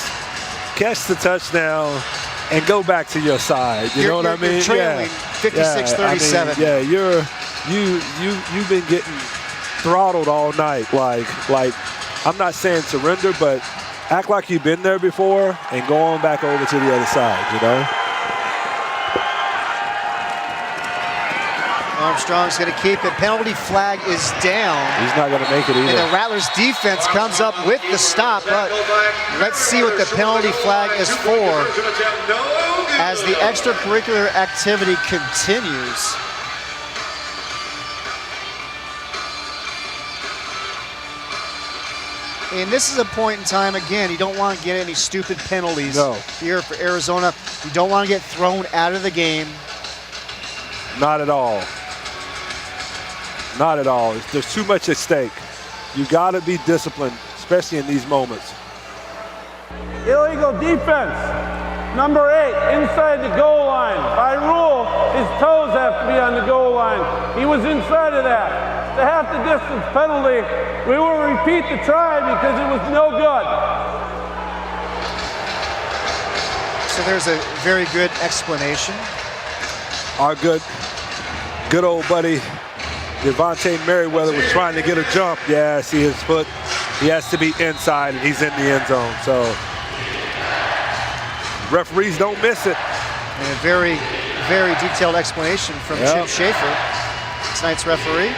catch the touchdown and go back to your side. You know what I mean? You're trailing 56-37. Yeah, I mean, you've been getting throttled all night. Like I'm not saying surrender, but act like you've been there before and go on back over to the other side, you know? Armstrong's going to keep it. Penalty flag is down. He's not going to make it either. And the Rattlers defense comes up with the stop, but let's see what the penalty flag is for as the extracurricular activity continues. And this is a point in time, again, you don't want to get any stupid penalties here for Arizona. You don't want to get thrown out of the game. Not at all. Not at all. There's too much at stake. You got to be disciplined, especially in these moments. Illegal defense. Number 8, inside the goal line. By rule, his toes have to be on the goal line. He was inside of that. It's a half the distance penalty. We will repeat the try because it was no good. So there's a very good explanation. Our good old buddy Devontae Merriweather was trying to get a jump. Yeah, see his foot. He has to be inside, and he's in the end zone. So referees don't miss it. And a very, very detailed explanation from Chip Schaefer, tonight's referee.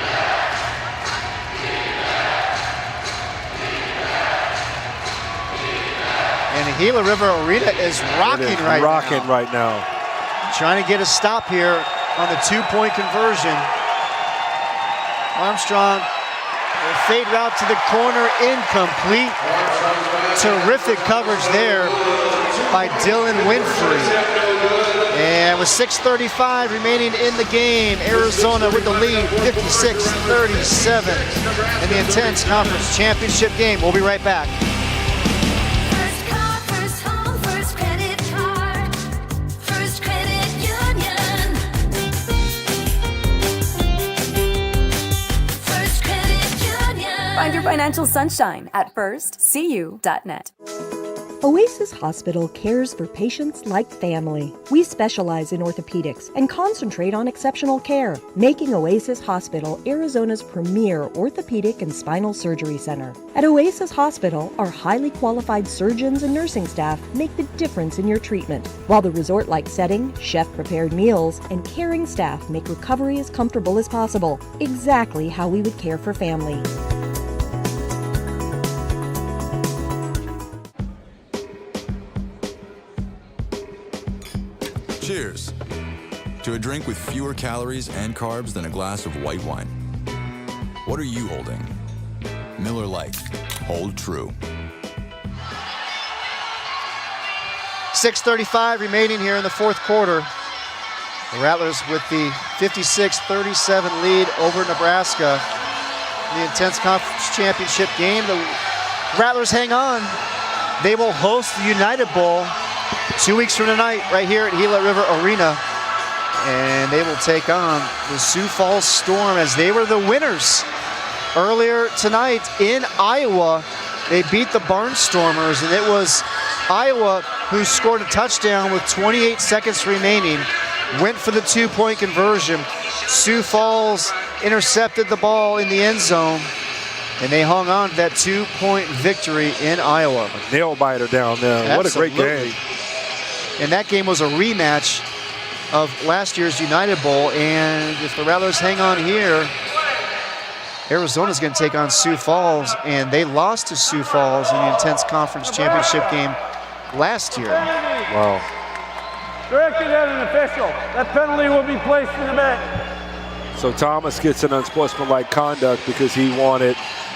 And the Gila River Arena is rocking right now. Trying to get a stop here on the 2-point conversion. Armstrong, a fade route to the corner, incomplete. Terrific coverage there by Dylan Winfrey. And with 6:35 remaining in the game, Arizona with the lead, 56-37 in the intense conference championship game. We'll be right back. First car, first home, first credit card, First Credit Union. First Credit Union. Find your financial sunshine at firstcu.net. Oasis Hospital cares for patients like family. We specialize in orthopedics and concentrate on exceptional care, making Oasis Hospital Arizona's premier orthopedic and spinal surgery center. At Oasis Hospital, our highly qualified surgeons and nursing staff make the difference in your treatment, while the resort-like setting, chef-prepared meals, and caring staff make recovery as comfortable as possible, exactly how we would care for family. Cheers to a drink with fewer calories and carbs than a glass of white wine. What are you holding? Miller Lite. Hold true. 6:35 remaining here in the fourth quarter. The Rattlers with the 56-37 lead over Nebraska in the intense conference championship game. The Rattlers hang on. They will host the United Bowl 2 weeks from tonight right here at Gila River Arena. And they will take on the Sioux Falls Storm as they were the winners earlier tonight in Iowa. They beat the Barnstormers, and it was Iowa who scored a touchdown with 28 seconds remaining, went for the 2-point conversion. Sioux Falls intercepted the ball in the end zone, and they hung on to that 2-point victory in Iowa. A nail biter down there. Absolutely. What a great game. And that game was a rematch of last year's United Bowl, and if the Rattlers hang on here, Arizona's going to take on Sioux Falls, and they lost to Sioux Falls in the intense conference championship game last year. Wow. Directed at an official. That penalty will be placed in the back. So Thomas gets an unsportsmanlike conduct because he wanted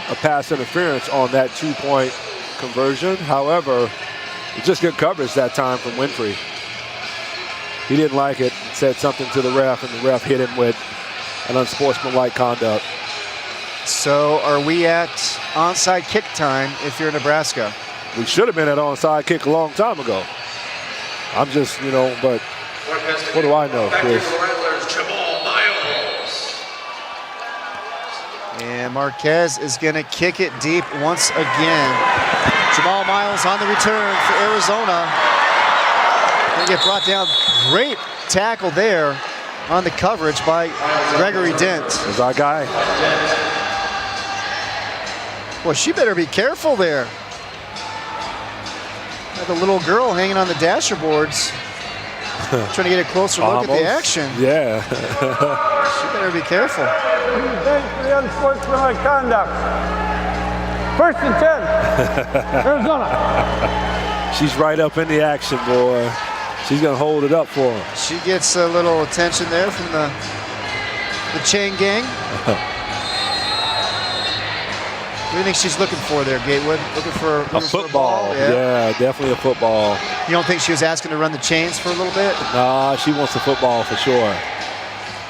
a pass interference on that 2-point conversion. However, just good coverage that time from Winfrey. He didn't like it, said something to the ref, and the ref hit him with an unsportsmanlike conduct. So are we at onside kick time if you're Nebraska? We should have been at onside kick a long time ago. I'm just, but what do I know, Chris? And Marquez is going to kick it deep once again. Jamal Miles on the return for Arizona. Going to get brought down. Great tackle there on the coverage by Gregory Dent. Is our guy. Well, she better be careful there. Got the little girl hanging on the dasher boards. Trying to get a closer look at the action. Yeah. She better be careful. Thanks for the unsportsmanlike conduct. 1st and 10. Arizona. She's right up in the action, boy. She's going to hold it up for him. She gets a little attention there from the chain gang. What do you think she's looking for there, Gatewood? Looking for a football. Yeah, definitely a football. You don't think she was asking to run the chains for a little bit? Nah, she wants a football for sure.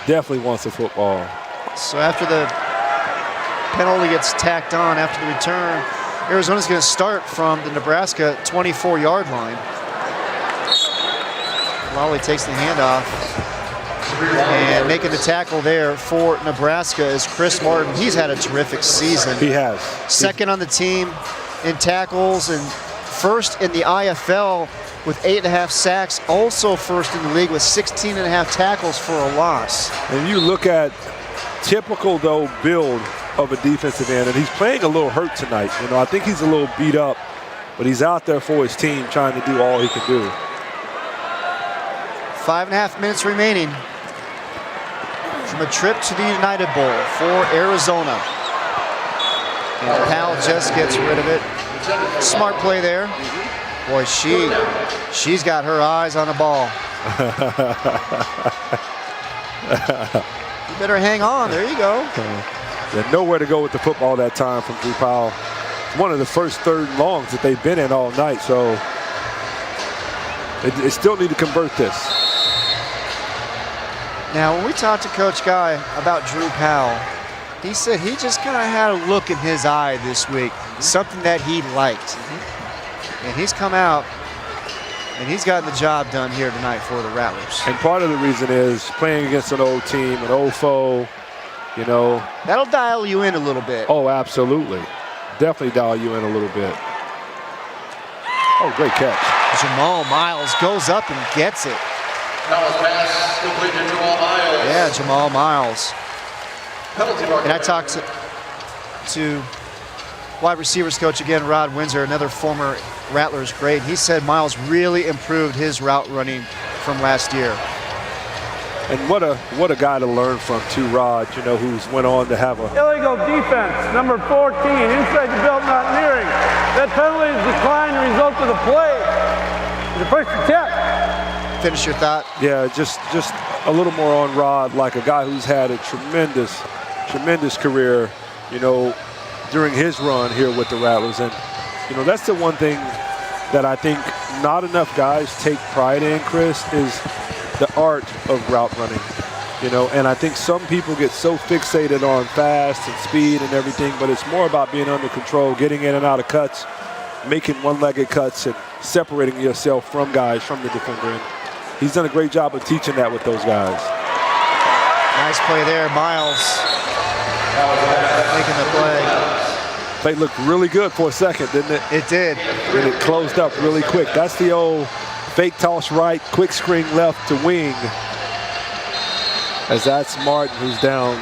Definitely wants a football. So after the penalty gets tacked on after the return, Arizona's going to start from the Nebraska 24-yard line. Lawley takes the handoff. And making the tackle there for Nebraska is Chris Martin. He's had a terrific season. He has. Second on the team in tackles and first in the IFL with 8.5 sacks. Also first in the league with 16.5 tackles for a loss. And you look at typical, though, build of a defensive end, and he's playing a little hurt tonight. You know, I think he's a little beat up, but he's out there for his team trying to do all he can do. 5.5 minutes remaining from a trip to the United Bowl for Arizona. And Powell just gets rid of it. Smart play there. Boy, she's got her eyes on the ball. You better hang on. There you go. They had nowhere to go with the football that time from Drew Powell. It's one of the first third and longs that they've been in all night, so they still need to convert this. Now, when we talked to Coach Guy about Drew Powell, he said he just kind of had a look in his eye this week, something that he liked. And he's come out, and he's gotten the job done here tonight for the Rattlers. And part of the reason is playing against an old team, an old foe, you know. That'll dial you in a little bit. Oh, absolutely. Definitely dial you in a little bit. Oh, great catch. Jamal Miles goes up and gets it. Pass complete to Jamal Miles. Yeah, Jamal Miles. And I talked to wide receivers coach again, Rod Windsor, another former Rattlers great. He said Miles really improved his route running from last year. And what a guy to learn from too, Rod, you know, who's went on to have a Illegal defense, number 14, inside the belt, not nearing. That penalty is declined the result of the play. The first attempt. Finish your thought. Yeah, just a little more on Rod, like a guy who's had a tremendous career, you know, during his run here with the Rattlers. And, you know, that's the one thing that I think not enough guys take pride in, Chris, is the art of route running. You know, and I think some people get so fixated on fast and speed and everything, but it's more about being under control, getting in and out of cuts, making one-legged cuts, and separating yourself from guys, from the defender. And he's done a great job of teaching that with those guys. Nice play there, Miles making the play. Play looked really good for a second, didn't it? It did. And it closed up really quick. That's the old fake toss right, quick screen left to wing. As that's Martin who's down.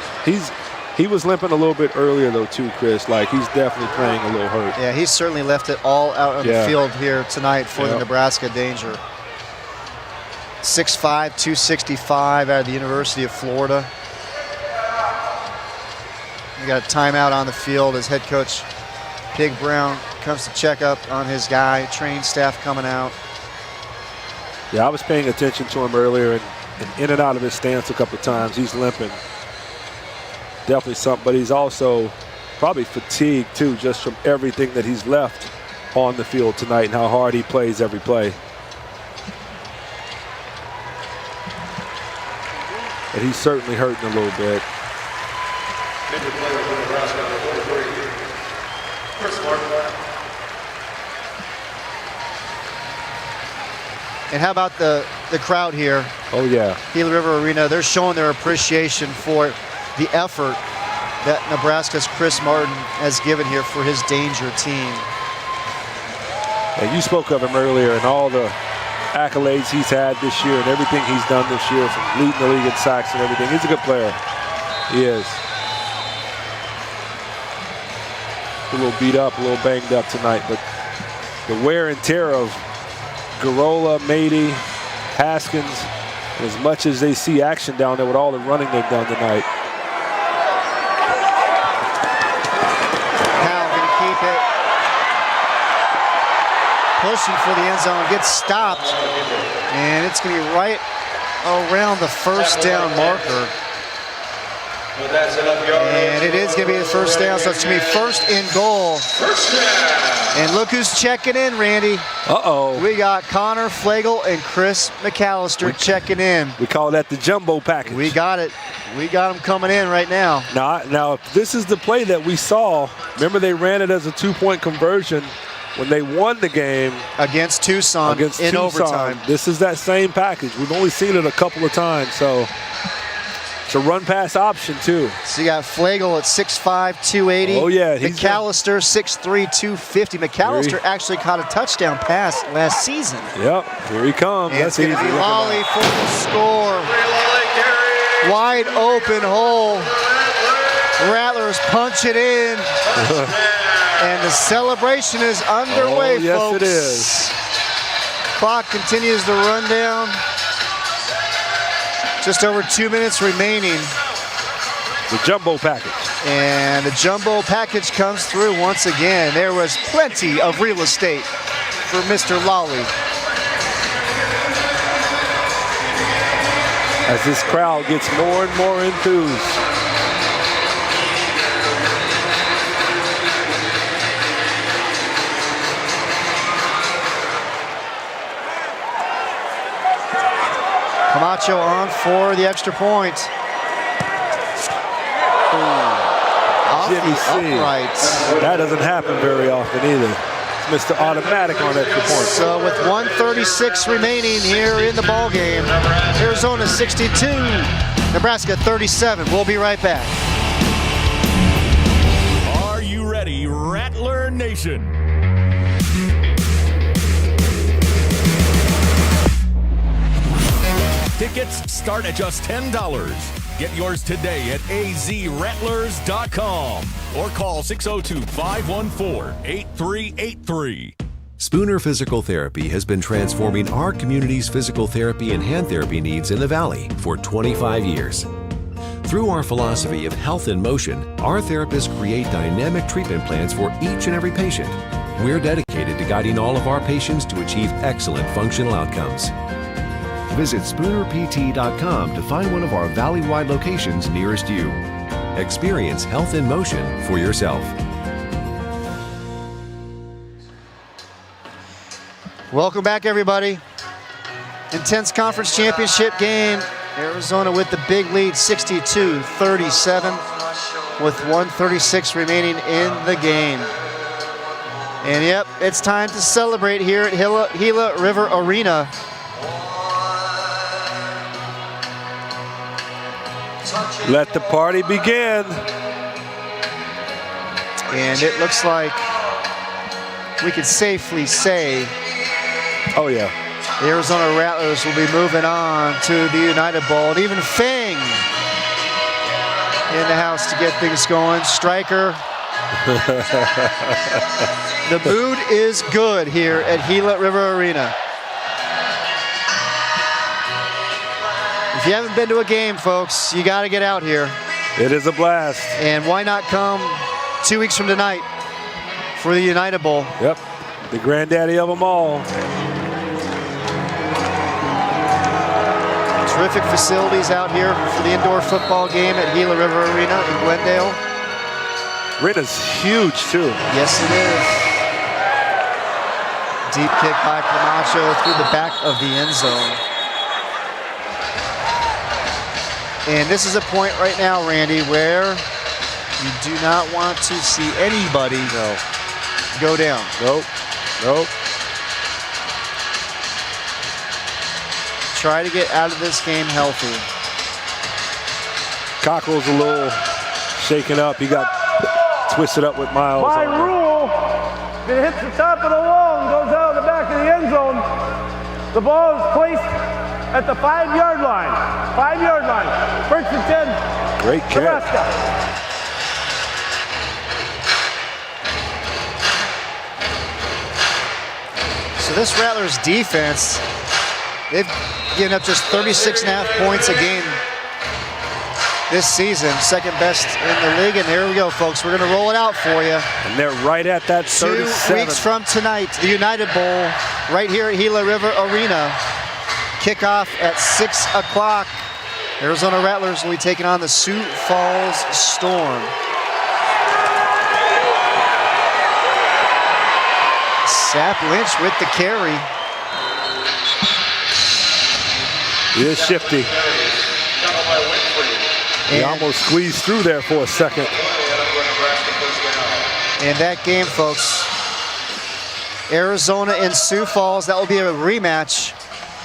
He was limping a little bit earlier though too, Chris. Like he's definitely playing a little hurt. Yeah, he's certainly left it all out on the field here tonight for the Nebraska Danger. 6'5", 265 out of the University of Florida. We got a timeout on the field as head coach Pig Brown comes to check up on his guy. Training staff coming out. Yeah, I was paying attention to him earlier and in and out of his stance a couple of times. He's limping. Definitely something, but he's also probably fatigued too, just from everything that he's left on the field tonight and how hard he plays every play. But he's certainly hurting a little bit. And how about the crowd here? Oh, yeah. Gila River Arena, they're showing their appreciation for the effort that Nebraska's Chris Martin has given here for his Danger team. And you spoke of him earlier and all the accolades he's had this year and everything he's done this year, from leading the league in sacks and everything. He's a good player. He is. A little beat up, a little banged up tonight, but the wear and tear of Garola, Mady, Haskins, and as much as they see action down there with all the running they've done tonight. Powell going to keep it. Pushing for the end zone, gets stopped, and it's going to be right around the first down marker. And it is going to be the first down, so it's going to be first and goal. And look who's checking in, Randy. Uh-oh. We got Connor Flagel and Chris McAllister checking in. We call that the jumbo package. We got it. We got them coming in right now. Now, if this is the play that we saw, remember they ran it as a two-point conversion when they won the game against Tucson in overtime. This is that same package. We've only seen it a couple of times, so it's a run-pass option, too. So you got Flagel at 6'5", 280. Oh, yeah. McAllister, 6'3", 250. McAllister actually caught a touchdown pass last season. Yep, here he comes. And it's going to be Lolly for the score. Wide open hole. Rattlers punch it in. And the celebration is underway, yes, folks. it is. Clock continues to run down. Just over 2 minutes remaining. The jumbo package. And the jumbo package comes through once again. There was plenty of real estate for Mr. Lawley. As this crowd gets more and more enthused. Camacho on for the extra point. Off Jimmy the C. upright. That doesn't happen very often either. It's Mr. Automatic on extra point. So with 1:36 remaining here in the ball game, Arizona 62, Nebraska 37. We'll be right back. Are you ready, Rattler Nation? Tickets start at just $10. Get yours today at azrattlers.com or call 602-514-8383. Spooner Physical Therapy has been transforming our community's physical therapy and hand therapy needs in the Valley for 25 years. Through our philosophy of health in motion, our therapists create dynamic treatment plans for each and every patient. We're dedicated to guiding all of our patients to achieve excellent functional outcomes. Visit SpoonerPT.com to find one of our Valley-wide locations nearest you. Experience health in motion for yourself. Welcome back, everybody. Intense conference championship game. Arizona with the big lead, 62-37, with 1:36 remaining in the game. And yep, it's time to celebrate here at Gila River Arena. Let the party begin. And it looks like we could safely say, oh yeah, the Arizona Rattlers will be moving on to the United Bowl. And even Fang in the house to get things going. Striker. The mood is good here at Gila River Arena. If you haven't been to a game, folks, you got to get out here. It is a blast. And why not come 2 weeks from tonight for the United Bowl? Yep, the granddaddy of them all. Terrific facilities out here for the indoor football game at Gila River Arena in Glendale. Arena's huge, too. Yes, it is. Deep kick by Camacho through the back of the end zone. And this is a point right now, Randy, where you do not want to see anybody go down. Nope. Try to get out of this game healthy. Cockrell's a little shaken up. He got twisted up with Miles. By rule, if it hits the top of the wall and goes out of the back of the end zone, the ball is placed at the 5-yard line. 5-yard line. First and 10. Great catch. Nebraska. So this Rattlers defense, they've given up just 36.5 points a game this season. Second best in the league. And there we go, folks. We're going to roll it out for you. And they're right at that 37. 2 weeks from tonight, the United Bowl, right here at Gila River Arena. Kickoff at 6 o'clock. Arizona Rattlers will be taking on the Sioux Falls Storm. Sap Lynch with the carry. He is shifty. He almost squeezed through there for a second. And that game, folks, Arizona and Sioux Falls, that will be a rematch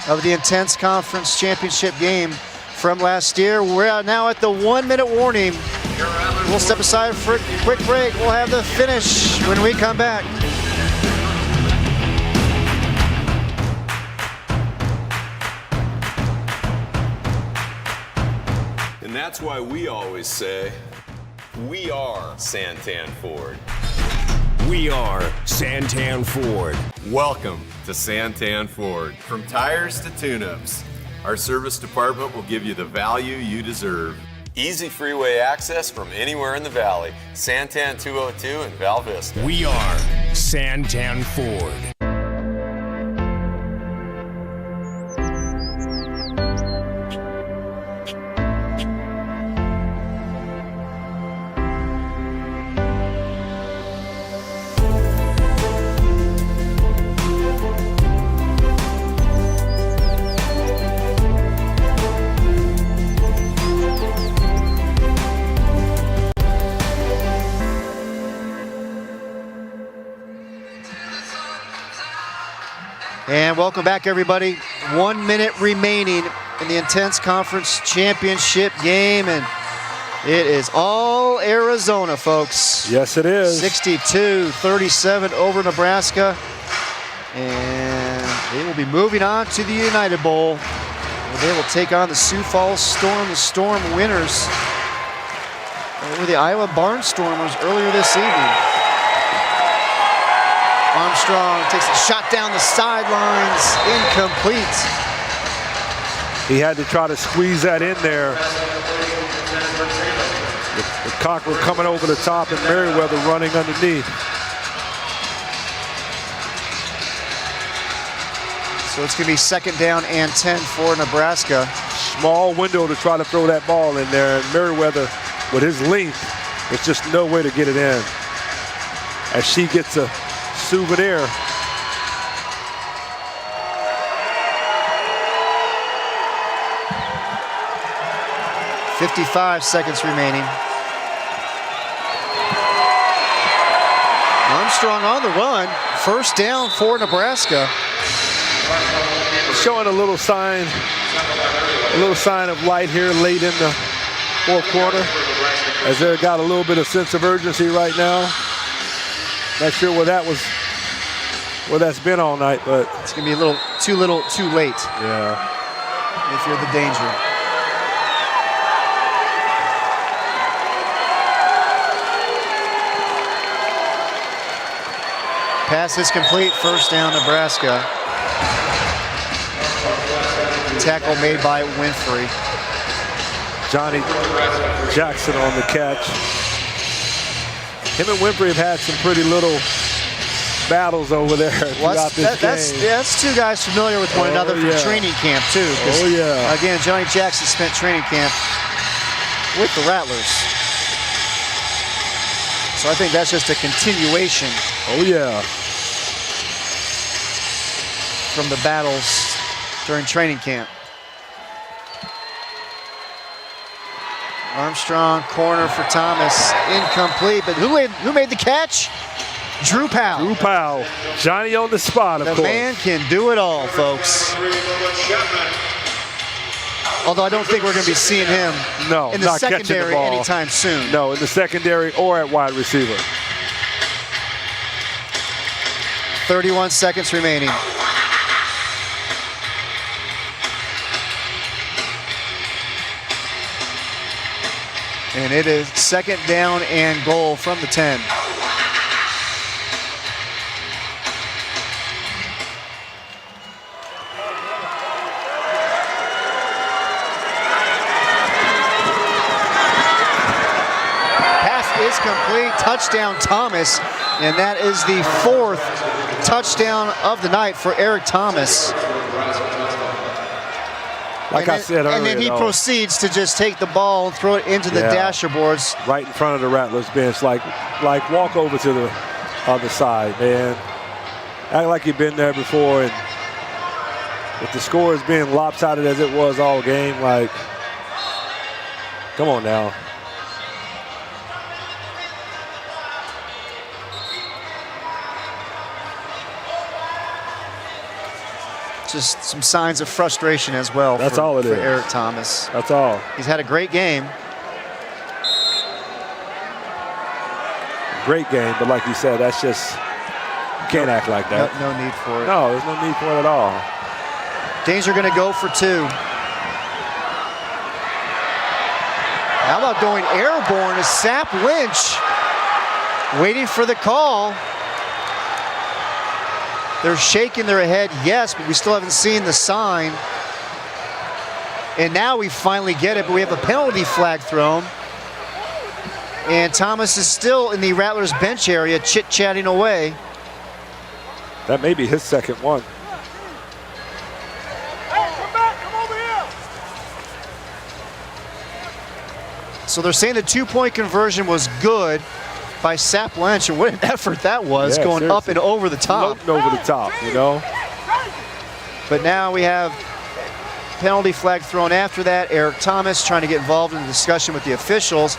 of the intense conference championship game from last year. We're now at the 1-minute warning. We'll step aside for a quick break. We'll have the finish when we come back. And that's why we always say, We are Santan Ford. We are Santan Ford. Welcome to Santan Ford. From tires to tune-ups, our service department will give you the value you deserve. Easy freeway access from anywhere in the valley. Santan 202 in Val Vista. We are Santan Ford. And welcome back, everybody. 1 minute remaining in the Intense Conference Championship game, and it is all Arizona, folks. Yes, it is. 62-37 over Nebraska, and they will be moving on to the United Bowl, where they will take on the Sioux Falls Storm, the Storm winners over the Iowa Barnstormers earlier this evening. Armstrong takes a shot down the sidelines, incomplete. He had to try to squeeze that in there. The Conqueror coming over the top and Merriweather running underneath. So it's going to be 2nd down and 10 for Nebraska. Small window to try to throw that ball in there, and Merriweather, with his length, there's just no way to get it in. As she gets a souvenir. .55 seconds remaining. Armstrong on the run. 1st down for Nebraska. Showing a little sign of light here late in the 4th quarter, as they got a little bit of sense of urgency right now. Not sure where that's been all night, but it's gonna be a little, too late. Yeah. If you're the danger. Pass is complete. 1st down, Nebraska. Tackle made by Winfrey. Johnny Jackson on the catch. Him and Winfrey have had some pretty little battles over there throughout this game. That's two guys familiar with one another from training camp, too. Oh, yeah. Again, Johnny Jackson spent training camp with the Rattlers. So I think that's just a continuation. Oh, yeah. From the battles during training camp. Armstrong, corner for Thomas, incomplete, but who made the catch? Drew Powell. Drew Powell, Johnny on the spot, of course. The man can do it all, folks. Although I don't think we're going to be seeing him in the secondary anytime soon. No, in the secondary or at wide receiver. 31 seconds remaining. And it is 2nd down and goal from the 10. Pass is complete. Touchdown, Thomas. And that is the 4th touchdown of the night for Eric Thomas. I said earlier, and then he proceeds to just take the ball and throw it into the dasher boards. Right in front of the Rattlers bench, like walk over to the other side, man. Act like you've been there before, and with the scores being lopsided as it was all game, like, come on now. Just some signs of frustration as well. That's all it is. For Eric Thomas. That's all. He's had a great game. Great game, but like you said, that's just, you can't act like that. No need for it. No, there's no need for it at all. Danger going to go for 2. How about going airborne to Sap Lynch? Waiting for the call. They're shaking their head, yes, but we still haven't seen the sign. And now we finally get it, but we have a penalty flag thrown. And Thomas is still in the Rattlers bench area, chit-chatting away. That may be his second one. So they're saying the two-point conversion was good by Sap Lynch, and what an effort that was, Yeah, going seriously. up and over the top. Floating over the top, you know? But now we have penalty flag thrown after that. Eric Thomas trying to get involved in the discussion with the officials.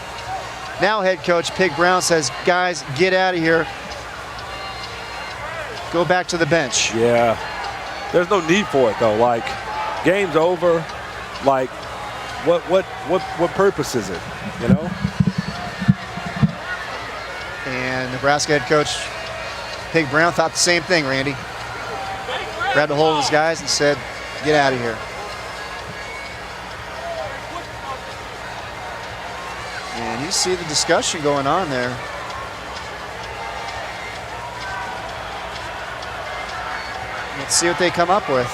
Now head coach Pig Brown says, guys, get out of here. Go back to the bench. Yeah. There's no need for it, though. Like, game's over. Like, what purpose is it, you know? And Nebraska head coach Pig Brown thought the same thing, Randy. Grabbed a hold of his guys and said, get out of here. And you see the discussion going on there. Let's see what they come up with.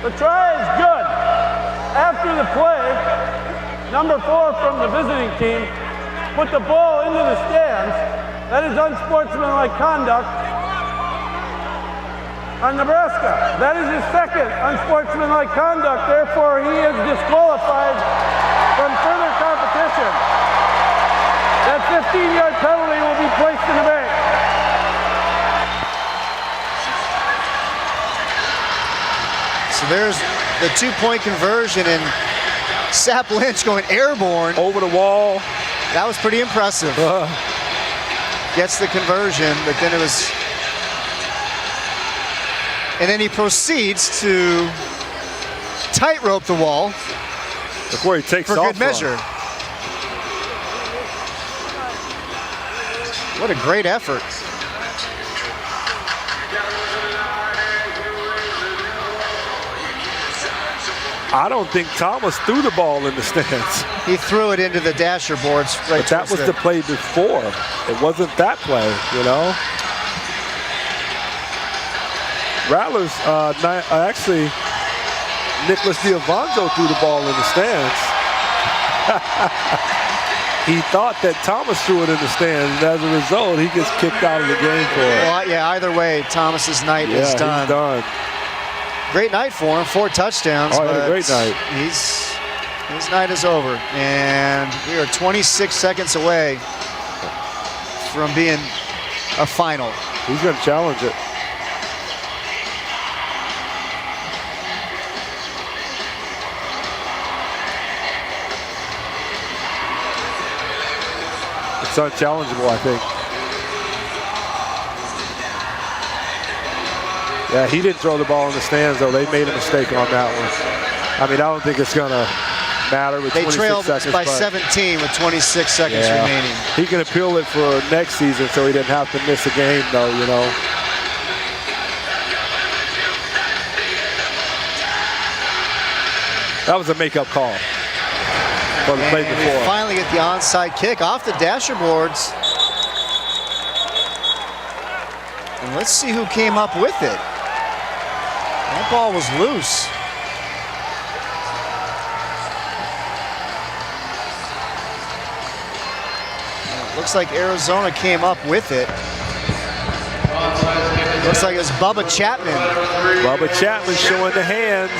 The try is good. After the play, number 4 from the visiting team put the ball into the stands. That is unsportsmanlike conduct on Nebraska. That is his second unsportsmanlike conduct. Therefore, he is disqualified from further competition. That 15-yard penalty will be placed in the bank. So there's the two-point conversion, and Sap Lynch going airborne. Over the wall. That was pretty impressive. Gets the conversion, but then it was... And then he proceeds to tightrope the wall. Look where he takes for off good measure. What a great effort. I don't think Thomas threw the ball in the stands. He threw it into the dasher boards. Right, but that was the play before. It wasn't that play, you know? Rattlers, actually, Nicholas Diavanzo threw the ball in the stands. He thought that Thomas threw it in the stands, and as a result, he gets kicked out of the game for it. Well, yeah, either way, Thomas's night is done. He's done. Great night for him, 4 touchdowns. Oh, he had a great night. His night is over, and we are 26 seconds away from being a final. He's going to challenge it. It's unchallengeable, I think. Yeah, he didn't throw the ball in the stands, though. They made a mistake on that one. I mean, I don't think it's going to matter with 26 seconds. They trailed by 17 with 26 seconds remaining. He can appeal it for next season so he didn't have to miss a game, though, you know. That was a make-up call for the play before. We finally get the onside kick off the dasher boards. And let's see who came up with it. That ball was loose. It looks like Arizona came up with it. Looks like it was Bubba Chapman. Bubba Chapman showing the hands.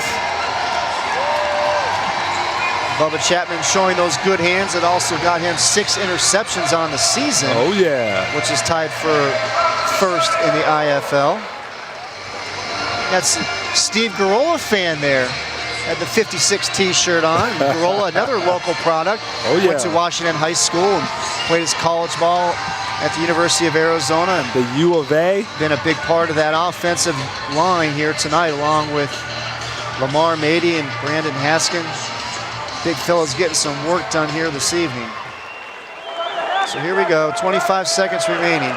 Bubba Chapman showing those good hands. It also got him 6 interceptions on the season. Oh, yeah. Which is tied for first in the IFL. That's Steve Garola fan there. Had the 56 t-shirt on. Garola, another local product. Oh, yeah. Went to Washington High School and played his college ball at the University of Arizona. And the U of A. Been a big part of that offensive line here tonight, along with Lamar Mady and Brandon Haskin. Big fellas getting some work done here this evening. So here we go, 25 seconds remaining.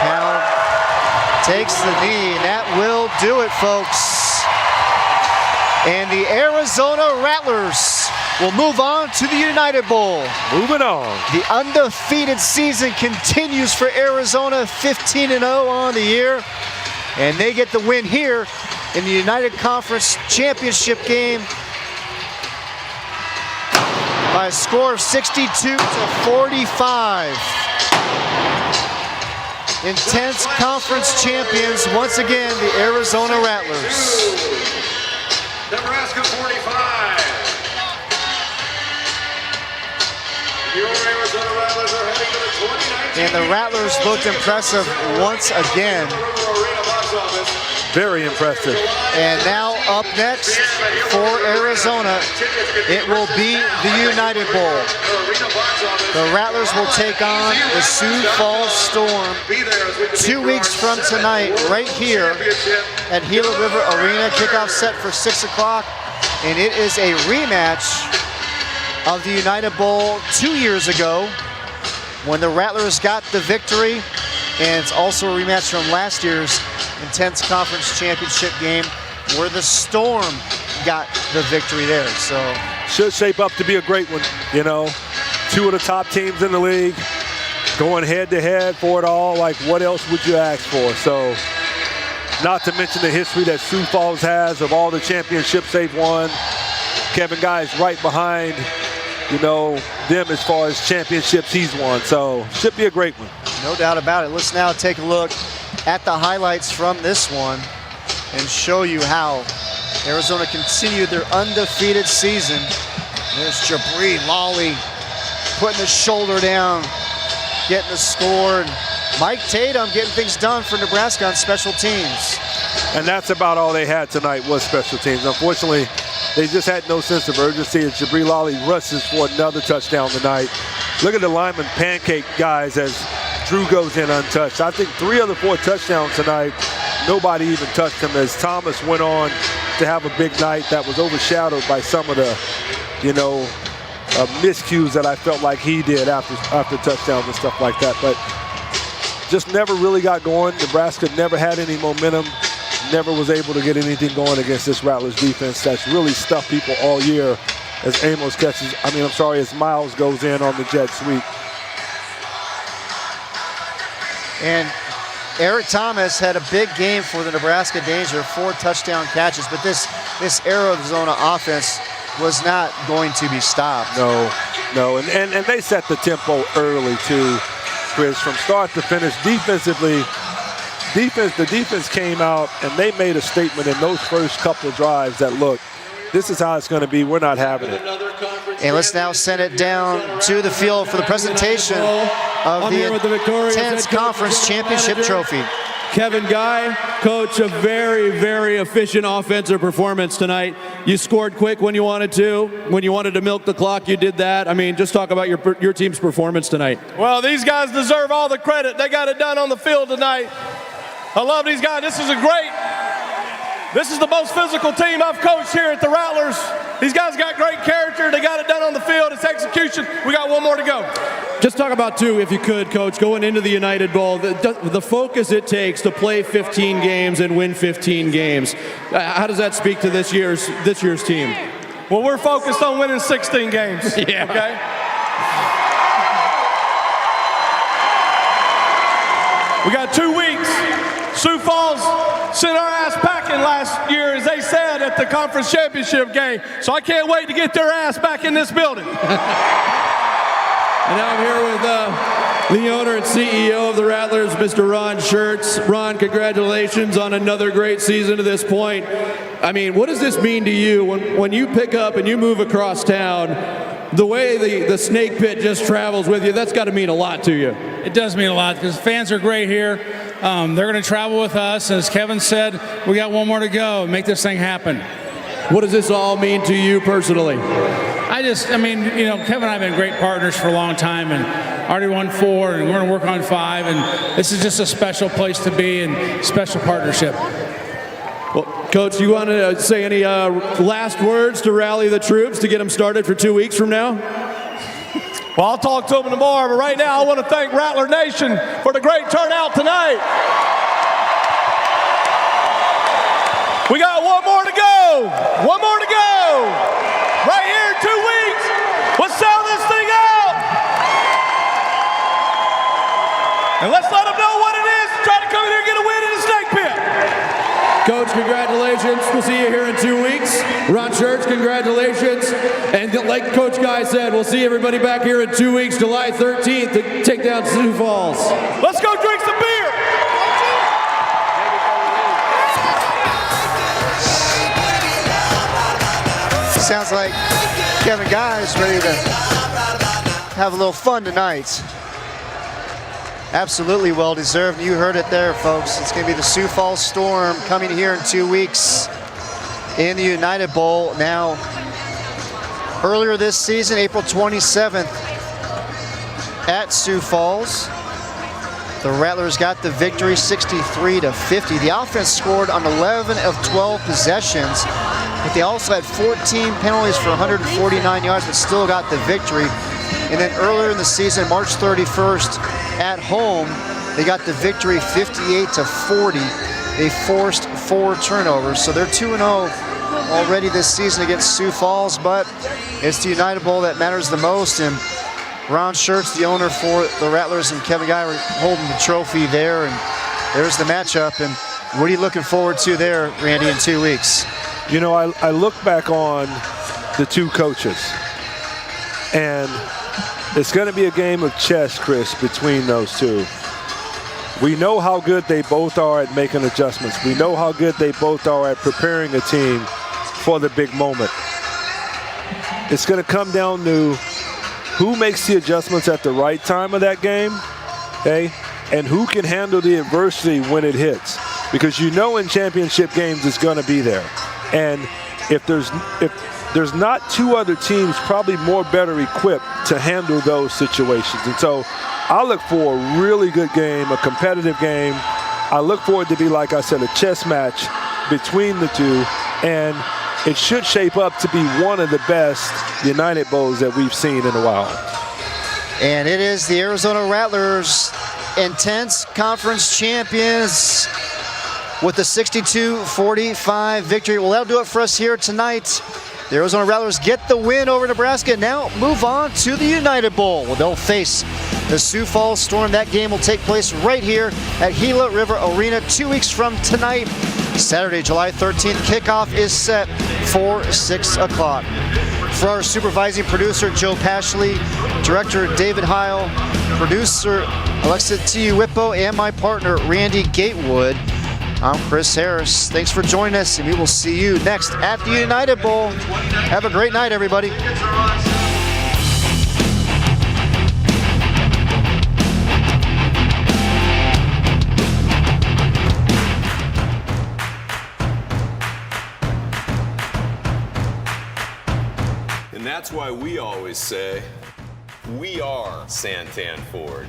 Powell takes the knee, and that will do it, folks. And the Arizona Rattlers will move on to the United Bowl. Moving on. The undefeated season continues for Arizona, 15-0 on the year. And they get the win here in the United Conference Championship game by a score of 62-45. Intense conference champions, once again, the Arizona Rattlers. Nebraska 45. Your Arizona Rattlers are heading to the 2019. And the Rattlers looked impressive once again. Very impressive. And now up next for Arizona, it will be the United Bowl. The Rattlers will take on the Sioux Falls Storm 2 weeks from tonight, right here at Gila River Arena. Kickoff set for 6 o'clock, and it is a rematch of the United Bowl 2 years ago when the Rattlers got the victory, and it's also a rematch from last year's intense conference championship game where the Storm got the victory there. So should shape up to be a great one. You know, 2 of the top teams in the league going head to head for it all. Like, what else would you ask for? So, not to mention the history that Sioux Falls has of all the championships they've won. Kevin Guy is right behind, you know, them as far as championships he's won. So should be a great one. No doubt about it. Let's now take a look at the highlights from this one and show you how Arizona continued their undefeated season. There's Jabri Lawley putting his shoulder down, getting the score. And Mike Tatum getting things done for Nebraska on special teams. And that's about all they had tonight was special teams. Unfortunately, they just had no sense of urgency as Jabri Lawley rushes for another touchdown tonight. Look at the lineman pancake guys as Drew goes in untouched. I think 3 of the 4 touchdowns tonight, nobody even touched him as Thomas went on to have a big night that was overshadowed by some of the, you know, miscues that I felt like he did after touchdowns and stuff like that. But just never really got going. Nebraska never had any momentum, never was able to get anything going against this Rattlers defense that's really stuffed people all year as Amos catches, as Miles goes in on the jet sweep. And Eric Thomas had a big game for the Nebraska Danger, 4 touchdown catches, but this Arizona offense was not going to be stopped. No, and they set the tempo early too, Chris, from start to finish. Defensively, the defense came out and they made a statement in those first couple of drives that, look, this is how it's going to be. We're not having it. And let's now send it down to the field for the presentation of the Intense Conference Championship Trophy. Kevin Guy, coach, a very, very efficient offensive performance tonight. You scored quick when you wanted to. When you wanted to milk the clock, you did that. I mean, just talk about your team's performance tonight. Well, these guys deserve all the credit. They got it done on the field tonight. I love these guys. This is the most physical team I've coached here at the Rattlers. These guys got great character. They got it done on the field. It's execution. We got one more to go. Just talk about, too, if you could, Coach, going into the United Bowl, the focus it takes to play 15 games and win 15 games. How does that speak to this year's team? Well, we're focused on winning 16 games. Yeah. Okay? We got 2 weeks. Sioux Falls sent our ass packing last year, as they said, at the conference championship game. So I can't wait to get their ass back in this building. And now I'm here with the owner and CEO of the Rattlers, Mr. Ron Schertz. Ron, congratulations on another great season to this point. I mean, what does this mean to you when you pick up and you move across town? The way the snake pit just travels with you, that's got to mean a lot to you. It does mean a lot because fans are great here. They're going to travel with us. As Kevin said, we got one more to go and make this thing happen. What does this all mean to you personally? Kevin and I have been great partners for a long time and already won 4 and we're going to work on 5. And this is just a special place to be and special partnership. Well, Coach, you want to say any last words to rally the troops to get them started for 2 weeks from now? Well, I'll talk to them tomorrow, but right now I want to thank Rattler Nation for the great turnout tonight. We got one more to go. One more to go. Right here in 2 weeks. Let's sell this thing out. And let's let them know what it is. Try to come in here and get a win in the snake pit. Coach, congratulations. We'll see you here in 2 weeks. Ron Church, congratulations. And like Coach Guy said, we'll see everybody back here in 2 weeks, July 13th, to take down Sioux Falls. Let's go drink some beer. Sounds like Kevin Guy is ready to have a little fun tonight. Absolutely well deserved. You heard it there, folks. It's going to be the Sioux Falls Storm coming here in 2 weeks in the United Bowl. Now, earlier this season, April 27th at Sioux Falls, the Rattlers got the victory 63-50. The offense scored on 11 of 12 possessions, but they also had 14 penalties for 149 yards, but still got the victory. And then earlier in the season, March 31st, at home, they got the victory 58-40. They forced 4 turnovers, so they're 2-0 already this season against Sioux Falls, but it's the United Bowl that matters the most, and Ron Schertz, the owner for the Rattlers, and Kevin Guy were holding the trophy there, and there's the matchup. And what are you looking forward to there, Randy, in 2 weeks? You know, I look back on the two coaches, and it's going to be a game of chess, Chris, between those two. We know how good they both are at making adjustments. We know how good they both are at preparing a team for the big moment. It's going to come down to who makes the adjustments at the right time of that game, okay, and who can handle the adversity when it hits. Because you know in championship games it's going to be there. And if there's not two other teams probably more better equipped to handle those situations. And so I look for a really good game, a competitive game. I look for it to be, like I said, a chess match between the two. And it should shape up to be one of the best United Bowls that we've seen in a while. And it is the Arizona Rattlers, intense conference champions, with a 62-45 victory. Well, that'll do it for us here tonight. The Arizona Rattlers get the win over Nebraska. Now move on to the United Bowl, where they'll face the Sioux Falls Storm. That game will take place right here at Gila River Arena 2 weeks from tonight. Saturday, July 13th. Kickoff is set for 6 o'clock. For our supervising producer, Joe Pashley, director David Heil, producer Alexa T. Whippo, and my partner, Randy Gatewood, I'm Chris Harris. Thanks for joining us, and we will see you next at the United Bowl. Have a great night, everybody. And that's why we always say, we are Santan Ford.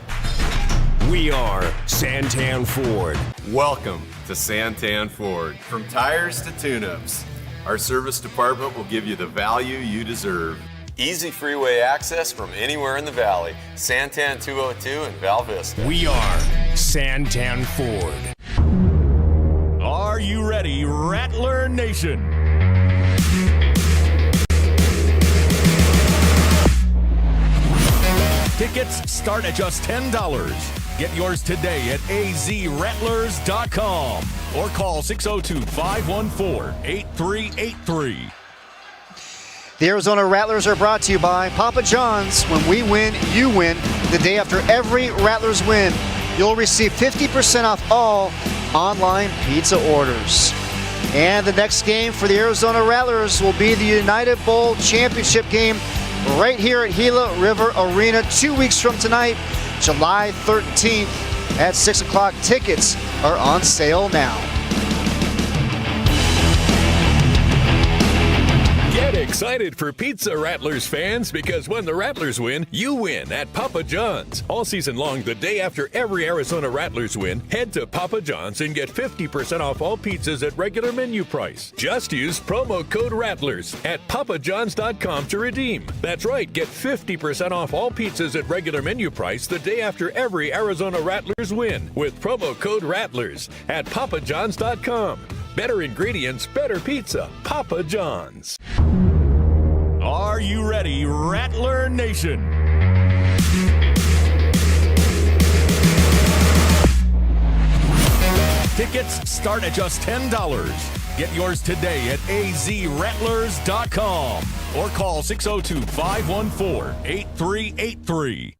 We are Santan Ford. Welcome to Santan Ford. From tires to tune-ups, our service department will give you the value you deserve. Easy freeway access from anywhere in the valley. Santan 202 and Val Vista. We are Santan Ford. Are you ready, Rattler Nation? Tickets start at just $10. Get yours today at azrattlers.com or call 602-514-8383. The Arizona Rattlers are brought to you by Papa John's. When we win, you win. The day after every Rattlers win, you'll receive 50% off all online pizza orders. And the next game for the Arizona Rattlers will be the United Bowl championship game right here at Gila River Arena 2 weeks from tonight, July 13th at 6 o'clock. Tickets are on sale now. Get excited for Pizza Rattlers fans, because when the Rattlers win, you win at Papa John's. All season long, the day after every Arizona Rattlers win, head to Papa John's and get 50% off all pizzas at regular menu price. Just use promo code Rattlers at papajohns.com to redeem. That's right, get 50% off all pizzas at regular menu price the day after every Arizona Rattlers win with promo code Rattlers at papajohns.com. Better ingredients, better pizza. Papa John's. Are you ready, Rattler Nation? Tickets start at just $10. Get yours today at azrattlers.com or call 602-514-8383.